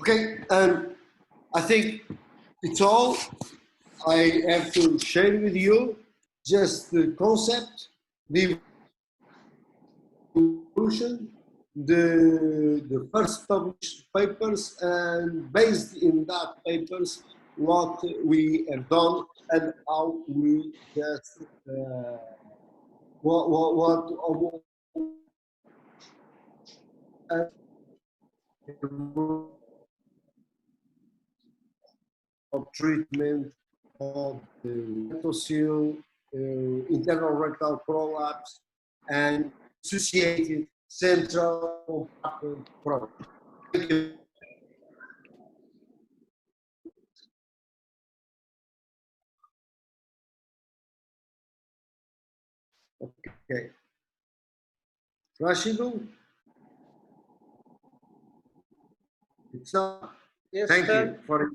Okay, I think it's all I have to share with you. Just the concept, the evolution, the first published papers, and based in that papers, what we have done and how we just of treatment of the rectal internal rectal prolapse, and associated central compartment problem. Thank you. Okay. Rashidu? Yes, Thank sir. you for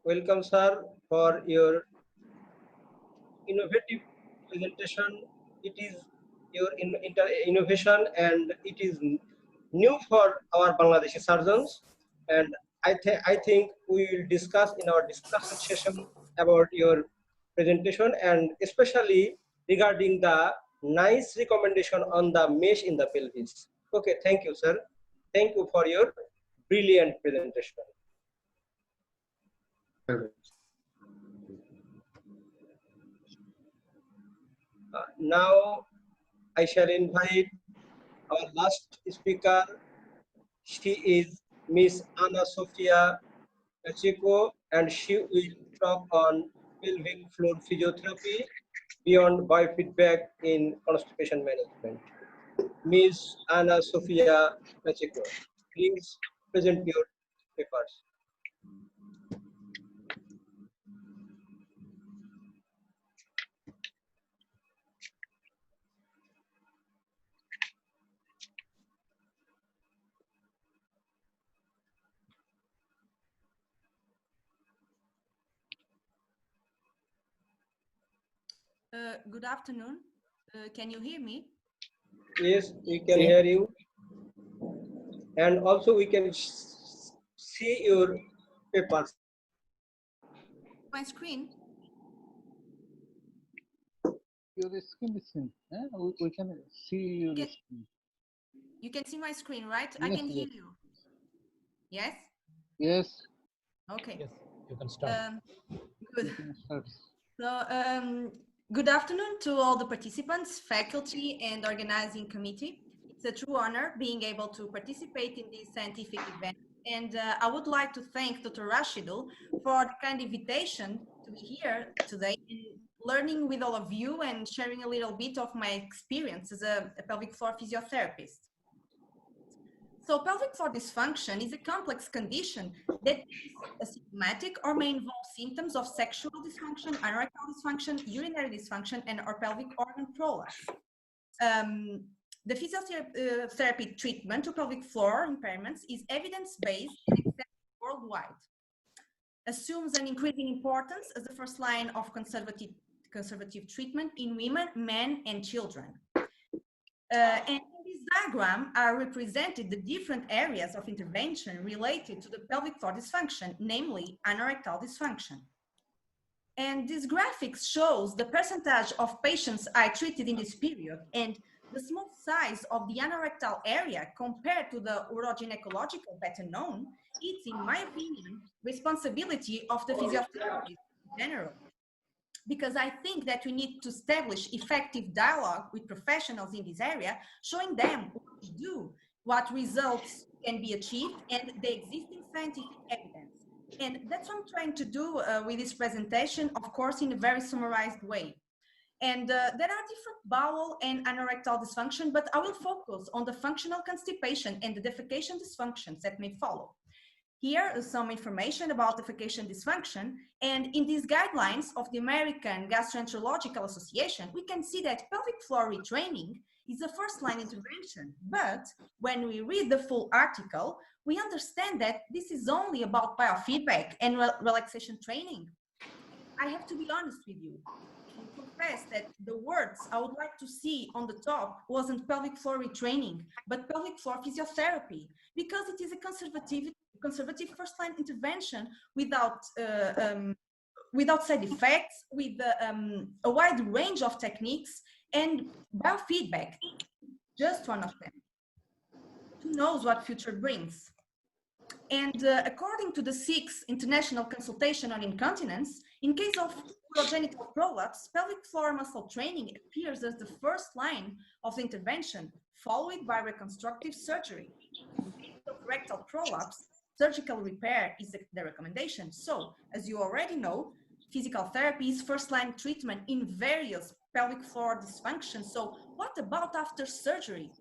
Welcome, sir, for your innovative presentation. It is your innovation, and it is new for our Bangladeshi surgeons. And I think we will discuss in our discussion session about your presentation, and especially regarding the nice recommendation on the mesh in the pelvis. Okay, thank you, sir. Thank you for your brilliant presentation. Now I shall invite our last speaker. She is Miss Anna Sofia Pacheco, and she will talk on pelvic floor physiotherapy beyond biofeedback in constipation management. Miss Anna Sofia Pacheco, please present your papers. Good afternoon. Can you hear me? Yes, we can hear you. And also we can see your papers. My screen? Your screen is seen. We can see your screen. You can see my screen, right? Yes, I can hear yes. you. Yes? Yes. Okay. Yes, you can start. Good Good afternoon to all the participants, faculty, and organizing committee. It's a true honor being able to participate in this scientific event. And I would like to thank Dr. Rashidul for the kind invitation to be here today and learning with all of you and sharing a little bit of my experience as a pelvic floor physiotherapist. So pelvic floor dysfunction is a complex condition that is asymptomatic or may involve symptoms of sexual dysfunction, anorectal dysfunction, urinary dysfunction, and or pelvic organ prolapse. The physiotherapy treatment to pelvic floor impairments is evidence-based and accepted worldwide. Assumes an increasing importance as the first line of conservative treatment in women, men, and children. And in this diagram are represented the different areas of intervention related to the pelvic floor dysfunction, namely anorectal dysfunction. And this graphics shows the percentage of patients I treated in this period and the small size of the anorectal area compared to the urogynecological better known. It's, in my opinion, responsibility of the physiotherapist in general. Because I think that we need to establish effective dialogue with professionals in this area, showing them what to do, what results can be achieved, and the existing scientific evidence. And that's what I'm trying to do with this presentation, of course, in a very summarized way. And there are different bowel and anorectal dysfunction, but I will focus on the functional constipation and the defecation dysfunctions that may follow. Here is some information about defecation dysfunction, and in these guidelines of the American Gastroenterological Association, we can see that pelvic floor retraining is a first-line intervention, but when we read the full article, we understand that this is only about biofeedback and relaxation training. I have to be honest with you and confess that the words I would like to see on the top wasn't pelvic floor retraining, but pelvic floor physiotherapy, because it is a conservative first-line intervention without side effects, with a wide range of techniques, and biofeedback, just one of them. Who knows what future brings? And according to the 6th International Consultation on Incontinence, in case of urogenital prolapse, pelvic floor muscle training appears as the first line of the intervention, followed by reconstructive surgery. In case of rectal prolapse, surgical repair is the recommendation. So, as you already know, physical therapy is first-line treatment in various pelvic floor dysfunctions. So, what about after surgery?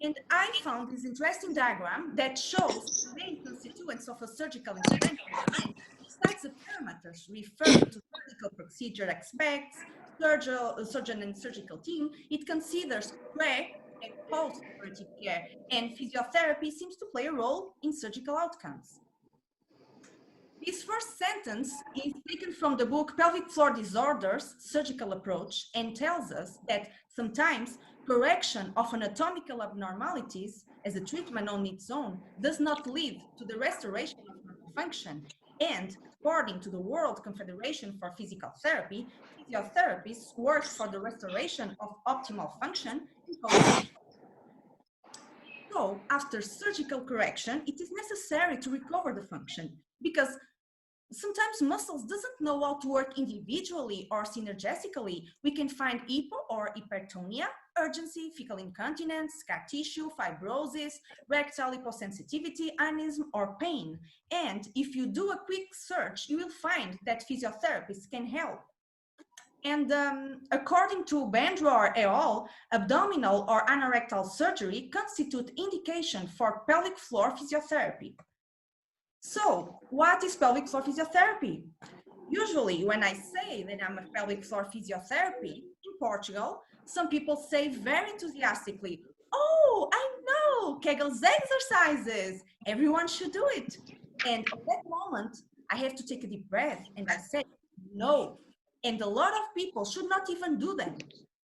And I found this interesting diagram that shows the main constituents of a surgical intervention. And besides the parameters referring to surgical procedure aspects, surgeon and surgical team, it considers pre- and post-operative care, and physiotherapy seems to play a role in surgical outcomes. This first sentence is taken from the book Pelvic Floor Disorders, Surgical Approach, and tells us that sometimes correction of anatomical abnormalities as a treatment on its own does not lead to the restoration of normal function. And according to the World Confederation for Physical Therapy, physiotherapists work for the restoration of optimal function in post. So after surgical correction, it is necessary to recover the function, because sometimes muscles doesn't know how to work individually or synergistically. We can find hypo or hypertonia, urgency, fecal incontinence, scar tissue, fibrosis, rectal hyposensitivity, aneurysm, or pain. And if you do a quick search, you will find that physiotherapists can help. And according to Bandrohr et al., abdominal or anorectal surgery constitute indication for pelvic floor physiotherapy. So, what is pelvic floor physiotherapy? Usually, when I say that I'm a pelvic floor physiotherapy in Portugal, some people say very enthusiastically, "Oh, I know, Kegel's exercises. Everyone should do it." And at that moment, I have to take a deep breath and I say, no. And a lot of people should not even do them,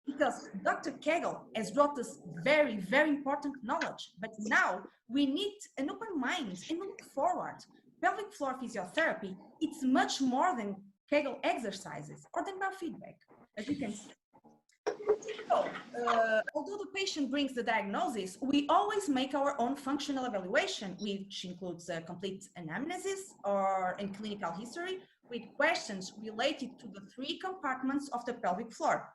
because Dr. Kegel has brought us very, very important knowledge. But now we need an open mind and look forward. Pelvic floor physiotherapy, it's much more than Kegel exercises or than biofeedback, as you can see. So, although the patient brings the diagnosis, we always make our own functional evaluation, which includes a complete anamnesis or in clinical history, with questions related to the 3 compartments of the pelvic floor,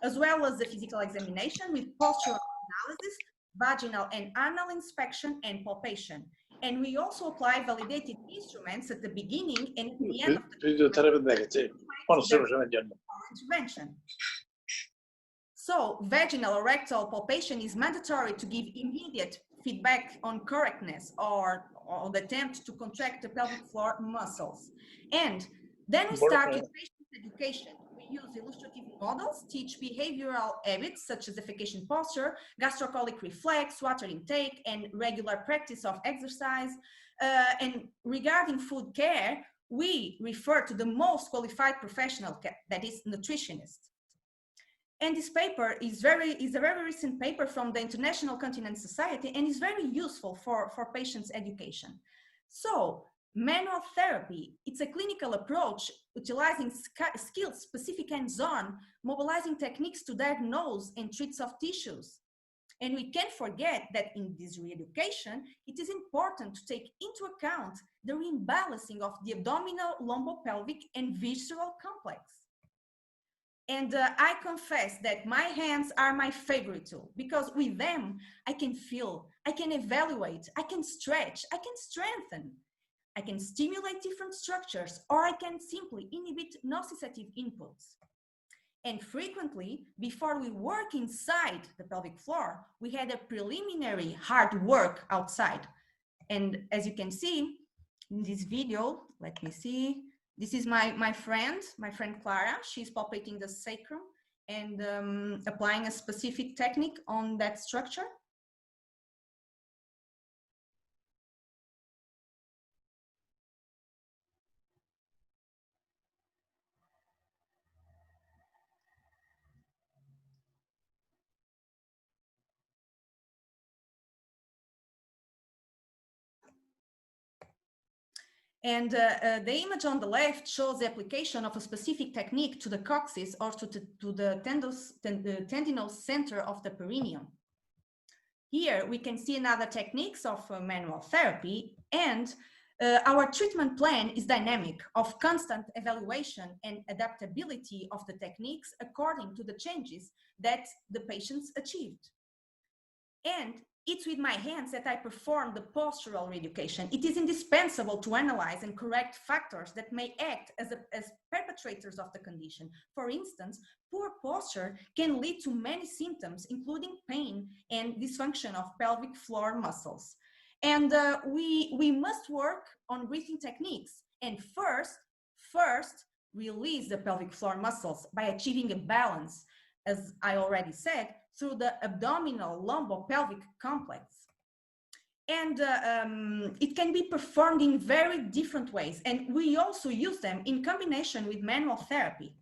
as well as the physical examination with postural analysis, vaginal and anal inspection, and palpation. And we also apply validated instruments at the beginning and at the end of the intervention. So vaginal or rectal palpation is mandatory to give immediate feedback on correctness or the attempt to contract the pelvic floor muscles. And then we start with patient education. We use illustrative models, teach behavioral habits such as defecation posture, gastrocolic reflex, water intake, and regular practice of exercise. And regarding food care, we refer to the most qualified professional, that is nutritionist. And this paper is a very recent paper from the International Continence Society and is very useful for patients' education. So, manual therapy, it's a clinical approach utilizing skills specific hands-on, mobilizing techniques to diagnose and treat soft tissues. And we can't forget that in this re-education, it is important to take into account the rebalancing of the abdominal, lumbopelvic, and visceral complex. And I confess that my hands are my favorite tool because with them, I can feel, I can evaluate, I can stretch, I can strengthen, I can stimulate different structures, or I can simply inhibit nociceptive inputs. And frequently, before we work inside the pelvic floor, we had a preliminary hard work outside. And as you can see in this video, let me see, this is my friend Clara. She's palpating the sacrum and applying a specific technique on that structure. And the image on the left shows the application of a specific technique to the coccyx or to the tendinous center of the perineum. Here we can see another techniques of manual therapy, and our treatment plan is dynamic, of constant evaluation and adaptability of the techniques according to the changes that the patients achieved. And it's with my hands that I perform the postural reeducation. It is indispensable to analyze and correct factors that may act as perpetrators of the condition. For instance, poor posture can lead to many symptoms, including pain and dysfunction of pelvic floor muscles. And we must work on breathing techniques. And first, release the pelvic floor muscles by achieving a balance, as I already said, through the abdominal lumbopelvic complex. And it can be performed in very different ways. And we also use them in combination with manual therapy.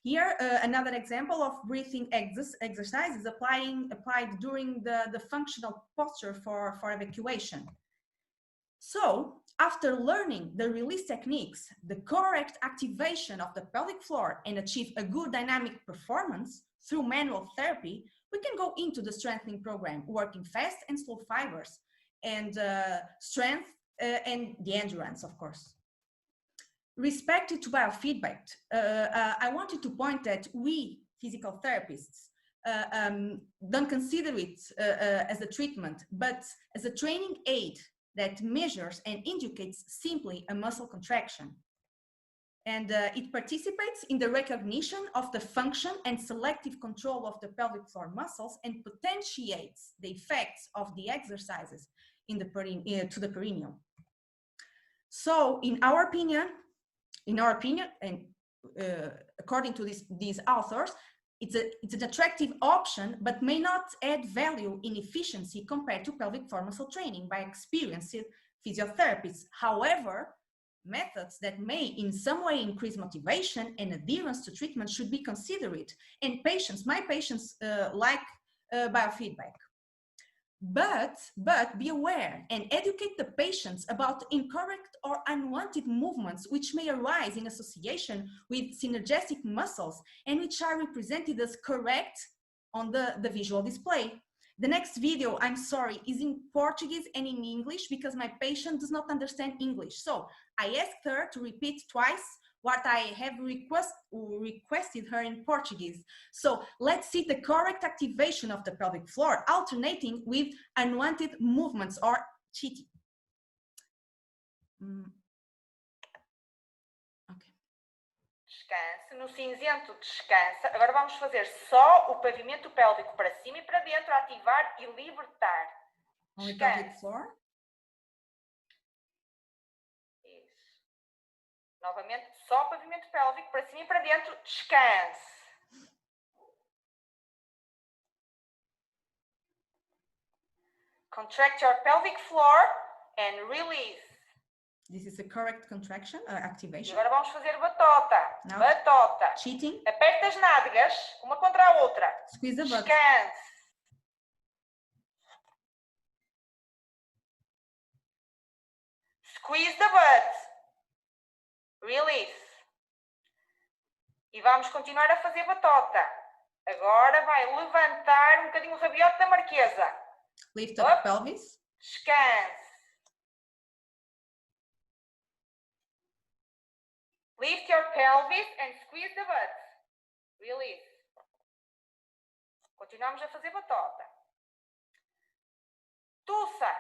Here, another example of breathing exercise is applied during the functional posture for evacuation. So, after learning the release techniques, the correct activation of the pelvic floor, and achieve a good dynamic performance through manual therapy, we can go into the strengthening program, working fast and slow fibers, and strength and the endurance, of course. Respected to biofeedback, I wanted to point that we, physical therapists, don't consider it as a treatment, but as a training aid that measures and indicates simply a muscle contraction. And it participates in the recognition of the function and selective control of the pelvic floor muscles and potentiates the effects of the exercises in the to the perineum. So in our opinion, and according to these authors, it's an attractive option, but may not add value in efficiency compared to pelvic floor muscle training by experienced physiotherapists. However, methods that may in some way increase motivation and adherence to treatment should be considered. And my patients like biofeedback. But be aware and educate the patients about incorrect or unwanted movements which may arise in association with synergistic muscles and which are represented as correct on the visual display. The next video, I'm sorry, is in Portuguese and in English because my patient does not understand English. So I asked her to repeat twice what I have requested her in Portuguese. So let's see the correct activation of the pelvic floor, alternating with unwanted movements or cheating. Descanse, no cinzento descansa. Agora vamos fazer só o pavimento pélvico para cima e para dentro, ativar e libertar. Only pelvic floor. Isso. Novamente, só o pavimento pélvico para cima e para dentro, descanse. Contract your pelvic floor and release. This is the correct contraction, activation. E agora vamos fazer batota. Now, batota. Cheating. Aperta as nádegas, uma contra a outra. Squeeze the butt. Descanse. Squeeze the butt. Release. E vamos continuar a fazer batota. Agora vai levantar um bocadinho o rabiote da marquesa. Lift up pelvis. Descanse. Lift your pelvis and squeeze the butt. Release. Continuamos a fazer batota. Tussa.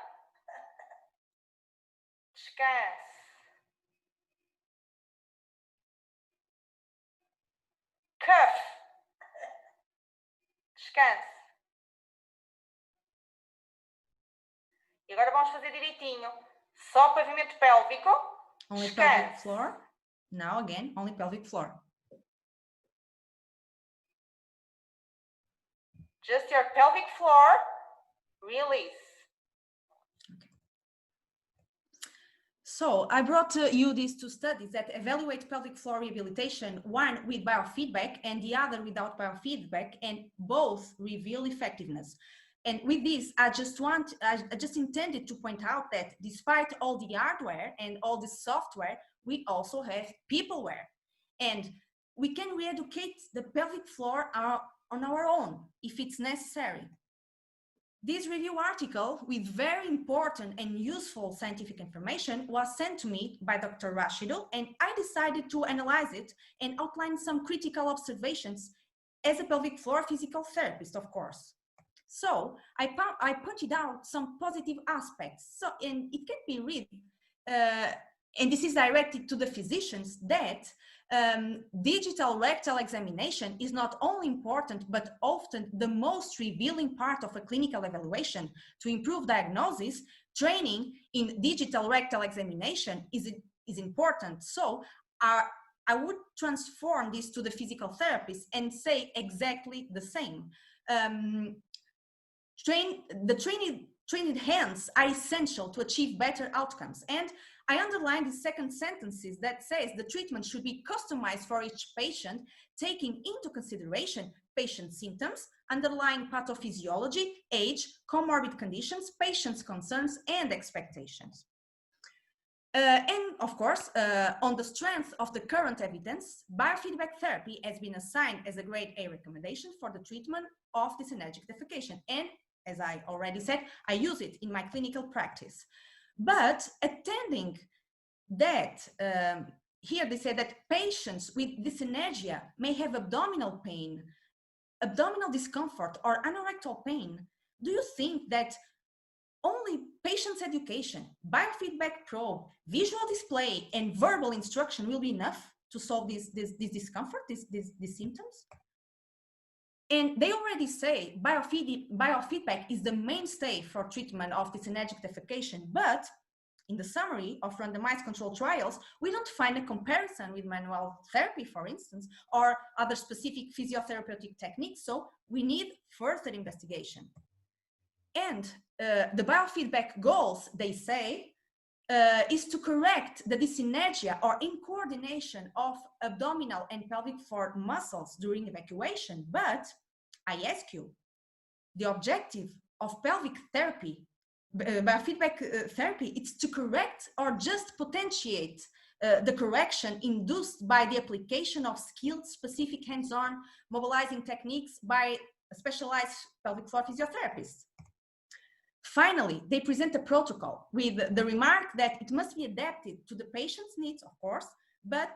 Descanse. Cuff. Descanse. E agora vamos fazer direitinho. Só pavimento pélvico. Only Descanse. pelvic floor. Now again, only pelvic floor. Just your pelvic floor. Release. So I brought you these two studies that evaluate pelvic floor rehabilitation, one with biofeedback and the other without biofeedback, and both reveal effectiveness. And with this, I just intended to point out that despite all the hardware and all the software, we also have peopleware. And we can re-educate the pelvic floor on our own if it's necessary. This review article with very important and useful scientific information was sent to me by Dr. Rashidul, and I decided to analyze it and outline some critical observations as a pelvic floor physical therapist, of course. So I pointed out some positive aspects. So, and it can be read, and this is directed to the physicians, that digital rectal examination is not only important, but often the most revealing part of a clinical evaluation. To improve diagnosis, training in digital rectal examination is important. So I would transform this to the physical therapist and say exactly the same. Trained hands are essential to achieve better outcomes. And I underline the second sentences that says the treatment should be customized for each patient, taking into consideration patient symptoms, underlying pathophysiology, age, comorbid conditions, patient's concerns, and expectations. And of course, on the strength of the current evidence, biofeedback therapy has been assigned as a grade A recommendation for the treatment of dyssynergic defecation. And as I already said, I use it in my clinical practice. But attending that, here they say that patients with dyssynergia may have abdominal pain, abdominal discomfort, or anorectal pain. Do you think that only patient's education, biofeedback probe, visual display, and verbal instruction will be enough to solve this discomfort, these symptoms? And they already say biofeedback is the mainstay for treatment of dyssynergic defecation, but in the summary of randomized controlled trials, we don't find a comparison with manual therapy, for instance, or other specific physiotherapeutic techniques, so we need further investigation. And the biofeedback goals, they say, is to correct the dyssynergia or incoordination of abdominal and pelvic floor muscles during evacuation. But I ask you, the objective of pelvic therapy, biofeedback therapy, it's to correct or just potentiate the correction induced by the application of skilled, specific hands-on mobilizing techniques by specialized pelvic floor physiotherapists. Finally, they present a protocol with the remark that it must be adapted to the patient's needs, of course, but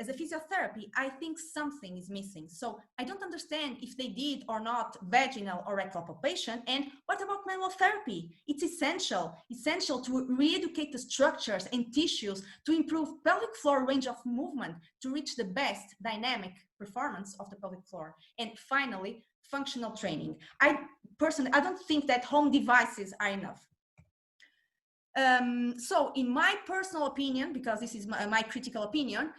as a physiotherapy, I think something is missing. So I don't understand if they did or not vaginal or rectal palpation. And what about manual therapy? It's essential to re-educate the structures and tissues to improve pelvic floor range of movement to reach the best dynamic performance of the pelvic floor. And finally, functional training. I don't think that home devices are enough. So in my personal opinion, because this is my critical opinion,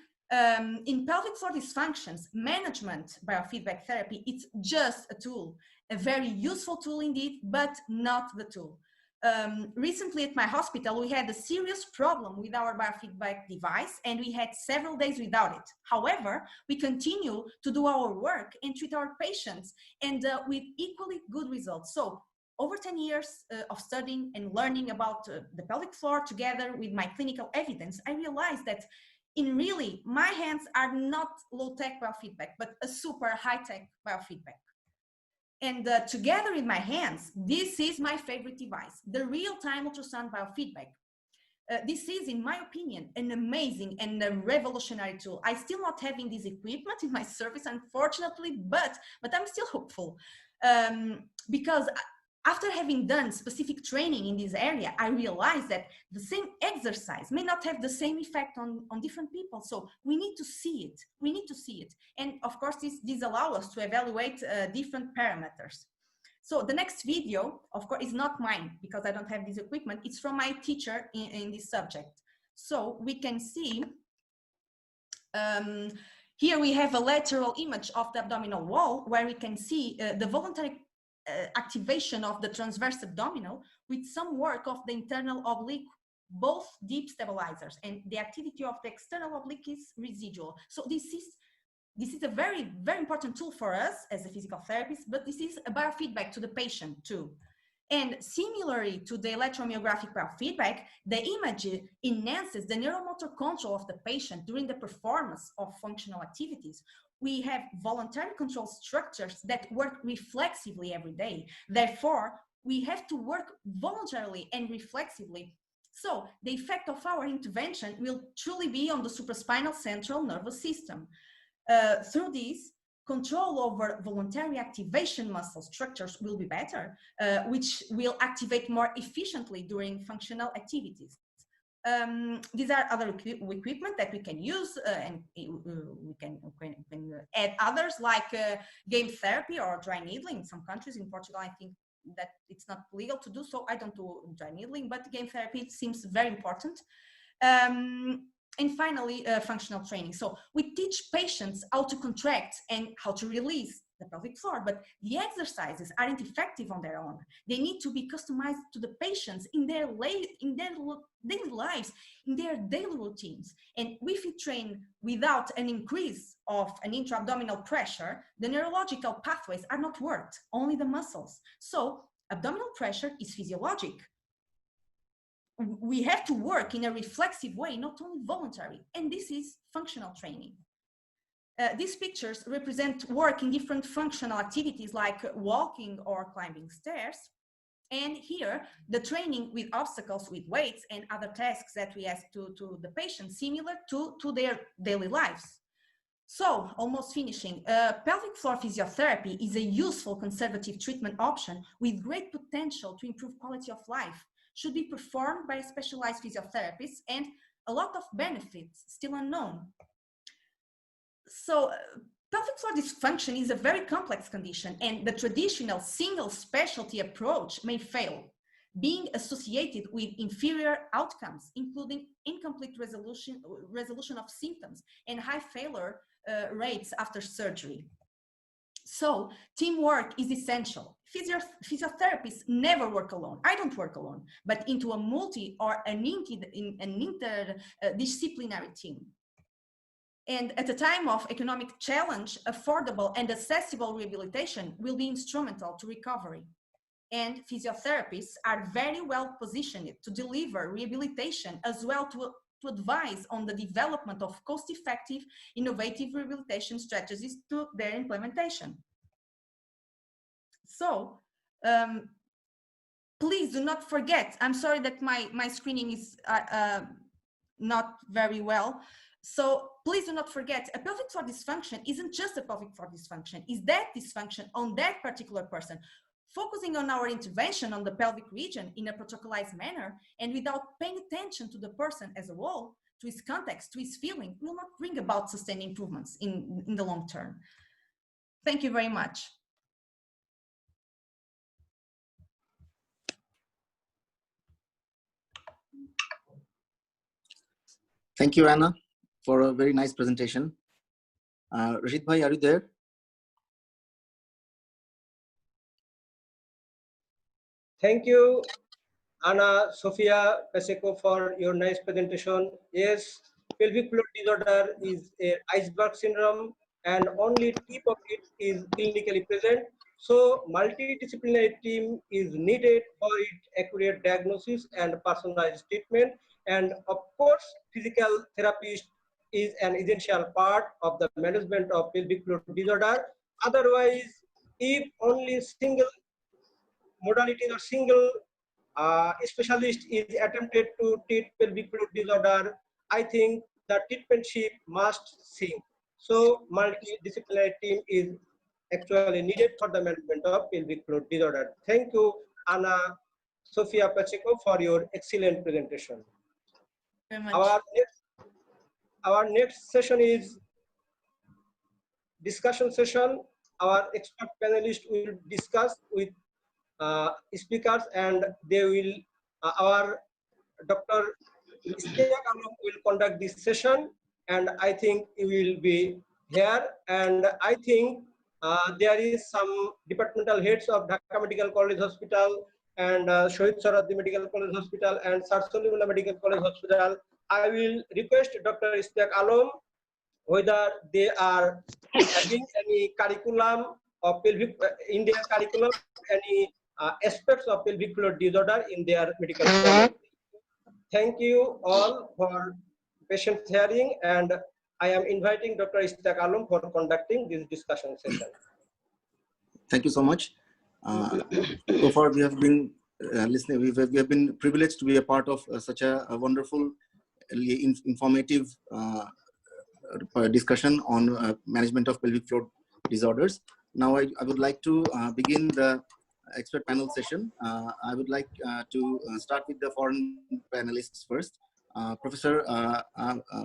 in pelvic floor dysfunctions, management biofeedback therapy, it's just a tool, a very useful tool indeed, but not the tool. Recently at my hospital, we had a serious problem with our biofeedback device and we had several days without it. However, we continue to do our work and treat our patients and with equally good results. So over 10 years of studying and learning about the pelvic floor together with my clinical evidence, I realized that my hands are not low-tech biofeedback, but a super high-tech biofeedback. And together with my hands, this is my favorite device, the real-time ultrasound biofeedback. This is, in my opinion, an amazing and a revolutionary tool. I still not having this equipment in my service, unfortunately, but I'm still hopeful because after having done specific training in this area, I realized that the same exercise may not have the same effect on different people. So we need to see it. We need to see it. And of course, this allows us to evaluate different parameters. So the next video, of course, is not mine because I don't have this equipment. It's from my teacher in this subject. So we can see, here we have a lateral image of the abdominal wall where we can see the voluntary activation of the transverse abdominal with some work of the internal oblique, both deep stabilizers, and the activity of the external oblique is residual. So this is a very, very important tool for us as a physical therapist, but this is a biofeedback to the patient too. And similarly to the electromyographic biofeedback, the image enhances the neuromotor control of the patient during the performance of functional activities. We have voluntary control structures that work reflexively every day. Therefore, we have to work voluntarily and reflexively. So the effect of our intervention will truly be on the supraspinal central nervous system. Through this, control over voluntary activation muscle structures will be better, which will activate more efficiently during functional activities. These are other equipment that we can use and we can add others like game therapy or dry needling. In some countries, in Portugal, I think that it's not legal to do so. I don't do dry needling, but game therapy seems very important. And finally, functional training. So we teach patients how to contract and how to release the pelvic floor, but the exercises aren't effective on their own. They need to be customized to the patients in their daily lives, in their daily routines. And if we train without an increase of an intra-abdominal pressure, the neurological pathways are not worked, only the muscles. So abdominal pressure is physiologic. We have to work in a reflexive way, not only voluntary, and this is functional training. These pictures represent work in different functional activities like walking or climbing stairs. And here, the training with obstacles with weights and other tasks that we ask to the patient, similar to their daily lives. So, almost finishing, pelvic floor physiotherapy is a useful conservative treatment option with great potential to improve quality of life. Should be performed by a specialized physiotherapist and a lot of benefits still unknown. So pelvic floor dysfunction is a very complex condition and the traditional single specialty approach may fail, being associated with inferior outcomes, including incomplete resolution of symptoms and high failure rates after surgery. So teamwork is essential. Physiotherapists never work alone. I don't work alone, but into a multi or an interdisciplinary team. And at a time of economic challenge, affordable and accessible rehabilitation will be instrumental to recovery. And physiotherapists are very well positioned to deliver rehabilitation as well to advise on the development of cost-effective, innovative rehabilitation strategies to their implementation. So please do not forget, I'm sorry that my screening is not very well. So please do not forget, a pelvic floor dysfunction isn't just a pelvic floor dysfunction, it's that dysfunction on that particular person. Focusing on our intervention on the pelvic region in a protocolized manner and without paying attention to the person as a whole, to his context, to his feeling, will not bring about sustained improvements in the long term. Thank you very much. Thank you, Anna, for a very nice presentation. Rashid Bhai, are you there? Thank you, Anna Sofia Paseco, for your nice presentation. Yes, pelvic floor disorder is an iceberg syndrome and only tip of it is clinically present. So multidisciplinary team is needed for its accurate diagnosis and personalized treatment. And of course, physical therapist is an essential part of the management of pelvic floor disorder. Otherwise, if only single modality or single specialist is attempted to treat pelvic floor disorder, I think the treatment ship must sink. So multidisciplinary team is actually needed for the management of pelvic floor disorder. Thank you, Anna Sofia Pacheco, for your excellent presentation. Very much. Our next session is discussion session. Our expert panelists will discuss with speakers, and they will our Dr. Ishtiaq Alam will conduct this session, and I think he will be here. And I think there is some departmental heads of Dhaka Medical College Hospital and Shohid Sohrawardi Medical College Hospital and Sir Salimullah Medical College Hospital. I will request Dr. Ishtiaq Alam whether they are having any curriculum of pelvic in their curriculum, any aspects of pelvic floor disorder in their medical college. Thank you all for patient hearing, and I am inviting Dr. Ishtiaq Alam for conducting this discussion session. Thank you so much. So far, we have been listening. We have been privileged to be a part of such a wonderful, informative discussion on management of pelvic floor disorders. Now, I would like to begin the expert panel session. I would like to start with the foreign panelists first. Professor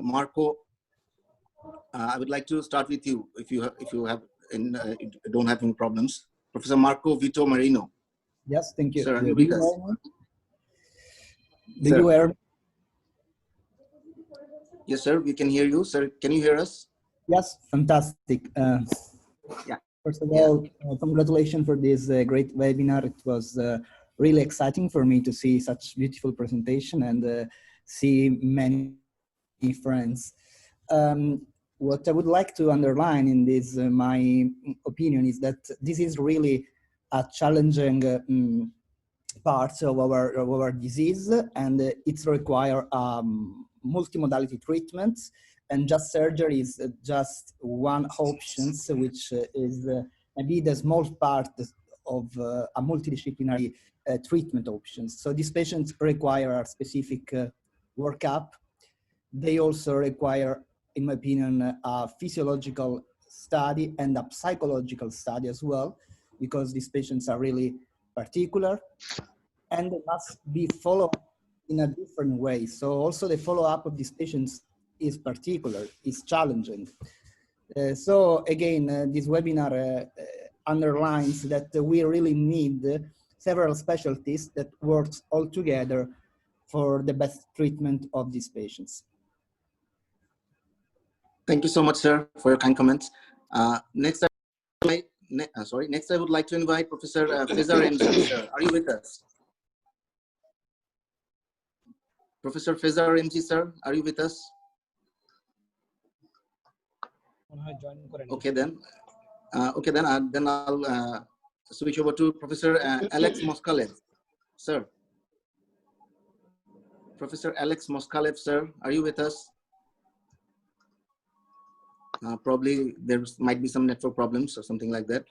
Marco, I would like to start with you if you don't have any problems. Professor Marco Vito Marino. Yes, thank you. Sir, are you with us? Do you hear me? Yes, sir, we can hear you. Sir, can you hear us? Yes, fantastic. Yeah. First of all, congratulations for this great webinar. It was really exciting for me to see such beautiful presentation and see many friends. What I would like to underline in this, my opinion, is that this is really a challenging part of our disease, and it's require multimodality treatments, and just surgery is just one option, which is maybe the small part of a multidisciplinary treatment options. So these patients require a specific workup. They also require, in my opinion, a physiological study and a psychological study as well, because these patients are really particular and they must be followed in a different way. So also the follow-up of these patients is particular, is challenging. So again, this webinar underlines that we really need several specialties that works all together for the best treatment of these patients. Thank you so much, sir, for your kind comments. Next, I would like to invite Professor Fezar Remzi, sir. Are you with us? Professor Fezar Remzi, sir, are you with us? Okay, then. Then I'll switch over to Professor Alex Moskalev, sir. Professor Alex Moskalev, sir, are you with us? Probably there might be some network problems or something like that.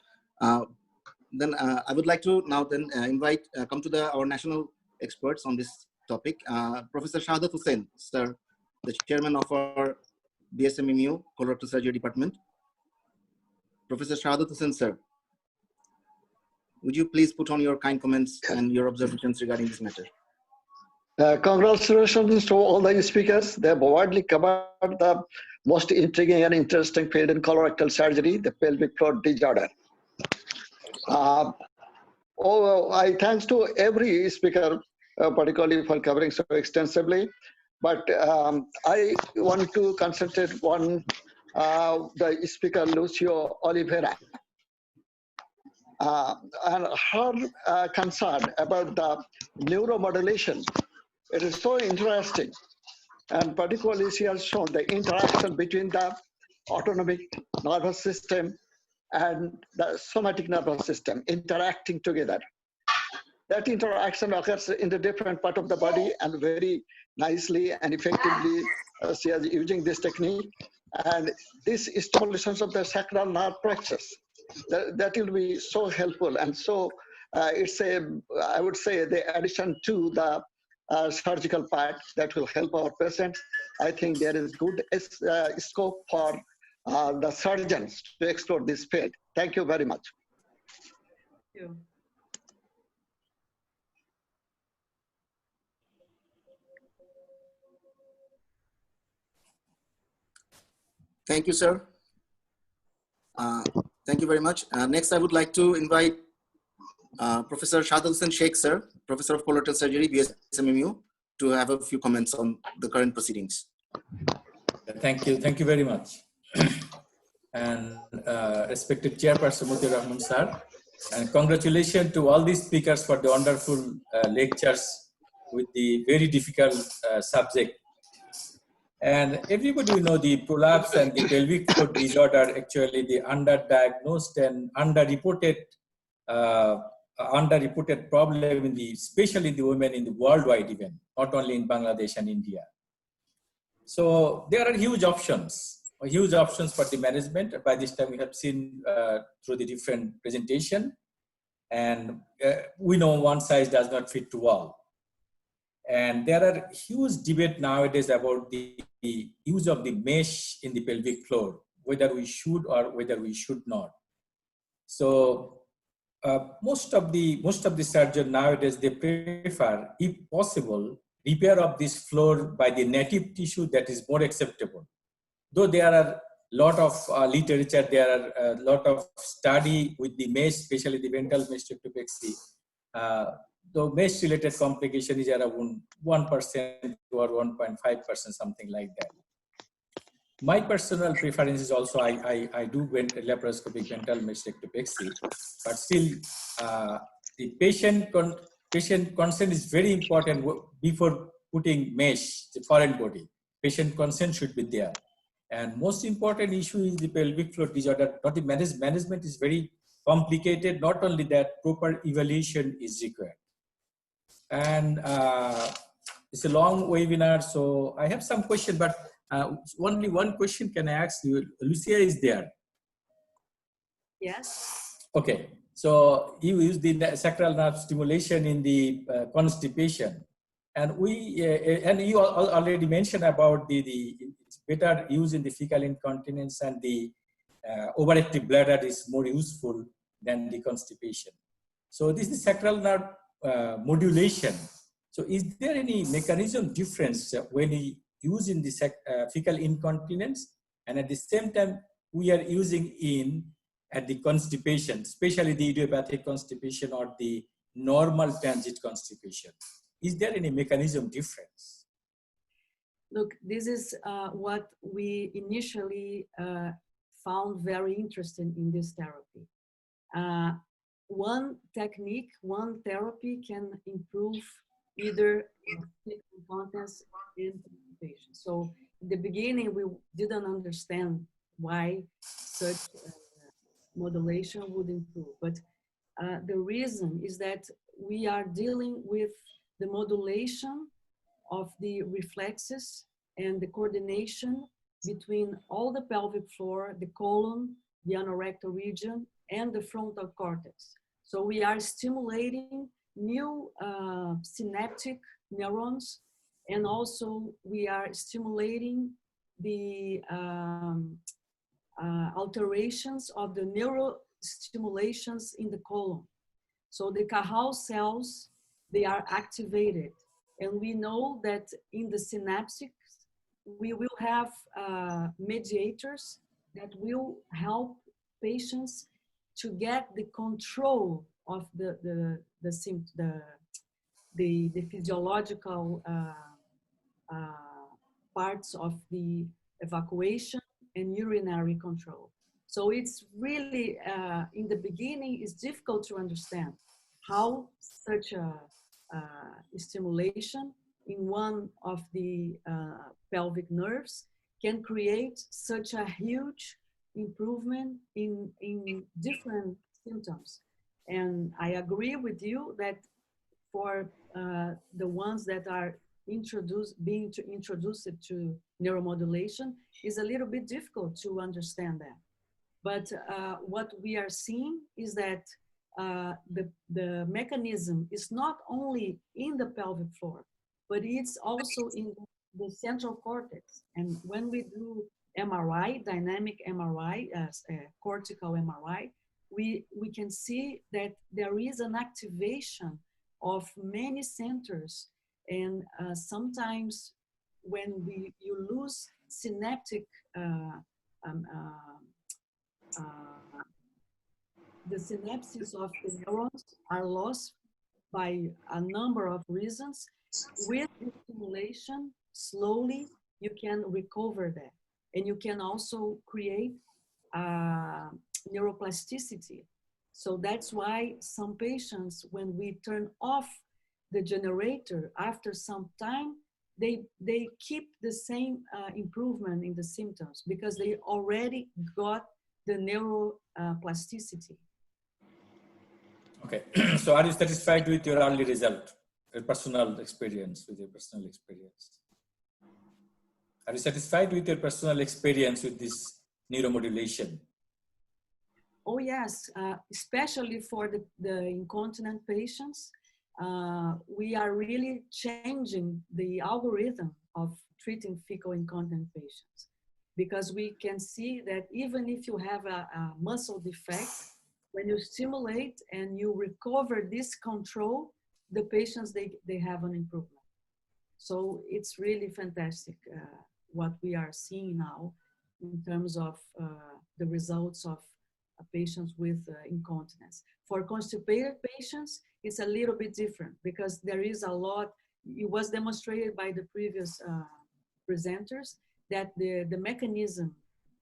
then I would like to now then invite, come to our national experts on this topic. Professor Shahadat Hussain, sir, the chairman of our BSMMU colorectal surgery department. Professor Shahadat Hussain, sir, would you please put on your kind comments and your observations regarding this matter? Congratulations to all the speakers. They have widely covered the most intriguing and interesting field in colorectal surgery, the pelvic floor disorder. I thanks to every speaker, particularly for covering so extensively. But I want to concentrate on the speaker, Lucio Oliveira. And her concern about the neuromodulation. It is so interesting. And particularly she has shown the interaction between the autonomic nervous system and the somatic nervous system interacting together. That interaction occurs in the different part of the body and very nicely and effectively she is using this technique. And this stimulation of the sacral nerve plexus, that will be so helpful. And so it's I would say, the addition to the surgical part that will help our patients. I think there is good scope for the surgeons to explore this field. Thank you very much. Thank you. Thank you, sir. Thank you very much. Next, I would like to invite Professor Shahadat Hussain Sheikh, sir, Professor of Colorectal Surgery, BSMMU, to have a few comments on the current proceedings. Thank you very much. And respected Chairperson Mutir Rahman, sir, and congratulations to all these speakers for the wonderful lectures with the very difficult subject. And everybody will know the prolapse and the pelvic floor disorder, actually the underdiagnosed and underreported problem in especially in the women in the worldwide even, not only in Bangladesh and India. So there are huge options for the management. By this time we have seen through the different presentation, and we know one size does not fit to all. And there are huge debate nowadays about the use of the mesh in the pelvic floor, whether we should or whether we should not. So most of the surgeons nowadays, they prefer, if possible, repair of this floor by the native tissue. That is more acceptable. Though there are a lot of literature, there are a lot of study with the mesh, especially the ventral mastectomy. The mesh-related complication is around 1% or 1.5%, something like that. My personal preference is also I do laparoscopic ventral mastectomy, but still the patient consent is very important before putting mesh, the foreign body. Patient consent should be there. And most important issue is the pelvic floor disorder. But the management is very complicated. Not only that, proper evaluation is required. And it's a long webinar, so I have some question, but only one question can I ask you. Lucia is there? Yes. Okay, so you use the sacral nerve stimulation in the constipation, and and you already mentioned about it's better use in the fecal incontinence, and the overactive bladder is more useful than the constipation. So this is sacral nerve modulation. So is there any mechanism difference when we use in the fecal incontinence, and at the same time we are using at the constipation, especially the idiopathic constipation or the normal transit constipation? Is there any mechanism difference? Look, this is what we initially found very interesting in this therapy. One technique, one therapy can improve either incontinence and constipation. So in the beginning, we didn't understand why such modulation would improve. But the reason is that we are dealing with the modulation of the reflexes and the coordination between all the pelvic floor, the colon, the anorectal region, and the frontal cortex. So we are stimulating new synaptic neurons, and also we are stimulating the alterations of the neurostimulations in the colon. So the Cajal cells, they are activated. And we know that in the synapses, we will have mediators that will help patients to get the control of the physiological parts of the evacuation and urinary control. So it's really, in the beginning, it's difficult to understand how such a stimulation in one of the pelvic nerves can create such a huge improvement in different symptoms. And I agree with you that for the ones that are being introduced to neuromodulation is a little bit difficult to understand that. But what we are seeing is that the mechanism is not only in the pelvic floor, but it's also in the central cortex. And when we do MRI, dynamic MRI, cortical MRI, we can see that there is an activation of many centers. And sometimes when you lose synaptic the synapses of the neurons are lost by a number of reasons. With the stimulation, slowly you can recover that. And you can also create neuroplasticity. So that's why some patients, when we turn off the generator, after some time, they keep the same improvement in the symptoms because they already got the neuroplasticity. Okay, so are you satisfied with your early result, your personal experience, with your personal experience? Are you satisfied with your personal experience with this neuromodulation? Oh yes, especially for the incontinent patients, we are really changing the algorithm of treating fecal incontinent patients because we can see that even if you have a muscle defect, when you stimulate and you recover this control, the patients, they have an improvement. So it's really fantastic what we are seeing now in terms of the results of patients with incontinence. For constipated patients, it's a little bit different because there is a lot, it was demonstrated by the previous presenters that the mechanism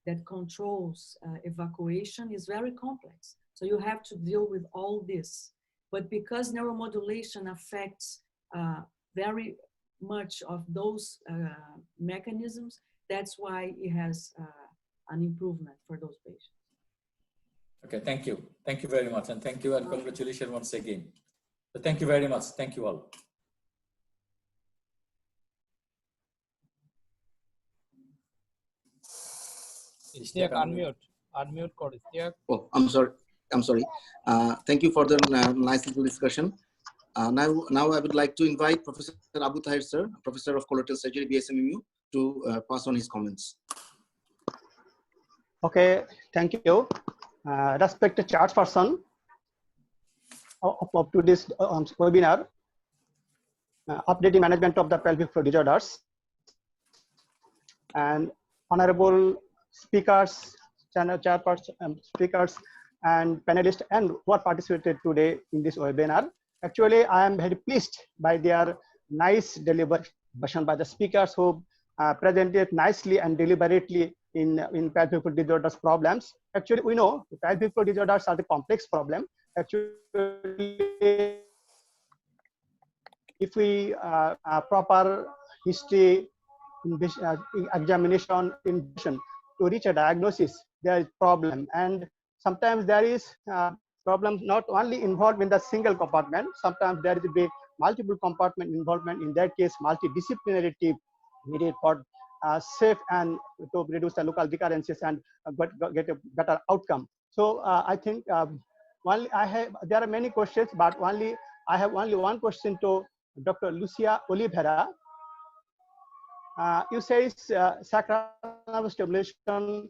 that controls evacuation is very complex. So you have to deal with all this. But because neuromodulation affects very much of those mechanisms, that's why it has an improvement for those patients. Okay, thank you. Thank you very much. And thank you and congratulations once again. So thank you very much. Thank you all. Istiak, unmute kor Istiak. Oh, I'm sorry. Thank you for the nice little discussion. Now I would like to invite Professor Abu Tahir sir, Professor of Colorectal Surgery, BSMMU, to pass on his comments. Okay, thank you. Respected chairperson of today's webinar, updating management of the pelvic floor disorders, and honorable speakers, channel chairperson, speakers, and panelists, and who are participated today in this webinar. Actually, I am very pleased by their nice deliberation by the speakers who presented nicely and deliberately in pelvic floor disorders problems. Actually, we know pelvic floor disorders are the complex problem. Actually, if we proper history examination to reach a diagnosis, there is problem, and sometimes there is problem not only involved in the single compartment. Sometimes there is a big multiple compartment involvement. In that case, multidisciplinary team needed for safe and to reduce the local recurrences and get a better outcome. So I think there are many questions, but I have only one question to Dr. Lucia Oliveira. You say sacral nerve stimulation,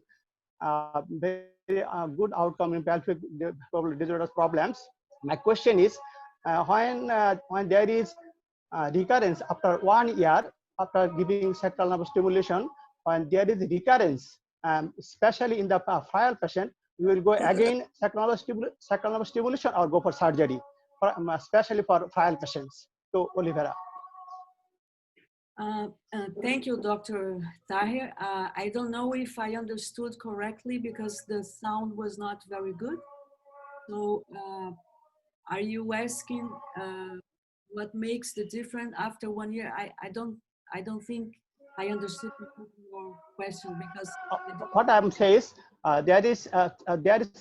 very good outcome in pelvic disorders problems. My question is, when there is recurrence after 1 year after giving sacral nerve stimulation, when there is recurrence, especially in the frail patient, you will go again sacral nerve stimulation or go for surgery, especially for frail patients. So Oliveira. Thank you, Dr. Tahir. I don't know if I understood correctly because the sound was not very good. So are you asking what makes the difference after 1 year? I don't think I understood your question because what I'm saying is there is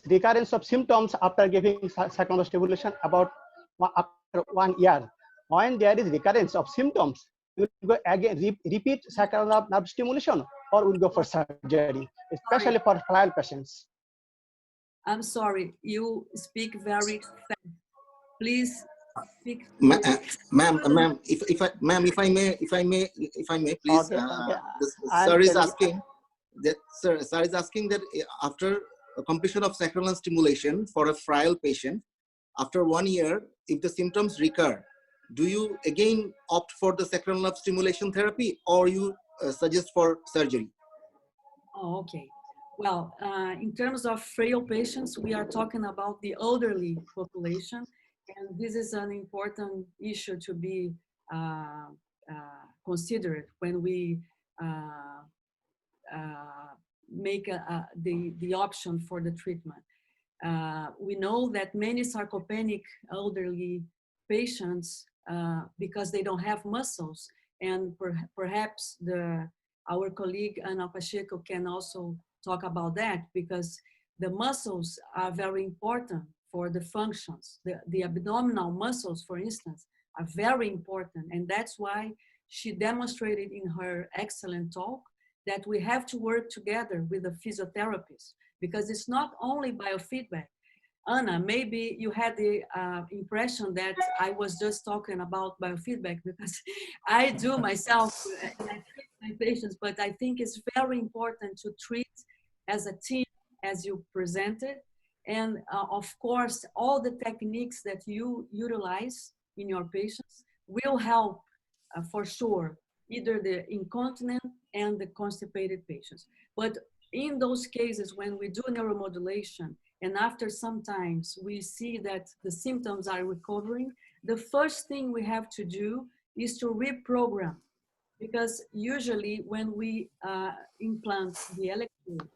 recurrence of symptoms after giving sacral nerve stimulation about after 1 year. When there is recurrence of symptoms, you will go again repeat sacral nerve stimulation or will go for surgery, especially for frail patients. I'm sorry, you speak very fast. Please speak. Ma'am, if I may, please. Okay. Sir is asking that. Sir is asking that after completion of sacral nerve stimulation for a frail patient, after 1 year, if the symptoms recur, do you again opt for the sacral nerve stimulation therapy or you suggest for surgery? Oh, okay. Well, in terms of frail patients, we are talking about the elderly population, and this is an important issue to be considered when we make the option for the treatment. We know that many sarcopenic elderly patients, because they don't have muscles, and perhaps our colleague Ana Pacheco can also talk about that, because the muscles are very important for the functions. The abdominal muscles, for instance, are very important, and that's why she demonstrated in her excellent talk that we have to work together with the physiotherapist, because it's not only biofeedback. Anna, maybe you had the impression that I was just talking about biofeedback, because I do myself and I treat my patients, but I think it's very important to treat as a team, as you presented. And of course, all the techniques that you utilize in your patients will help for sure, either the incontinent and the constipated patients. But in those cases, when we do neuromodulation, and after some times we see that the symptoms are recovering, the first thing we have to do is to reprogram. Because usually when we implant the electrode,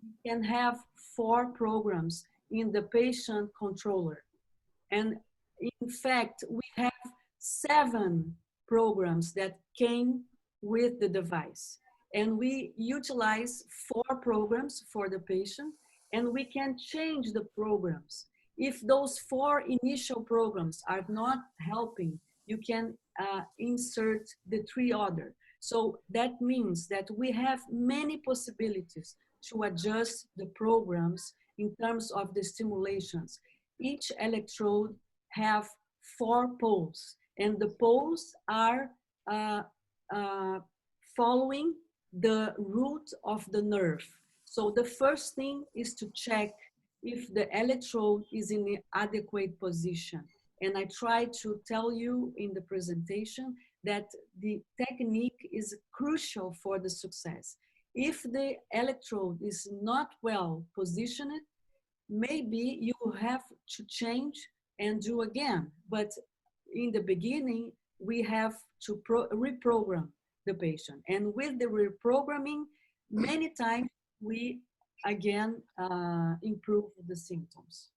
we can have 4 programs in the patient controller. And in fact, we have 7 programs that came with the device. And we utilize 4 programs for the patient, and we can change the programs. If those 4 initial programs are not helping, you can insert the 3 other. So that means that we have many possibilities to adjust the programs in terms of the stimulations. Each electrode have 4 poles, and the poles are following the root of the nerve. So the first thing is to check if the electrode is in the adequate position. And I try to tell you in the presentation that the technique is crucial for the success. If the electrode is not well positioned, maybe you have to change and do again. But in the beginning, we have to reprogram the patient. And with the reprogramming, many times we again improve the symptoms.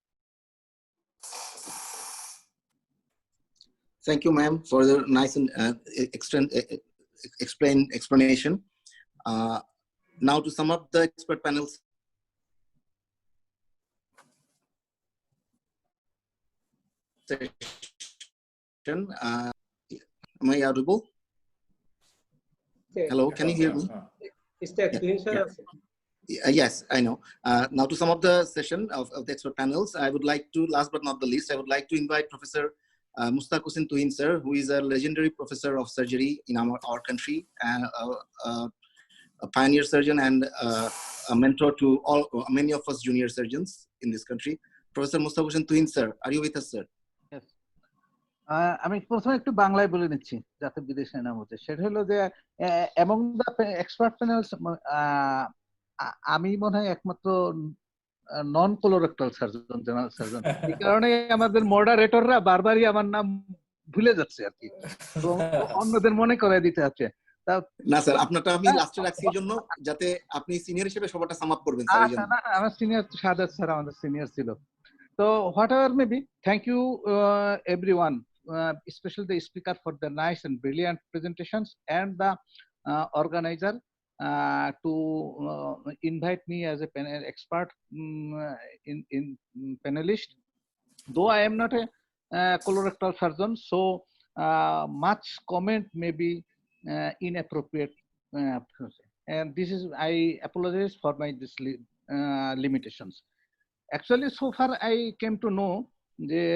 Thank you, ma'am, for the nice and explanation. Now to sum up the expert panel session, am I audible? Hello, can you hear me? Is that clean, sir? Yes, I know. Now to some of the session of the expert panels, I would like to, last but not the least, I would like to invite Professor Mushtaq Hussain Tuhin, sir, who is a legendary professor of surgery in our country, and a pioneer surgeon and a mentor to all many of us junior surgeons in this country. Professor Mushtaq Hussain Tuhin, sir, are you with us, sir? Yes. আমি প্রথমে একটু বাংলায় বলে নিচ্ছি যাতে বিদেশে না হচ্ছে। সেটা হলো যে among the expert panels আমি মনে হয় একমাত্র নন কোলোরেক্টাল সার্জন, জেনারেল সার্জন। এই কারণে আমাদের মডারেটররা বারবারই আমার নাম ভুলে যাচ্ছে আর কি, তো অন্যদের মনে করে দিতে হচ্ছে। না স্যার, আপনারটা আমি লাস্টে রাখছি এই জন্য যাতে আপনি সিনিয়র হিসেবে সবারটা সাম আপ করবেন স্যার। আচ্ছা, না আমার সিনিয়র সাদাত স্যার আমাদের সিনিয়র ছিল। So whatever may be, thank you everyone, especially the speaker for the nice and brilliant presentations, and the organizer to invite me as a panel expert in panelist. Though I am not a colorectal surgeon, so much comment may be inappropriate, and this is, I apologize for my limitations. Actually, so far I came to know the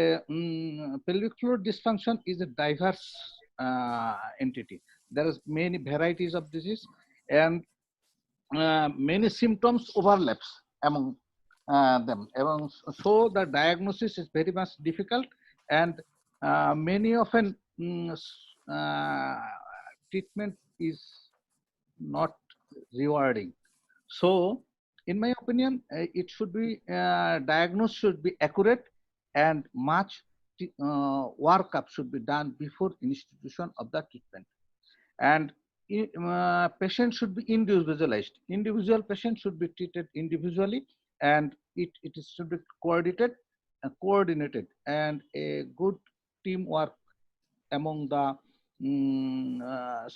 pelvic floor dysfunction is a diverse entity. There is many varieties of disease, and many symptoms overlaps among them. So the diagnosis is very much difficult, and many often treatment is not rewarding. So in my opinion, it should be diagnosis should be accurate, and much workup should be done before institution of the treatment. And patient should be individualized. Individual patient should be treated individually, and it should be coordinated, and a good teamwork among the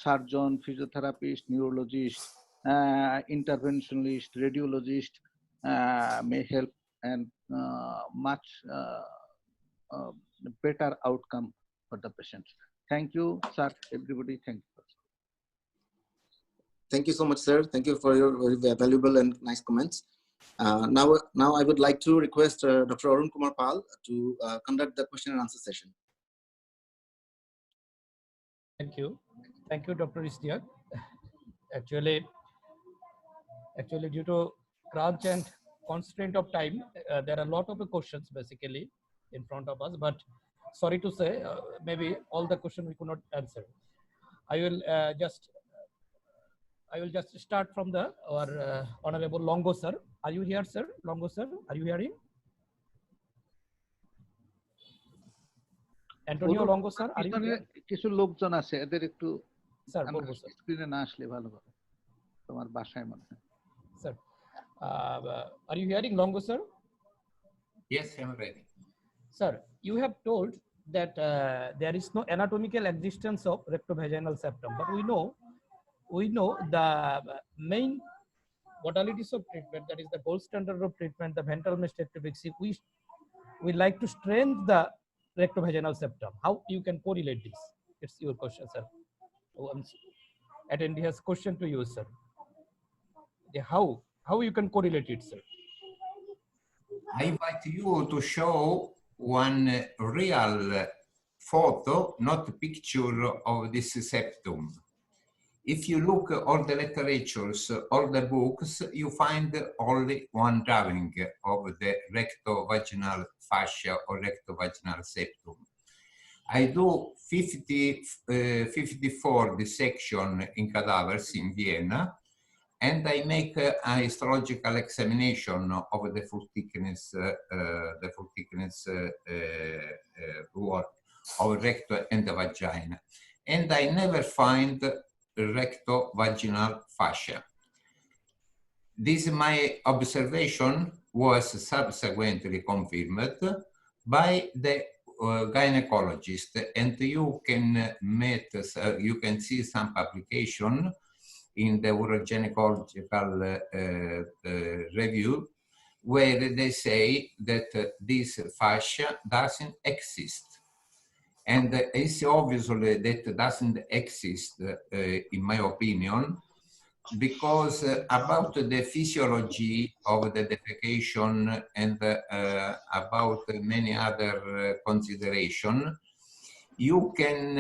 surgeon, physiotherapist, neurologist, interventionalist, radiologist may help, and much better outcome for the patients. Thank you, sir. Everybody, thank you. Thank you so much, sir. Thank you for your very valuable and nice comments. Now I would like to request Dr. Arun Kumar Pal to conduct the question and answer session. Thank you, Dr. Ishtiaq. Actually, due to crunch and constraint of time, there are a lot of questions basically in front of us, but sorry to say, maybe all the questions we could not answer. I will just start from our Honorable Longo sir. Are you here, sir? Longo sir, are you hearing? Antonio Longo sir, are you here? কিছু লোকজন আছে, এদের একটু sir বলবো sir, স্ক্রিনে না আসলে ভালো হবে, তোমার বাসায় মনে হয়। Sir, are you hearing, Longo sir? Yes, I'm ready. Sir, you have told that there is no anatomical existence of rectovaginal septum, but we know the main modalities of treatment, that is the gold standard of treatment, the ventral mastectomy. We like to strengthen the rectovaginal septum. How you can correlate this? It's your question, sir. Attendee has question to you, sir. How you can correlate it, sir? I invite you to show one real photo, not a picture of this septum. If you look at all the literatures, all the books, you find only one drawing of the rectovaginal fascia or rectovaginal septum. I do 54 dissection in cadavers in Vienna, and I make a histological examination of the full thickness work of recto and the vagina, and I never find rectovaginal fascia. This my observation was subsequently confirmed by the gynecologist, and you can see some publication in the urogynecological review, where they say that this fascia doesn't exist. And it's obviously that doesn't exist, in my opinion, because about the physiology of the defecation and about many other consideration, you can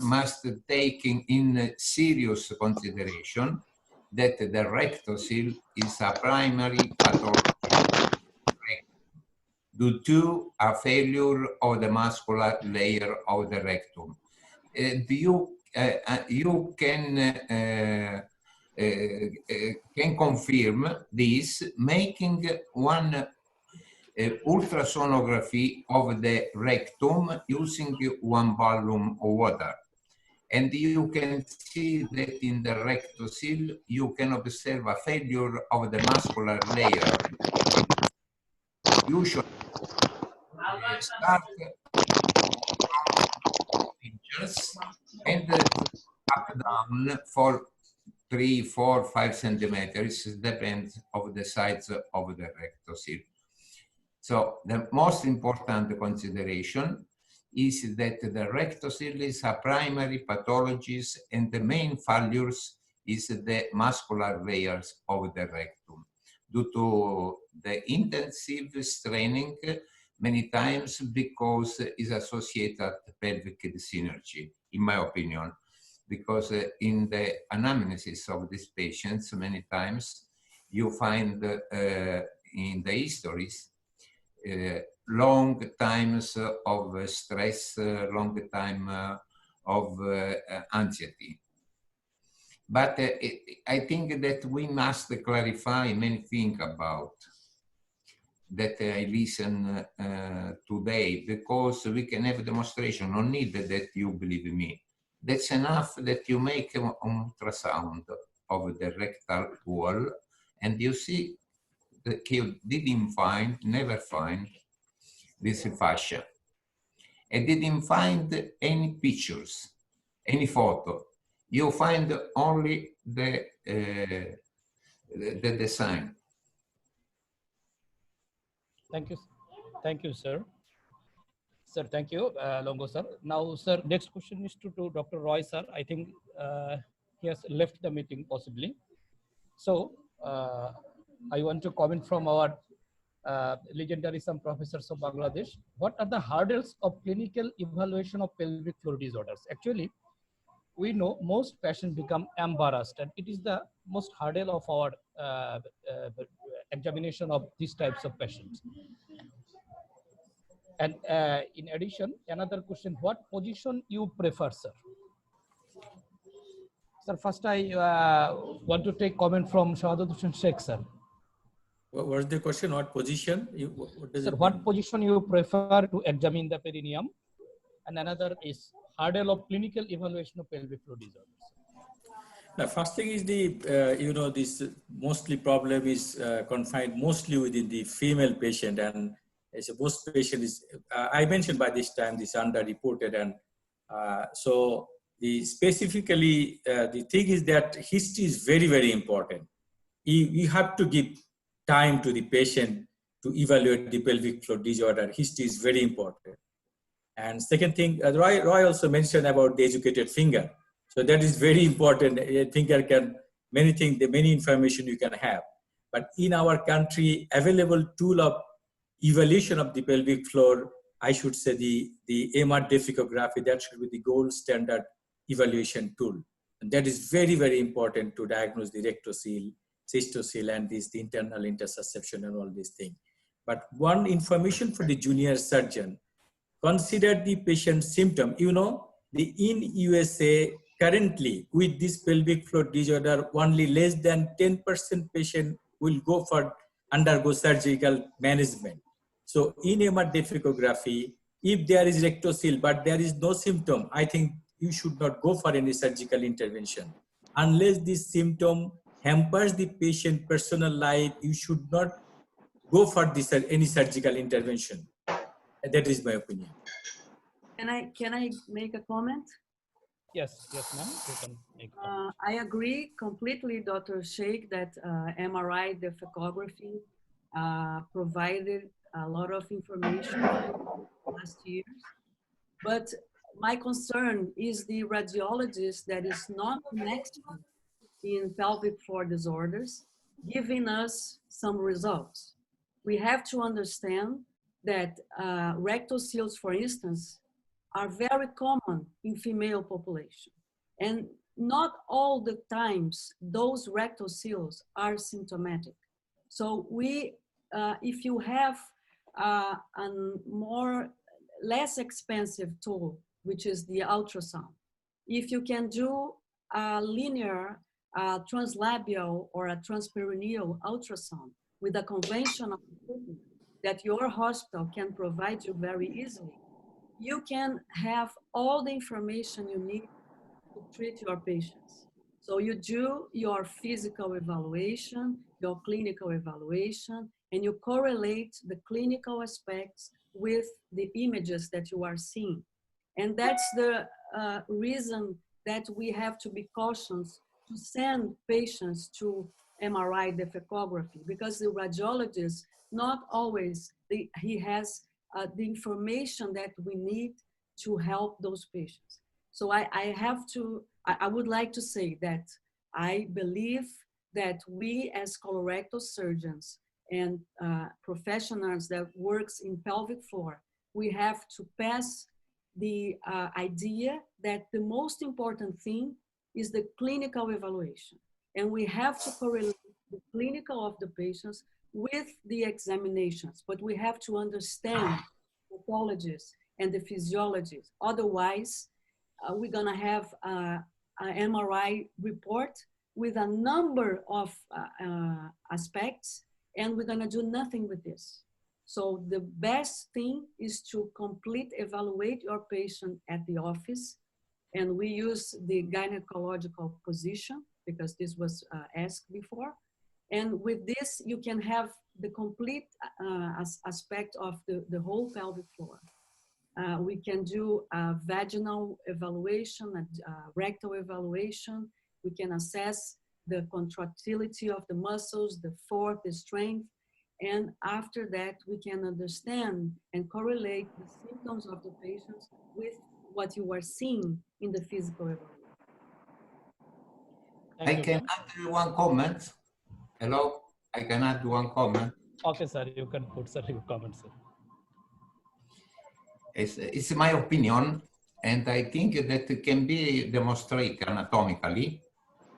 must take in serious consideration that the rectocele is a primary pathology due to a failure of the muscular layer of the rectum. You can confirm this making one ultrasonography of the rectum using one volume of water. And you can see that in the rectocele, you can observe a failure of the muscular layer. Usually, start from inches and up down for 3, 4, 5 centimeters, depends of the size of the rectocele. So the most important consideration is that the rectocele is a primary pathology and the main failures is the muscular layers of the rectum. Due to the intensive straining, many times because is associated pelvic dyssynergy, in my opinion, because in the anamnesis of these patients, many times you find in the histories long times of stress, long time of anxiety. But I think that we must clarify many things about that I listen today, because we can have a demonstration, no need that you believe me. That's enough that you make an ultrasound of the rectal wall and you see that you didn't find, never find this fascia. I didn't find any pictures, any photo. You find only the design. Thank you, sir. Sir, thank you, Longo sir. Now, sir, next question is to Dr. Roy, sir. I think he has left the meeting possibly. So, I want to comment from our legendary some professors of Bangladesh. What are the hurdles of clinical evaluation of pelvic floor disorders? Actually, we know most patients become embarrassed, and it is the most hurdle of our examination of these types of patients. And in addition, another question, what position you prefer, sir? Sir, first I want to take comment from Shahadat Sheikh, sir. What was the question? What position? What position you prefer to examine the perineum? And another is hurdle of clinical evaluation of pelvic floor disorders. The first thing is the, this mostly problem is confined mostly within the female patient, and as most patient is, I mentioned by this time, this underreported, and so specifically the thing is that history is very, very important. You have to give time to the patient to evaluate the pelvic floor disorder. History is very important. And second thing, Roy also mentioned about the educated finger. So that is very important. A finger can, many things, many information you can have. But in our country, available tool of evaluation of the pelvic floor, I should say the MR defecography, that should be the gold standard evaluation tool. And that is very, very important to diagnose the rectocele, cystocele, and the internal intersusception and all these things. But one information for the junior surgeon, consider the patient's symptom. In USA, currently with this pelvic floor disorder, only less than 10% patient will undergo surgical management. So in MR defecography, if there is rectocele, but there is no symptom, I think you should not go for any surgical intervention. Unless this symptom hampers the patient personal life, you should not go for any surgical intervention. That is my opinion. Can I make a comment? Yes, ma'am. You can make a comment. I agree completely, Dr. Sheikh, that MRI defecography provided a lot of information last years. But my concern is the radiologist that is not an expert in pelvic floor disorders giving us some results. We have to understand that rectal seals, for instance, are very common in female population. And not all the times those rectal seals are symptomatic. So if you have a less expensive tool, which is the ultrasound, if you can do a linear translabial or a transperineal ultrasound with a conventional equipment that your hospital can provide you very easily, you can have all the information you need to treat your patients. So you do your physical evaluation, your clinical evaluation, and you correlate the clinical aspects with the images that you are seeing. And that's the reason that we have to be cautious to send patients to MRI defecography, because the radiologist, not always, he has the information that we need to help those patients. So I would like to say that I believe that we as colorectal surgeons and professionals that works in pelvic floor, we have to pass the idea that the most important thing is the clinical evaluation. And we have to correlate the clinical of the patients with the examinations, but we have to understand the pathologists and the physiologists. Otherwise, we're gonna have an MRI report with a number of aspects, and we're gonna do nothing with this. So the best thing is to evaluate your patient at the office. And we use the gynecological position because this was asked before. And with this, you can have the complete aspect of the whole pelvic floor. We can do a vaginal evaluation, a rectal evaluation. We can assess the contractility of the muscles, the force, the strength. And after that, we can understand and correlate the symptoms of the patients with what you are seeing in the physical evaluation. I can add one comment. Hello, I can add one comment. Okay, sir, you can put your comment, sir. It's my opinion, and I think that it can be demonstrated anatomically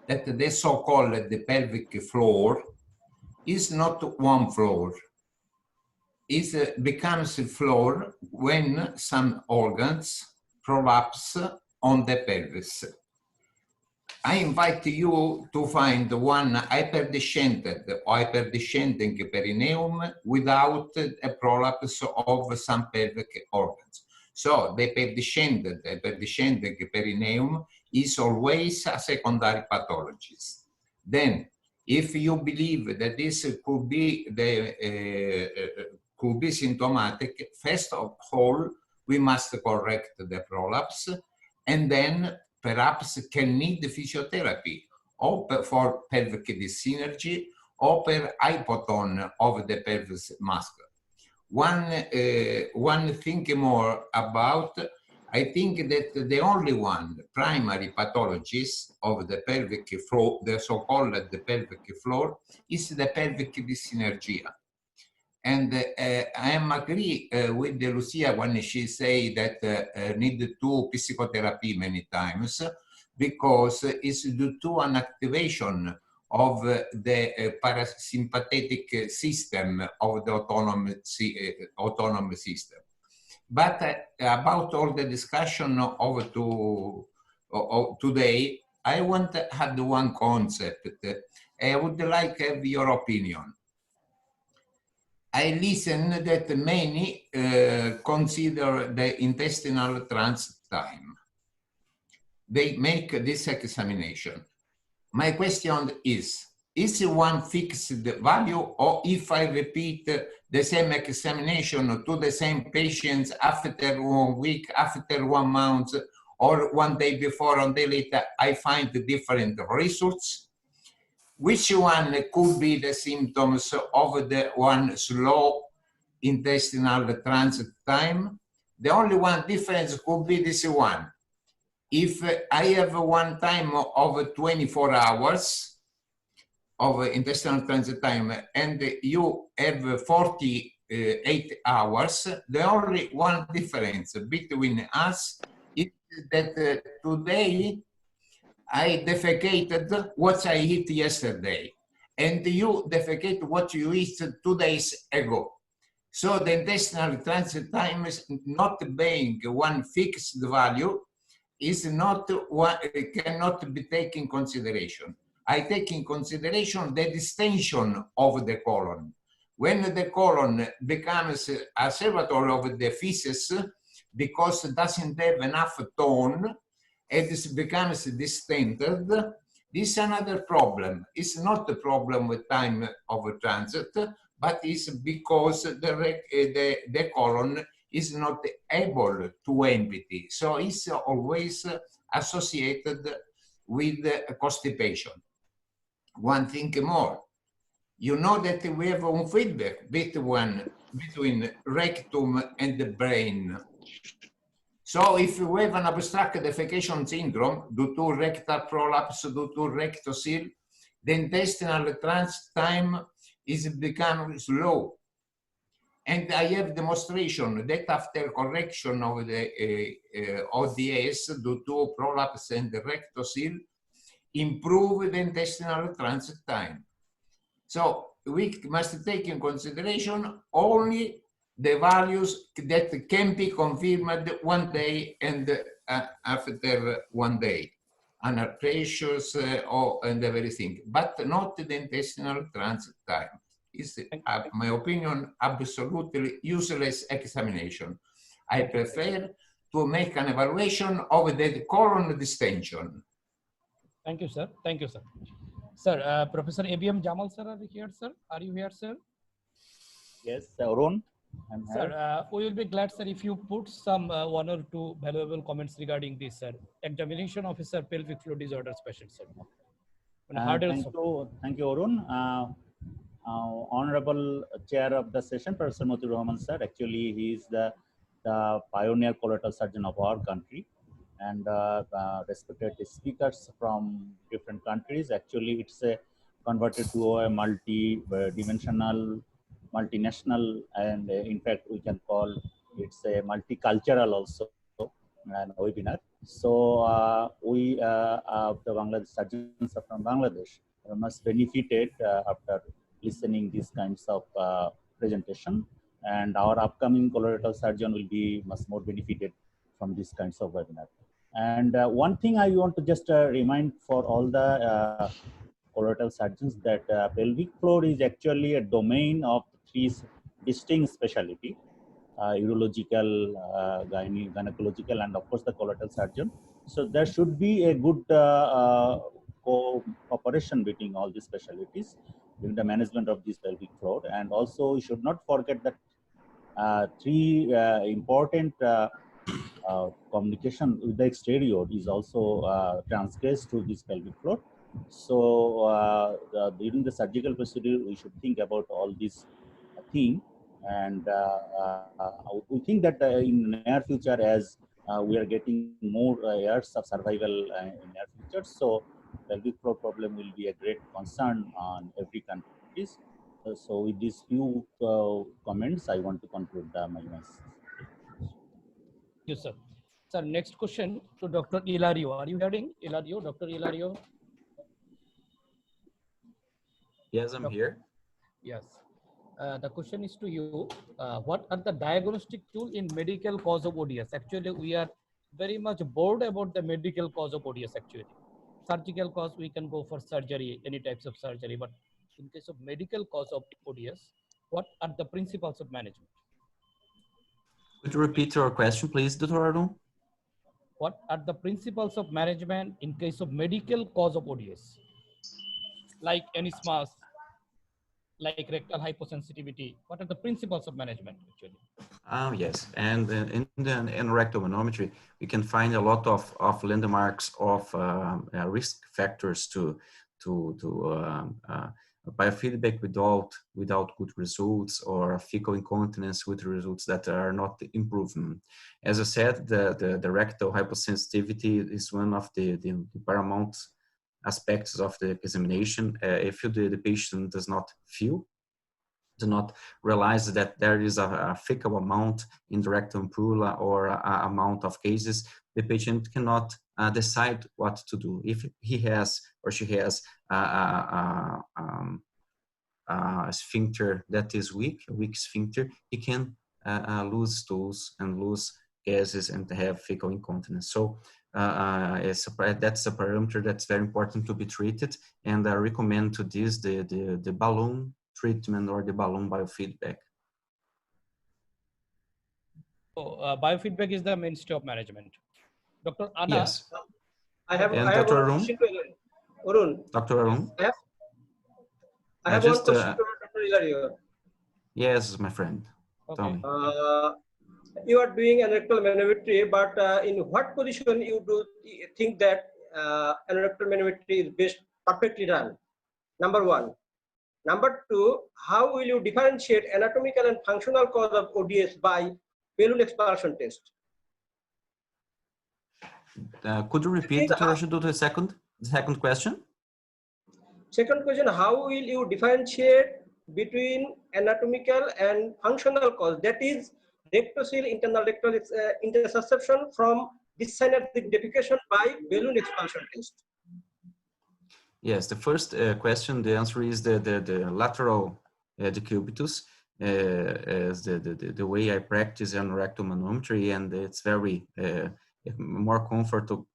that the so-called the pelvic floor is not one floor. It becomes a floor when some organs prolapse on the pelvis. I invite you to find one hyperdescended or hyperdescending perineum without a prolapse of some pelvic organs. So the hyperdescending perineum is always a secondary pathology. Then, if you believe that this could be symptomatic, first of all, we must correct the prolapse, and then perhaps can need physiotherapy, or for pelvic dyssynergy, or per hypotone of the pelvis muscle. One thing more about, I think that the only one primary pathologist of the pelvic floor, the so-called the pelvic floor, is the pelvic dyssynergia. And I am agree with Lucia when she say that need to do psychotherapy many times, because it's due to an activation of the parasympathetic system of the autonomous system. But about all the discussion of today, I want to add one concept. I would like to have your opinion. I listen that many consider the intestinal transit time. They make this examination. My question is one fixed value, or if I repeat the same examination to the same patients after 1 week, after 1 month, or 1 day before, 1 day later, I find different results? Which one could be the symptoms of the one slow intestinal transit time, The only one difference could be this one. If I have one time of 24 hours of intestinal transit time and you have 48 hours, the only one difference between us is that today I defecated what I ate yesterday, and you defecate what you eat 2 days ago. So the intestinal transit time is not being one fixed value, is not one, cannot be taken in consideration. I take in consideration the distension of the colon. When the colon becomes a servatory of the feces because it doesn't have enough tone, it becomes distended, this is another problem. It's not a problem with time of transit, but it's because the colon is not able to empty. So it's always associated with constipation. One thing more, you know that we have a feedback between rectum and the brain. So if you have an obstructive defecation syndrome due to rectal prolapse, due to rectocele, the intestinal transit time is becoming slow. And I have demonstration that after correction of the ODS due to prolapse and rectocele, improve the intestinal transit time. So we must take in consideration only the values that can be confirmed one day and after 1 day, and precious and everything, but not the intestinal transit time. Is, my opinion, absolutely useless examination. I prefer to make an evaluation of the colon distension. Thank you, sir. Thank you, sir. Sir, Professor ABM Jamal, sir, are you here, sir? Are you here, sir? Yes, Arun. Sir, we will be glad, sir, if you put some 1 or 2 valuable comments regarding this, sir. Examination officer, pelvic floor disorders patient, sir. Thank you, Arun. Honorable Chair of the session, Professor Motiur Rahman, sir. Actually, he is the pioneer colorectal surgeon of our country, and respected speakers from different countries. Actually, it's converted to a multi-dimensional, multinational, and in fact, we can call it's a multicultural also an webinar. So we, the Bangladesh surgeons from Bangladesh, must benefited after listening these kinds of presentation, and our upcoming colorectal surgeon will be much more benefited from these kinds of webinar. And one thing I want to just remind for all the colorectal surgeons that pelvic floor is actually a domain of 3 distinct specialty: urological, gynecological, and of course the colorectal surgeon. So there should be a good cooperation between all these specialties in the management of this pelvic floor. And also we should not forget that 3 important communication with the exterior is also transgressed to this pelvic floor. So during the surgical procedure, we should think about all these things. And we think that in the near future, as we are getting more years of survival in near future, so pelvic floor problem will be a great concern on every country. So with these few comments, I want to conclude my message. Yes, sir. Sir, next question to Dr. Ilario. Are you hearing Ilario, Dr. Ilario? Yes, I'm here. Yes. The question is to you. What are the diagnostic tools in medical cause of ODS? Actually, we are very much bored about the medical cause of ODS actually. Surgical cause, we can go for surgery, any types of surgery. But in case of medical cause of ODS, what are the principles of management? Could you repeat your question, please, Dr. Arun? What are the principles of management in case of medical cause of ODS? Like anismas, like rectal hyposensitivity. What are the principles of management actually? Yes, and in rectal manometry, we can find a lot of landmarks of risk factors to biofeedback without good results, or fecal incontinence with results that are not improving. As I said, the rectal hyposensitivity is one of the paramount aspects of the examination. If the patient does not feel, do not realize that there is a fecal amount in the rectal ampulla or a amount of cases, the patient cannot decide what to do. If he has or she has a sphincter that is weak, a weak sphincter, he can lose stools and lose gases and have fecal incontinence. So that's a parameter that's very important to be treated, and I recommend to this the balloon treatment or the balloon biofeedback. So biofeedback is the mainstay of management. Dr. Anna. Yes. I have Dr. one Arun? question to Arun. Dr. Arun? I have one question to Dr. Hilario. Yes, my friend. Okay. Tell me. You are doing anorectal manometry, but in what position you think that anorectal manometry is best, perfectly done? Number one. Number two, how will you differentiate anatomical and functional cause of ODS by balloon expulsion test? Could you repeat, Dr. Rashid, the second question? Second question, how will you differentiate between anatomical and functional cause, that is rectocele internal rectal intersusception from dyssynergic defecation by balloon expulsion test? Yes, the first question, the answer is the lateral decubitus, as the way I practice anorectal manometry, and it's very more comfortable,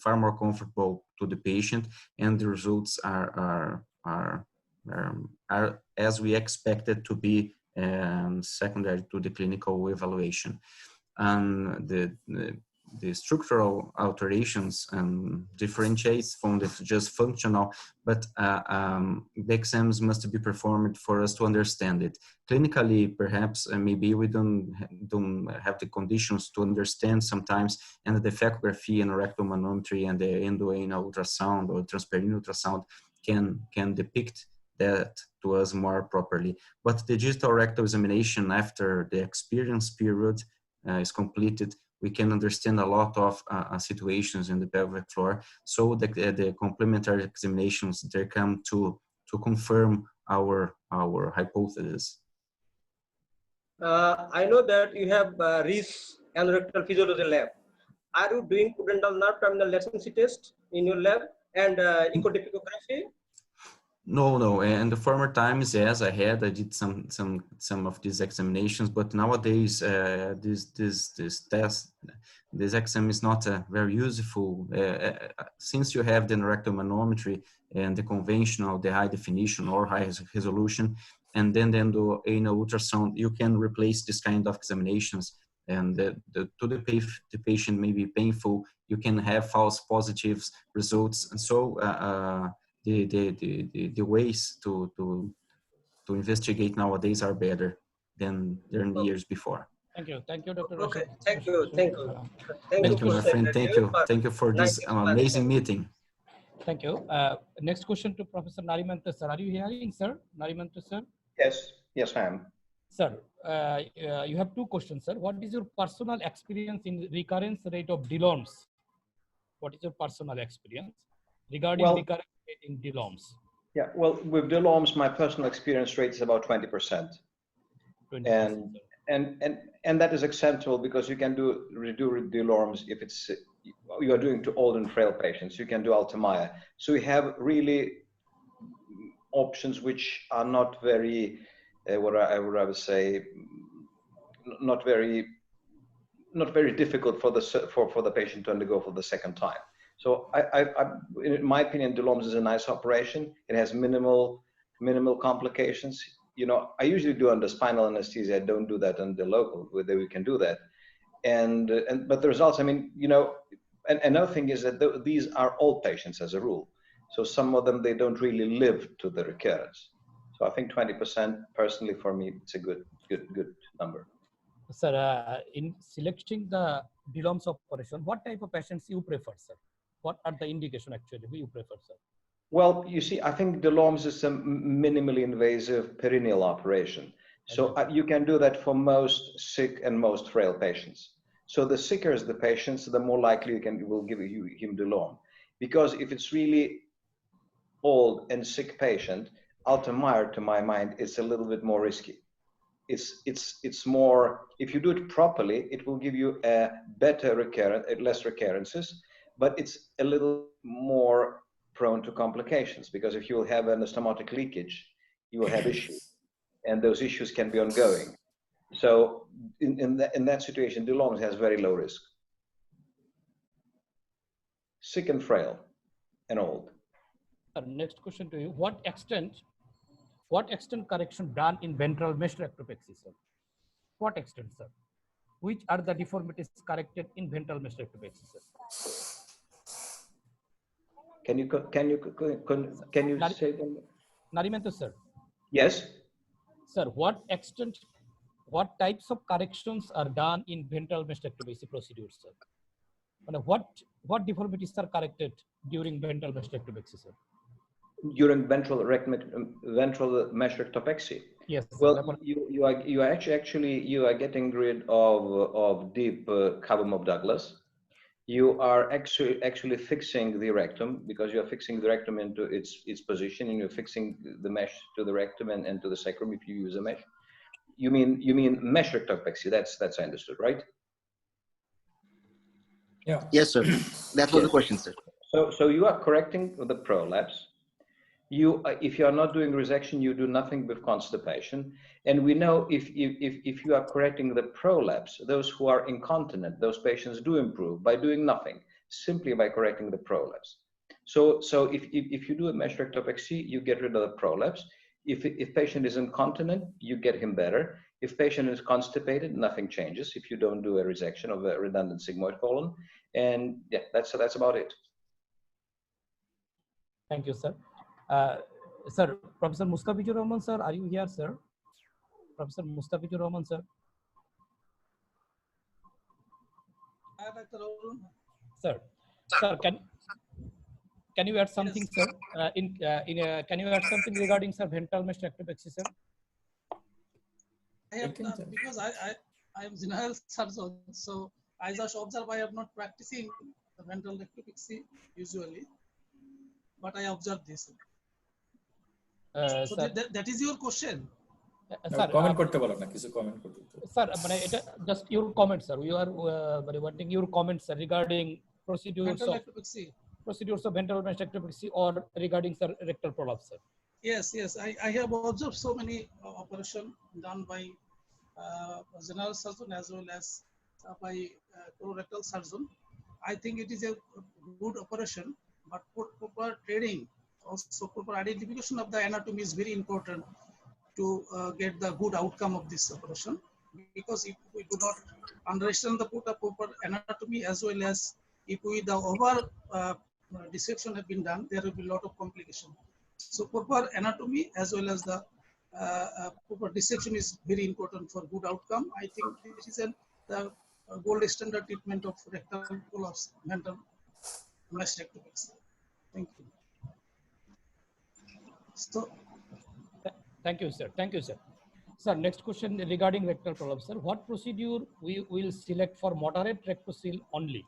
far more comfortable to the patient, and the results are as we expected to be, secondary to the clinical evaluation. And the structural alterations differentiates from the just functional, but the exams must be performed for us to understand it. Clinically, perhaps maybe we don't have the conditions to understand sometimes, and the echography and rectal manometry and the endoanal ultrasound or transperineal ultrasound can depict that to us more properly. But the digital rectal examination after the experience period is completed, we can understand a lot of situations in the pelvic floor. So the complementary examinations, they come to confirm our hypothesis. I know that you have RIS anorectal physiology lab. Are you doing pudendal nerve terminal latency test in your lab and ecodepicography? No. And the former times, yes, I did some of these examinations, but nowadays this exam is not very useful since you have the rectal manometry and the conventional, the high definition or high resolution, and then the endoanal ultrasound. You can replace this kind of examinations, and to the patient may be painful. You can have false positives results, and so. The ways to investigate nowadays are better than years before. Thank you, Dr. Okay, Rashid. thank you. Thank you, my friend. Thank you for this amazing meeting. Thank you. Next question to Professor Narimanta sir. Are you hearing, sir? Narimanta sir? Yes, I am. Sir, you have two questions, sir. What is your personal experience in recurrence rate of DLOMs? What is your personal experience regarding recurrence rate in DLOMs? Yeah, well, with DLOMs, my personal experience rate is about 20%. 20%. And that is acceptable because you can do DLOMs if it's you are doing to old and frail patients. You can do Altamaya. So we have really options which are not very, what I would say, not very difficult for the patient to undergo for the second time. So in my opinion, DLOMs is a nice operation. It has minimal complications. You know, I usually do under spinal anesthesia. I don't do that under local, whether we can do that. But the results, I mean, you know, and another thing is that these are old patients as a rule. So some of them, they don't really live to the recurrence. So I think 20%, personally for me, it's a good number. Sir, in selecting the DLOMs operation, what type of patients you prefer, sir? What are the indication actually you prefer, sir? Well, you see, I think the LOMS is a minimally invasive perineal operation. So you can do that for most sick and most frail patients. So the sicker is the patient, the more likely you will give him the LOM. Because if it's really old and sick patient, Altamire, to my mind, is a little bit more risky. It's more, if you do it properly, it will give you a better recurrence, less recurrences, but it's a little more prone to complications, because if you will have an stomatic leakage, you will have issues, and those issues can be ongoing. So in that situation, DeLong has very low risk. Sick and frail and old. Next question to you. What extent correction done in ventral mesh rectopexy, sir? What extent, sir? Which are the deformities corrected in ventral mesh rectopexy, sir? Can you say that? Narimanto, sir. Yes. Sir, what types of corrections are done in ventral mesh rectopexy procedures, sir? And what deformities are corrected during ventral mesh rectopexy, sir? During ventral mesh rectopexy. Yes. Well, you are actually getting rid of deep cavum of Douglas. You are actually fixing the rectum, because you are fixing the rectum into its position, and you're fixing the mesh to the rectum and to the sacrum if you use a mesh. You mean mesh rectopexy? That's I understood, right? Yeah. Yes, sir. That was the question, sir. So you are correcting the prolapse. If you are not doing resection, you do nothing with constipation. And we know if you are correcting the prolapse, those who are incontinent, those patients do improve by doing nothing, simply by correcting the prolapse. So if you do a mesh rectopexy, you get rid of the prolapse. If patient is incontinent, you get him better. If patient is constipated, nothing changes if you don't do a resection of a redundant sigmoid colon. And yeah, that's about it. Thank you, sir. Sir, Professor Mustafizur Rahman, sir, are you here, sir? Professor Mustafizur Rahman, sir. Sir, can you add something, sir? Can you add something regarding, sir, ventral mesh rectopexy, sir? I have because I am general surgeon, so I just observe. I am not practicing the ventral rectopexy usually, but I observe this. So that is your question. Sir, comment করতে বলো না, কিছু comment করতে। Sir, মানে এটা just your comment, sir. We are wanting your comments, sir, regarding procedures of ventral mesh rectopexy or regarding, sir, rectal prolapse, sir. Yes. I have observed so many operations done by general surgeon as well as by colorectal surgeon. I think it is a good operation, but proper training, also proper identification of the anatomy is very important to get the good outcome of this operation. Because if we do not understand the proper anatomy, as well as if the over dissection have been done, there will be a lot of complication. So proper anatomy as well as the proper dissection is very important for good outcome. I think this is the gold standard treatment of rectal prolapse, ventral mesh rectopexy. Thank you. So, thank you, sir. Thank you, sir. Sir, next question regarding rectal prolapse, sir. What procedure we will select for moderate rectocele only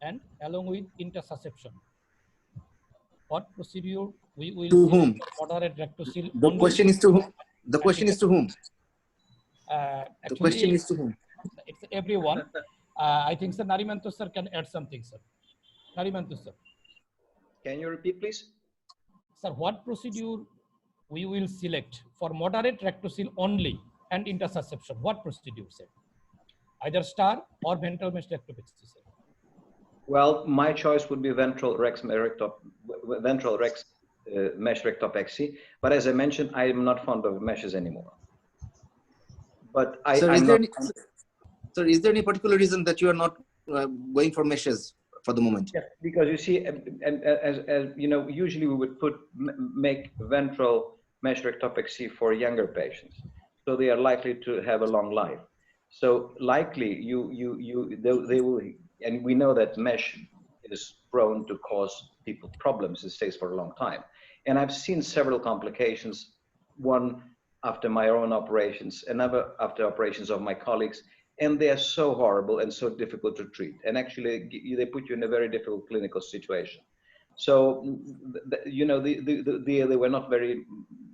and along with intersusception? What procedure we will to select whom? for moderate rectocele The only? question is to whom? The question is to whom? Actually, the question is to whom? It's everyone. I think, sir, Narimanto, sir, can add something, sir. Narimanto, sir. Can you repeat, please? Sir, what procedure we will select for moderate rectocele only and intersusception? What procedure, sir? Either star or ventral mesh rectopexy, sir. Well, my choice would be ventral mesh rectopexy. But as I mentioned, I am not fond of meshes anymore. But Sir, is there any particular reason that you are not going for meshes for the moment? Yeah, because you see, as you know, usually we would make ventral mesh rectopexy for younger patients, so they are likely to have a long life. So likely they will, and we know that mesh is prone to cause people problems. It stays for a long time. And I've seen several complications, one after my own operations, another after operations of my colleagues, and they are so horrible and so difficult to treat. And actually, they put you in a very difficult clinical situation. So, you know, there were not very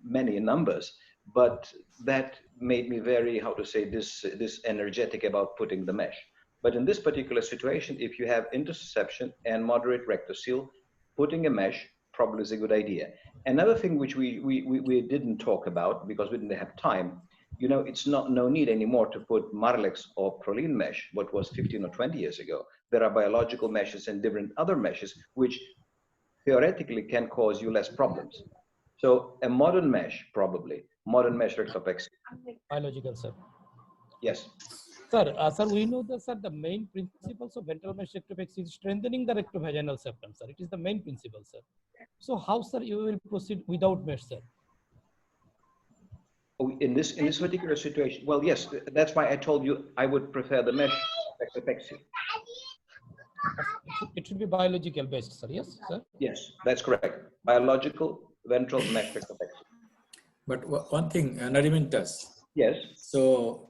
many numbers, but that made me very, how to say, this energetic about putting the mesh. But in this particular situation, if you have interception and moderate rectocele, putting a mesh probably is a good idea. Another thing which we didn't talk about because we didn't have time, you know, it's no need anymore to put Marlex or Prolene mesh, what was 15 or 20 years ago. There are biological meshes and different other meshes which theoretically can cause you less problems. So a modern mesh, probably, modern mesh rectopexy. Biological, sir. Yes. Sir, sir, we know that, sir, the main principles of ventral mesh rectopexy is strengthening the rectovaginal septum, sir. It is the main principle, sir. So how, sir, you will proceed without mesh, sir? In this particular situation, well, yes, that's why I told you I would prefer the mesh rectopexy. It should be biological based, sir. Yes, sir. Yes, that's correct. Biological ventral mesh rectopexy. But one thing, Nariman does. Yes. So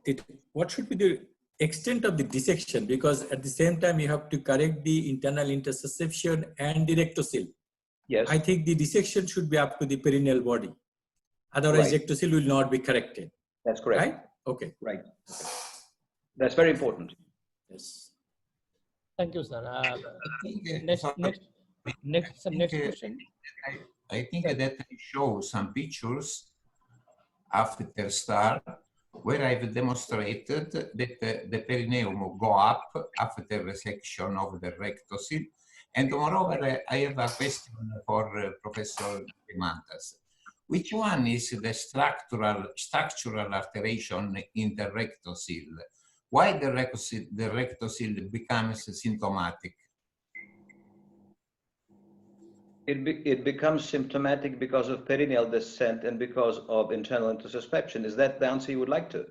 what should be the extent of the dissection? Because at the same time, you have to correct the internal intersusception and the rectocele. Yes. I think the dissection should be up to the perineal body. Otherwise, Right. rectocele will not be corrected. That's correct. Right? Okay. Right. That's very important. Yes. Thank you, sir. Next question. I think that I show some pictures after start where I've demonstrated that the perineum go up after resection of the rectocele. And moreover, I have a question for Professor Mantas. Which one is the structural alteration in the rectocele? Why the rectocele becomes symptomatic? It becomes symptomatic because of perineal descent and because of internal intersusception. Is that the answer you would like to?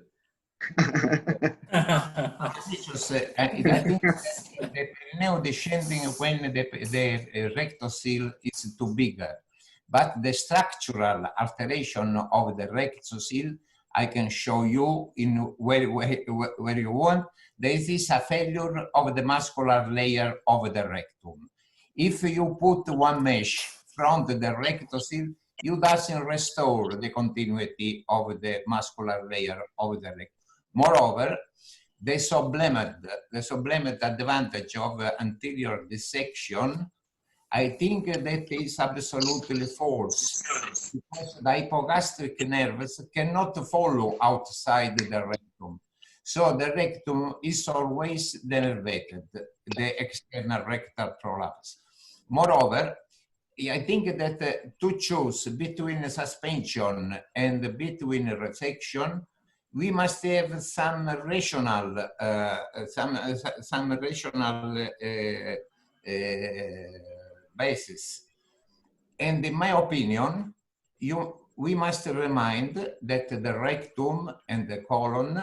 I think the perineum descending when the rectocele is too bigger. But the structural alteration of the rectocele, I can show you in where you want. There is a failure of the muscular layer of the rectum. If you put one mesh from the rectocele, you doesn't restore the continuity of the muscular layer of the rectum. Moreover, the sublimed advantage of anterior dissection, I think that is absolutely false, because the hypogastric nerves cannot follow outside the rectum. So the rectum is always denervated, the external rectal prolapse. Moreover, I think that to choose between suspension and between resection, we must have some rational, basis. And in my opinion, we must remind that the rectum and the colon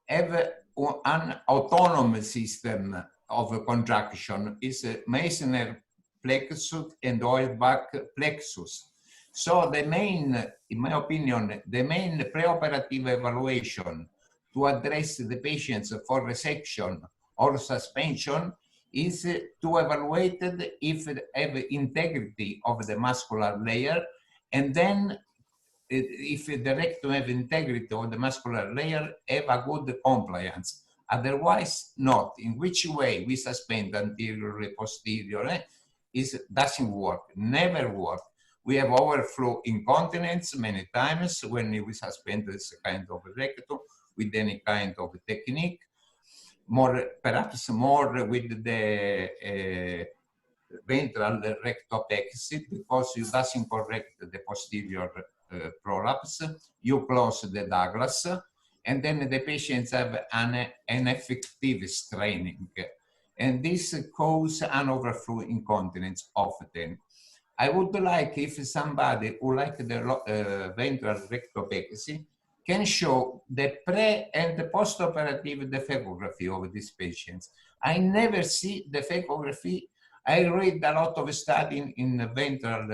have an autonomous system of contraction. Is Meissner plexus and Auerbach plexus. So the main, in my opinion, the main preoperative evaluation to address the patients for resection or suspension is to evaluate if they have integrity of the muscular layer, and then if the rectum have integrity of the muscular layer, have a good compliance. Otherwise, not. In which way we suspend anteriorly, posteriorly, doesn't work, never work. We have overflow incontinence many times when we suspend this kind of rectum with any kind of technique. Perhaps more with the ventral rectopexy, because you doesn't correct the posterior prolapse, you close the Douglas, and then the patients have an ineffective straining. And this causes an overflow incontinence often. I would like if somebody who like the ventral rectopexy can show the pre and the post-operative defecography of these patients. I never see defecography. I read a lot of study in ventral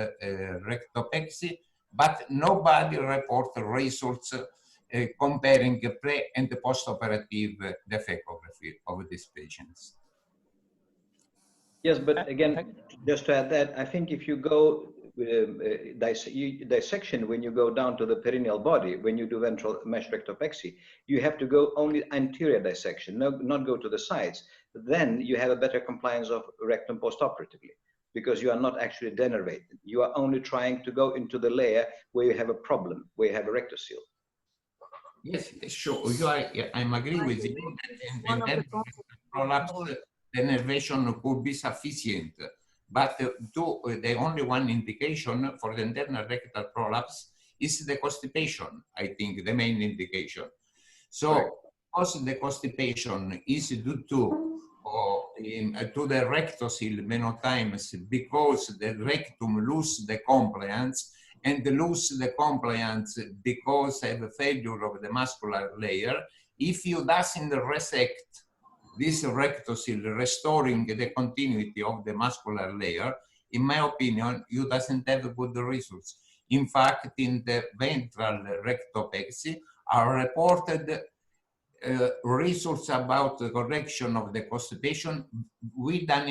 rectopexy, but nobody report results comparing pre and post-operative defecography of these patients. Yes, but again, just to add that, I think if you go dissection, when you go down to the perineal body, when you do ventral mesh rectopexy, you have to go only anterior dissection, not go to the sides. Then you have a better compliance of rectum postoperatively, because you are not actually denervated. You are only trying to go into the layer where you have a problem, where you have a rectocele. Yes, sure. I'm agree with you. And then prolapse denervation could be sufficient. But the only one indication for the internal rectal prolapse is the constipation, I think, the main indication. So, because the constipation is due to the rectocele many times because the rectum lose the compliance, and lose the compliance because of a failure of the muscular layer. If you doesn't resect this rectocele, restoring the continuity of the muscular layer, in my opinion, you doesn't have good results. In fact, in the ventral rectopexy are reported results about the correction of the constipation with an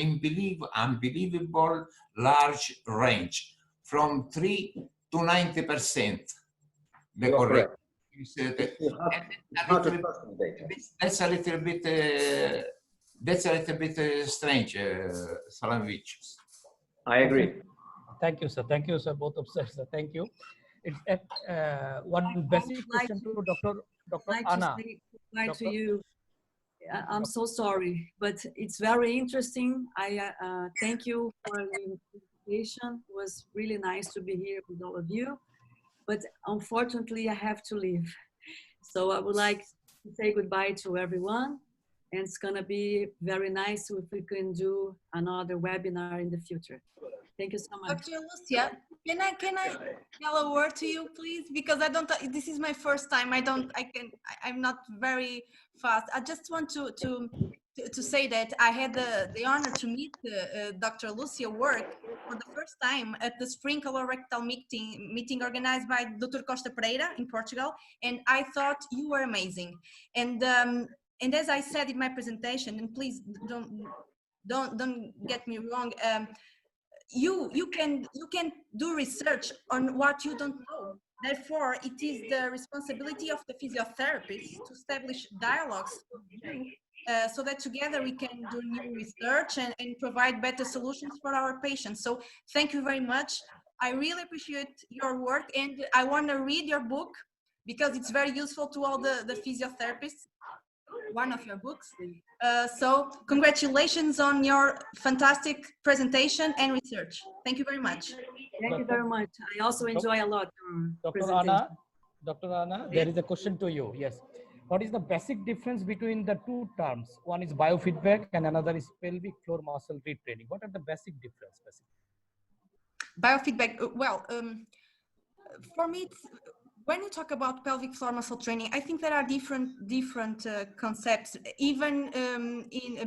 unbelievable large range, from 3 to 90%. The correction. That's a little bit strange, Salamvich. I agree. Thank you, sir. Thank you, sir. Both of us, sir. Thank you. It's one basic question to Dr. Anna. To you. I'm so sorry, but it's very interesting. I thank you for the invitation. It was really nice to be here with all of you. But unfortunately, I have to leave. So I would like to say goodbye to everyone. And it's going to be very nice if we can do another webinar in the future. Thank you so much. Dr. Lucia, can I tell a word to you, please? Because I don't, this is my first time. I'm not very fast. I just want to say that I had the honor to meet Dr. Lucia work for the first time at the Spring Colorectal meeting organized by Dr. Costa Pereira in Portugal. And I thought you were amazing. And as I said in my presentation, and please don't get me wrong, you can do research on what you don't know. Therefore, it is the responsibility of the physiotherapists to establish dialogues so that together we can do new research and provide better solutions for our patients. So thank you very much. I really appreciate your work, and I want to read your book because it's very useful to all the physiotherapists. One of your books. So congratulations on your fantastic presentation and research. Thank you very much. Thank you very much. I also enjoy a lot. Dr. Anna, there is a question to you. Yes. What is the basic difference between the two terms? One is biofeedback and another is pelvic floor muscle retraining. What are the basic difference? Biofeedback. Well, for me, when you talk about pelvic floor muscle training, I think there are different concepts, even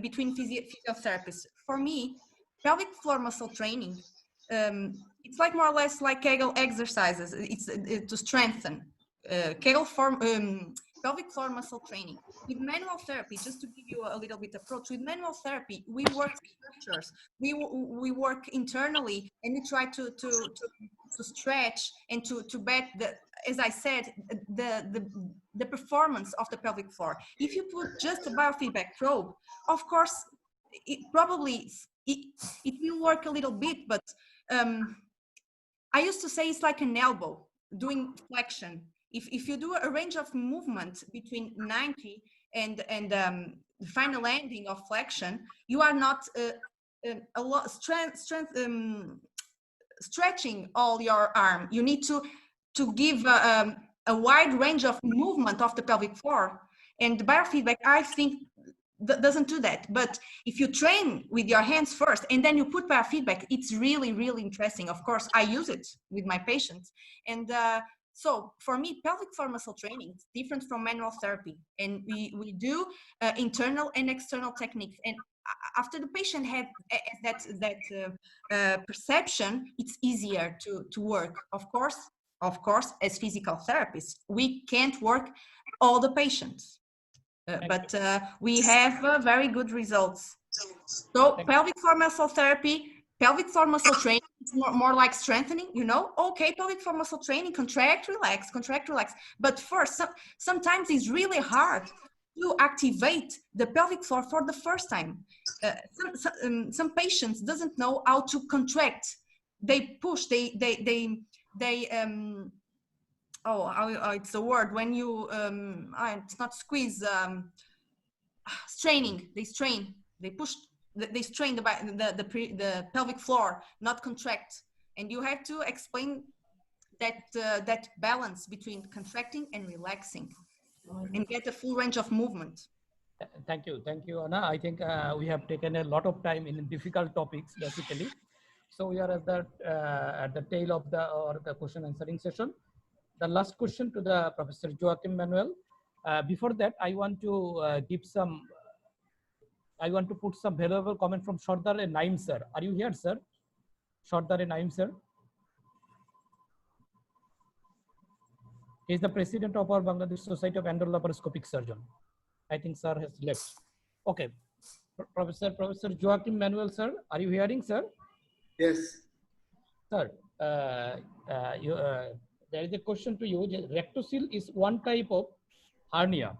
between physiotherapists. For me, pelvic floor muscle training, it's like more or less like Kegel exercises. It's to strengthen pelvic floor muscle training. With manual therapy, just to give you a little bit approach, with manual therapy, we work structures, we work internally, and we try to stretch and to bet as I said, the performance of the pelvic floor. If you put just a biofeedback probe, of course, it will work a little bit, but I used to say it's like an elbow doing flexion. If you do a range of movement between 90 and the final landing of flexion, you are not a lot stretching all your arm. You need to give a wide range of movement of the pelvic floor. And the biofeedback, I think, doesn't do that. But if you train with your hands first and then you put biofeedback, it's really, really interesting. Of course, I use it with my patients. And so for me, pelvic floor muscle training is different from manual therapy. And we do internal and external techniques. And after the patient had that perception, it's easier to work. Of course, as physical therapists, we can't work all the patients, but we have very good results. So pelvic floor muscle therapy, pelvic floor muscle training, it's more like strengthening, you know. Okay, pelvic floor muscle training, contract, relax. But first, sometimes it's really hard to activate the pelvic floor for the first time. Some patients doesn't know how to contract. They push, it's a word when you it's not squeeze, straining. They push, they strain the pelvic floor, not contract. And you have to explain that balance between contracting and relaxing, and get a full range of movement. Thank you, Anna. I think we have taken a lot of time in difficult topics, basically. So we are at the tail of the question answering session. The last question to the Professor Joachim Manuel. Before that, I want to put some valuable comment from Shardar and Naim sir. Are you here, sir? Shardar and Naim sir. He is the president of our Bangladesh Society of Endolaparoscopic Surgeon. I think sir has left. Okay. Professor Joachim Manuel sir, are you hearing, sir? Yes. Sir, there is a question to you. Rectocele is one type of hernia.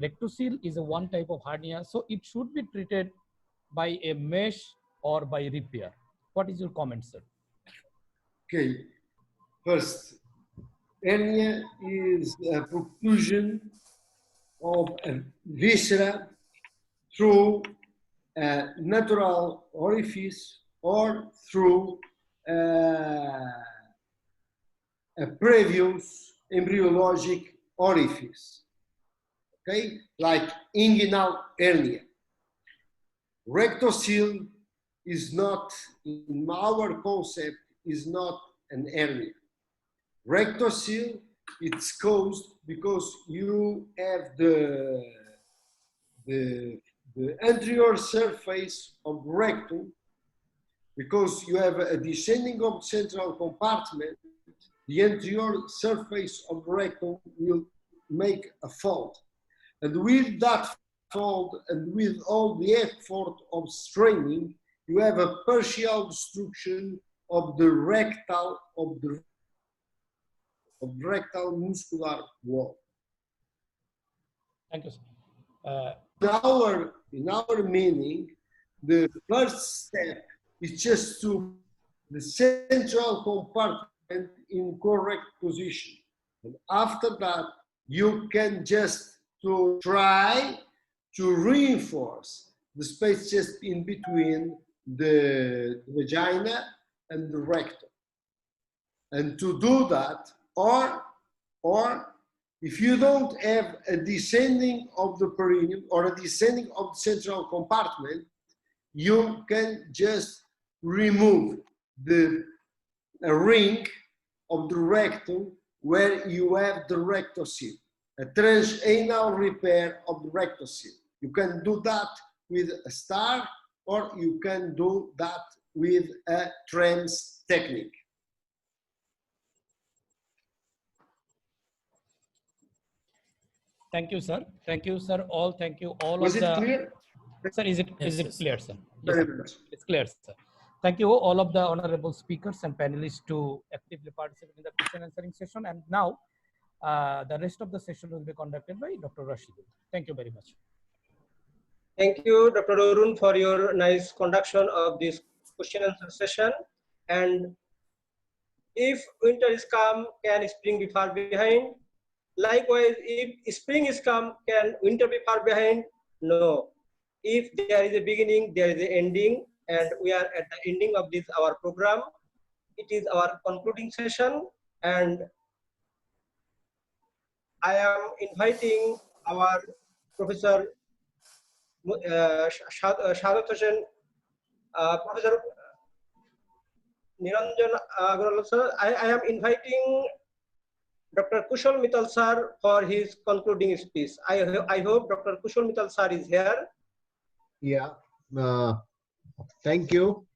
Rectocele is one type of hernia, so it should be treated by a mesh or by repair. What is your comment, sir? Okay. First, hernia is a protrusion of a viscera through a natural orifice or through a previous embryologic orifice, okay, like inguinal hernia. Rectocele is not, in our concept, is not an hernia. Rectocele, it's caused because you have the anterior surface of rectum, because you have a descending of central compartment, the anterior surface of rectum will make a fold. And with that fold and with all the effort of straining, you have a partial destruction of the rectal muscular wall. Thank you, sir. In our meaning, the first step is just to the central compartment in correct position. And after that, you can just to try to reinforce the space just in between the vagina and the rectum. And to do that, or if you don't have a descending of the perineum or a descending of the central compartment, you can just remove a ring of the rectum where you have the rectocele, a transanal repair of the rectocele. You can do that with a star, or you can do that with a TREMS technique. Thank you, sir. Thank you, sir. Thank you all. Was it clear? Sir, is it clear, sir? Yes, Very much. it's clear, sir. Thank you all of the honorable speakers and panelists to actively participate in the question answering session. And now the rest of the session will be conducted by Dr. Rashidul. Thank you very much. Thank you, Dr. Arun, for your nice conduction of this question answer session. And if winter is come, can spring be far behind? Likewise, if spring is come, can winter be far behind? No. If there is a beginning, there is an ending, and we are at the ending of this our program. It is our concluding session, and I am inviting our Professor Shahadat Hossain, Professor Niranjan Agarwal sir. I am inviting Dr. Kushal Mittal sir for his concluding speech. I hope Dr. Kushal Mittal sir is here. Yeah. thank you.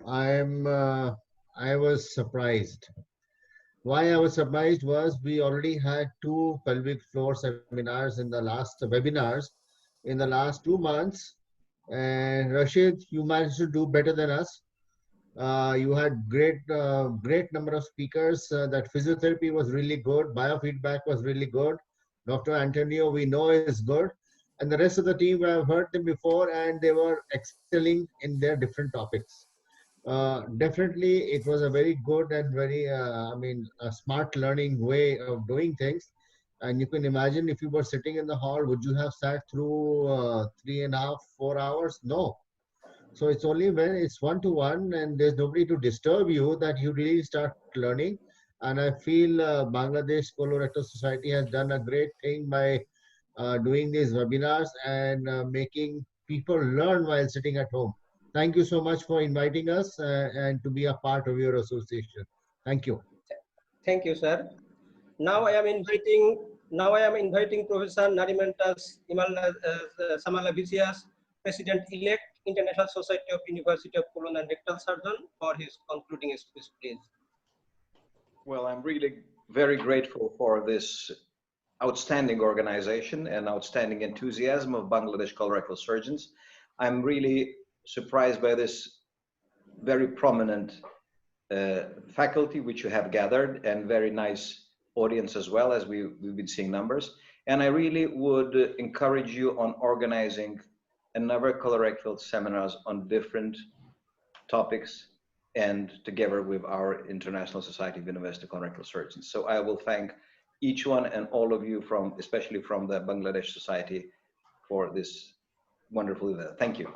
I was surprised. Why I was surprised was we already had two pelvic floor seminars in the last webinars in the last 2 months. And Rashid, you managed to do better than us. You had great number of speakers. That physiotherapy was really good. Biofeedback was really good. Dr. Antonio, we know is good. And the rest of the team, I've heard them before and they were excelling in their different topics. Definitely, it was a very good and very, a smart learning way of doing things. And you can imagine if you were sitting in the hall, would you have sat through 3.5, 4 hours? No. So it's only when it's one-to-one and there's nobody to disturb you that you really start learning. And I feel Bangladesh Colorectal Society has done a great thing by doing these webinars and making people learn while sitting at home. Thank you so much for inviting us and to be a part of your association. Thank you. Thank you, sir. Now I am inviting Professor Narimantas Samalavicius, President-elect, International Society of University of Colon and Rectal Surgeon, for his concluding speech, please. Well, I'm really very grateful for this outstanding organization and outstanding enthusiasm of Bangladesh colorectal surgeons. I'm really surprised by this very prominent faculty which you have gathered, and very nice audience as well, as we've been seeing numbers. And I really would encourage you on organizing another colorectal seminars on different topics and together with our International Society of University Colorectal Surgeons. So I will thank each one and all of you from, especially from the Bangladesh Society, for this wonderful event. Thank you.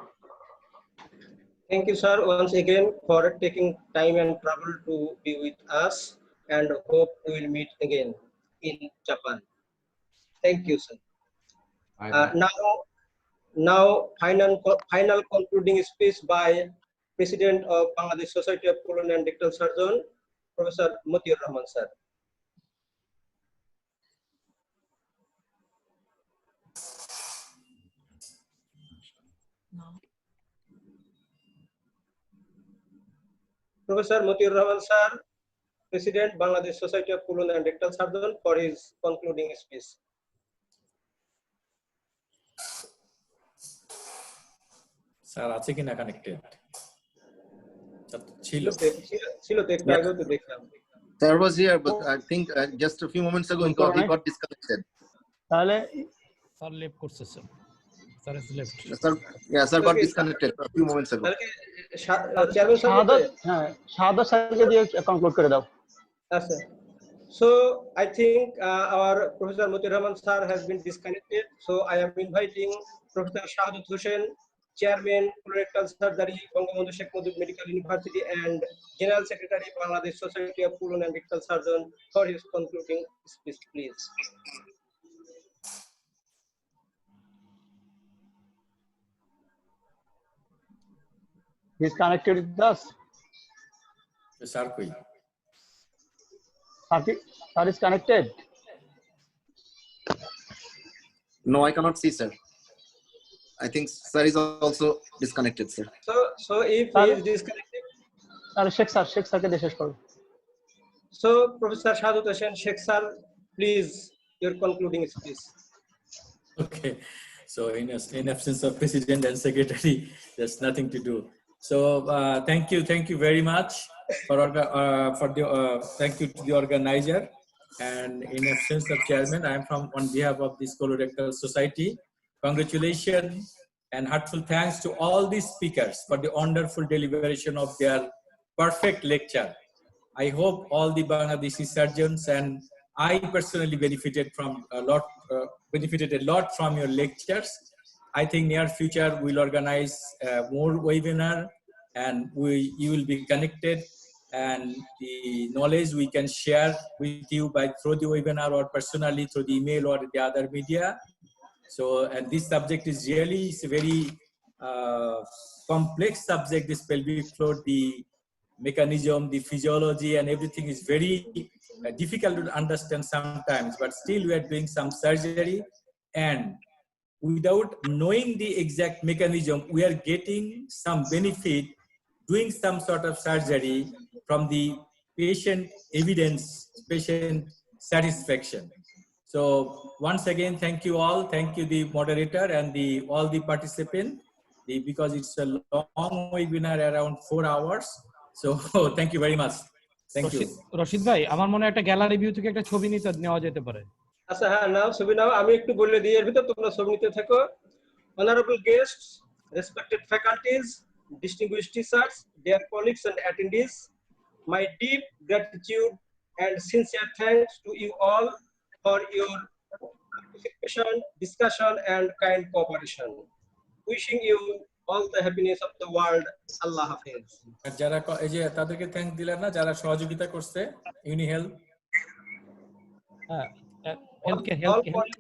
Thank you, sir, once again for taking time and trouble to be with us, and hope we will meet again in Japan. Thank you, sir. Now, final concluding speech by President of Bangladesh Society of Colon and Rectal Surgeon, Professor Mutiur Rahman, sir. Professor Mutiur Rahman, sir, President, Bangladesh Society of Colon and Rectal Surgeon, for his concluding speech. Sir, আছে কিনা connected? Sir was here, but I think just a few moments ago he got disconnected. Sir left করছে sir. Sir has left. Sir got disconnected a few moments ago. শাহাদাত স্যারকে দিয়ে conclude করে দাও। So I think our Professor Mutiur Rahman sir has been disconnected. So I am inviting Professor Shahadat Hussain, Chairman, Colorectal Surgery, Bangabandhu Sheikh Mujib Medical University, and General Secretary, Bangladesh Society of Colon and Rectal Surgeon, for his concluding speech, please. He is connected with us. Sir, Sir is connected. No, I cannot see, sir. I think sir is also disconnected, sir. So if he is disconnected, Sheikh sir ke deshesh koro. So Professor Shahadat Hussain, Sheikh sir, please your concluding speech. Okay. So in absence of President and Secretary, there's nothing to do. So thank you very much thank you to the organizer, and in absence of Chairman, I am on behalf of this Colorectal Society. Congratulations and heartfelt thanks to all these speakers for the wonderful deliberation of their perfect lecture. I hope all the Bangladeshi surgeons and I personally benefited a lot from your lectures. I think near future we'll organize more webinar, and you will be connected, and the knowledge we can share with you through the webinar or personally through the email or the other media. So, and this subject is really a very complex subject, this pelvic floor, the mechanism, the physiology, and everything is very difficult to understand sometimes, but still we are doing some surgery, and without knowing the exact mechanism, we are getting some benefit doing some sort of surgery from the patient evidence, patient satisfaction. So once again, thank you all. Thank you, the moderator and all the participants, because it's a long webinar, around 4 hours. So thank you very much. Thank you. Rashid ভাই, আমার মনে হয় একটা gallery view থেকে একটা ছবি নিতে নেওয়া যেতে পারে। আচ্ছা, হ্যাঁ, নাও ছবি নাও। আমি একটু বলে দিই, এর ভিতর তোমরা ছবি নিতে থাকো। Honorable guests, respected faculties, distinguished teachers, dear colleagues and attendees, my deep gratitude and sincere thanks to you all for your participation, discussion, and kind cooperation. Wishing you all the happiness of the world. Allah Hafiz. যারা এই যে তাদেরকে thanks দিলেন না, যারা সহযোগিতা করছে, ইউনি health,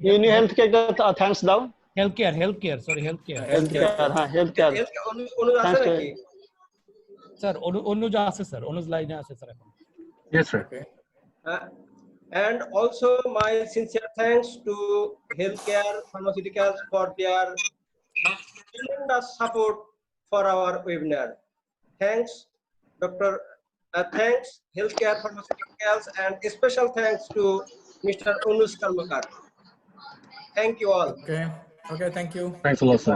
ইউনি হেলথকে একটা থ্যাঙ্কস দাও। Health care, sorry health care, হ্যাঁ হেলথ কেয়ার। অনুজ আছে নাকি? স্যার অনুজ আছে, স্যার অনুজ লাইনে আছে স্যার এখন। Yes sir. And also my sincere thanks to healthcare pharmaceuticals for their tremendous support for our webinar. Thanks thanks healthcare pharmaceuticals, and a special thanks to Mr. Anush Kalmakar. Thank you all. Okay, thank you. Thanks a lot, sir.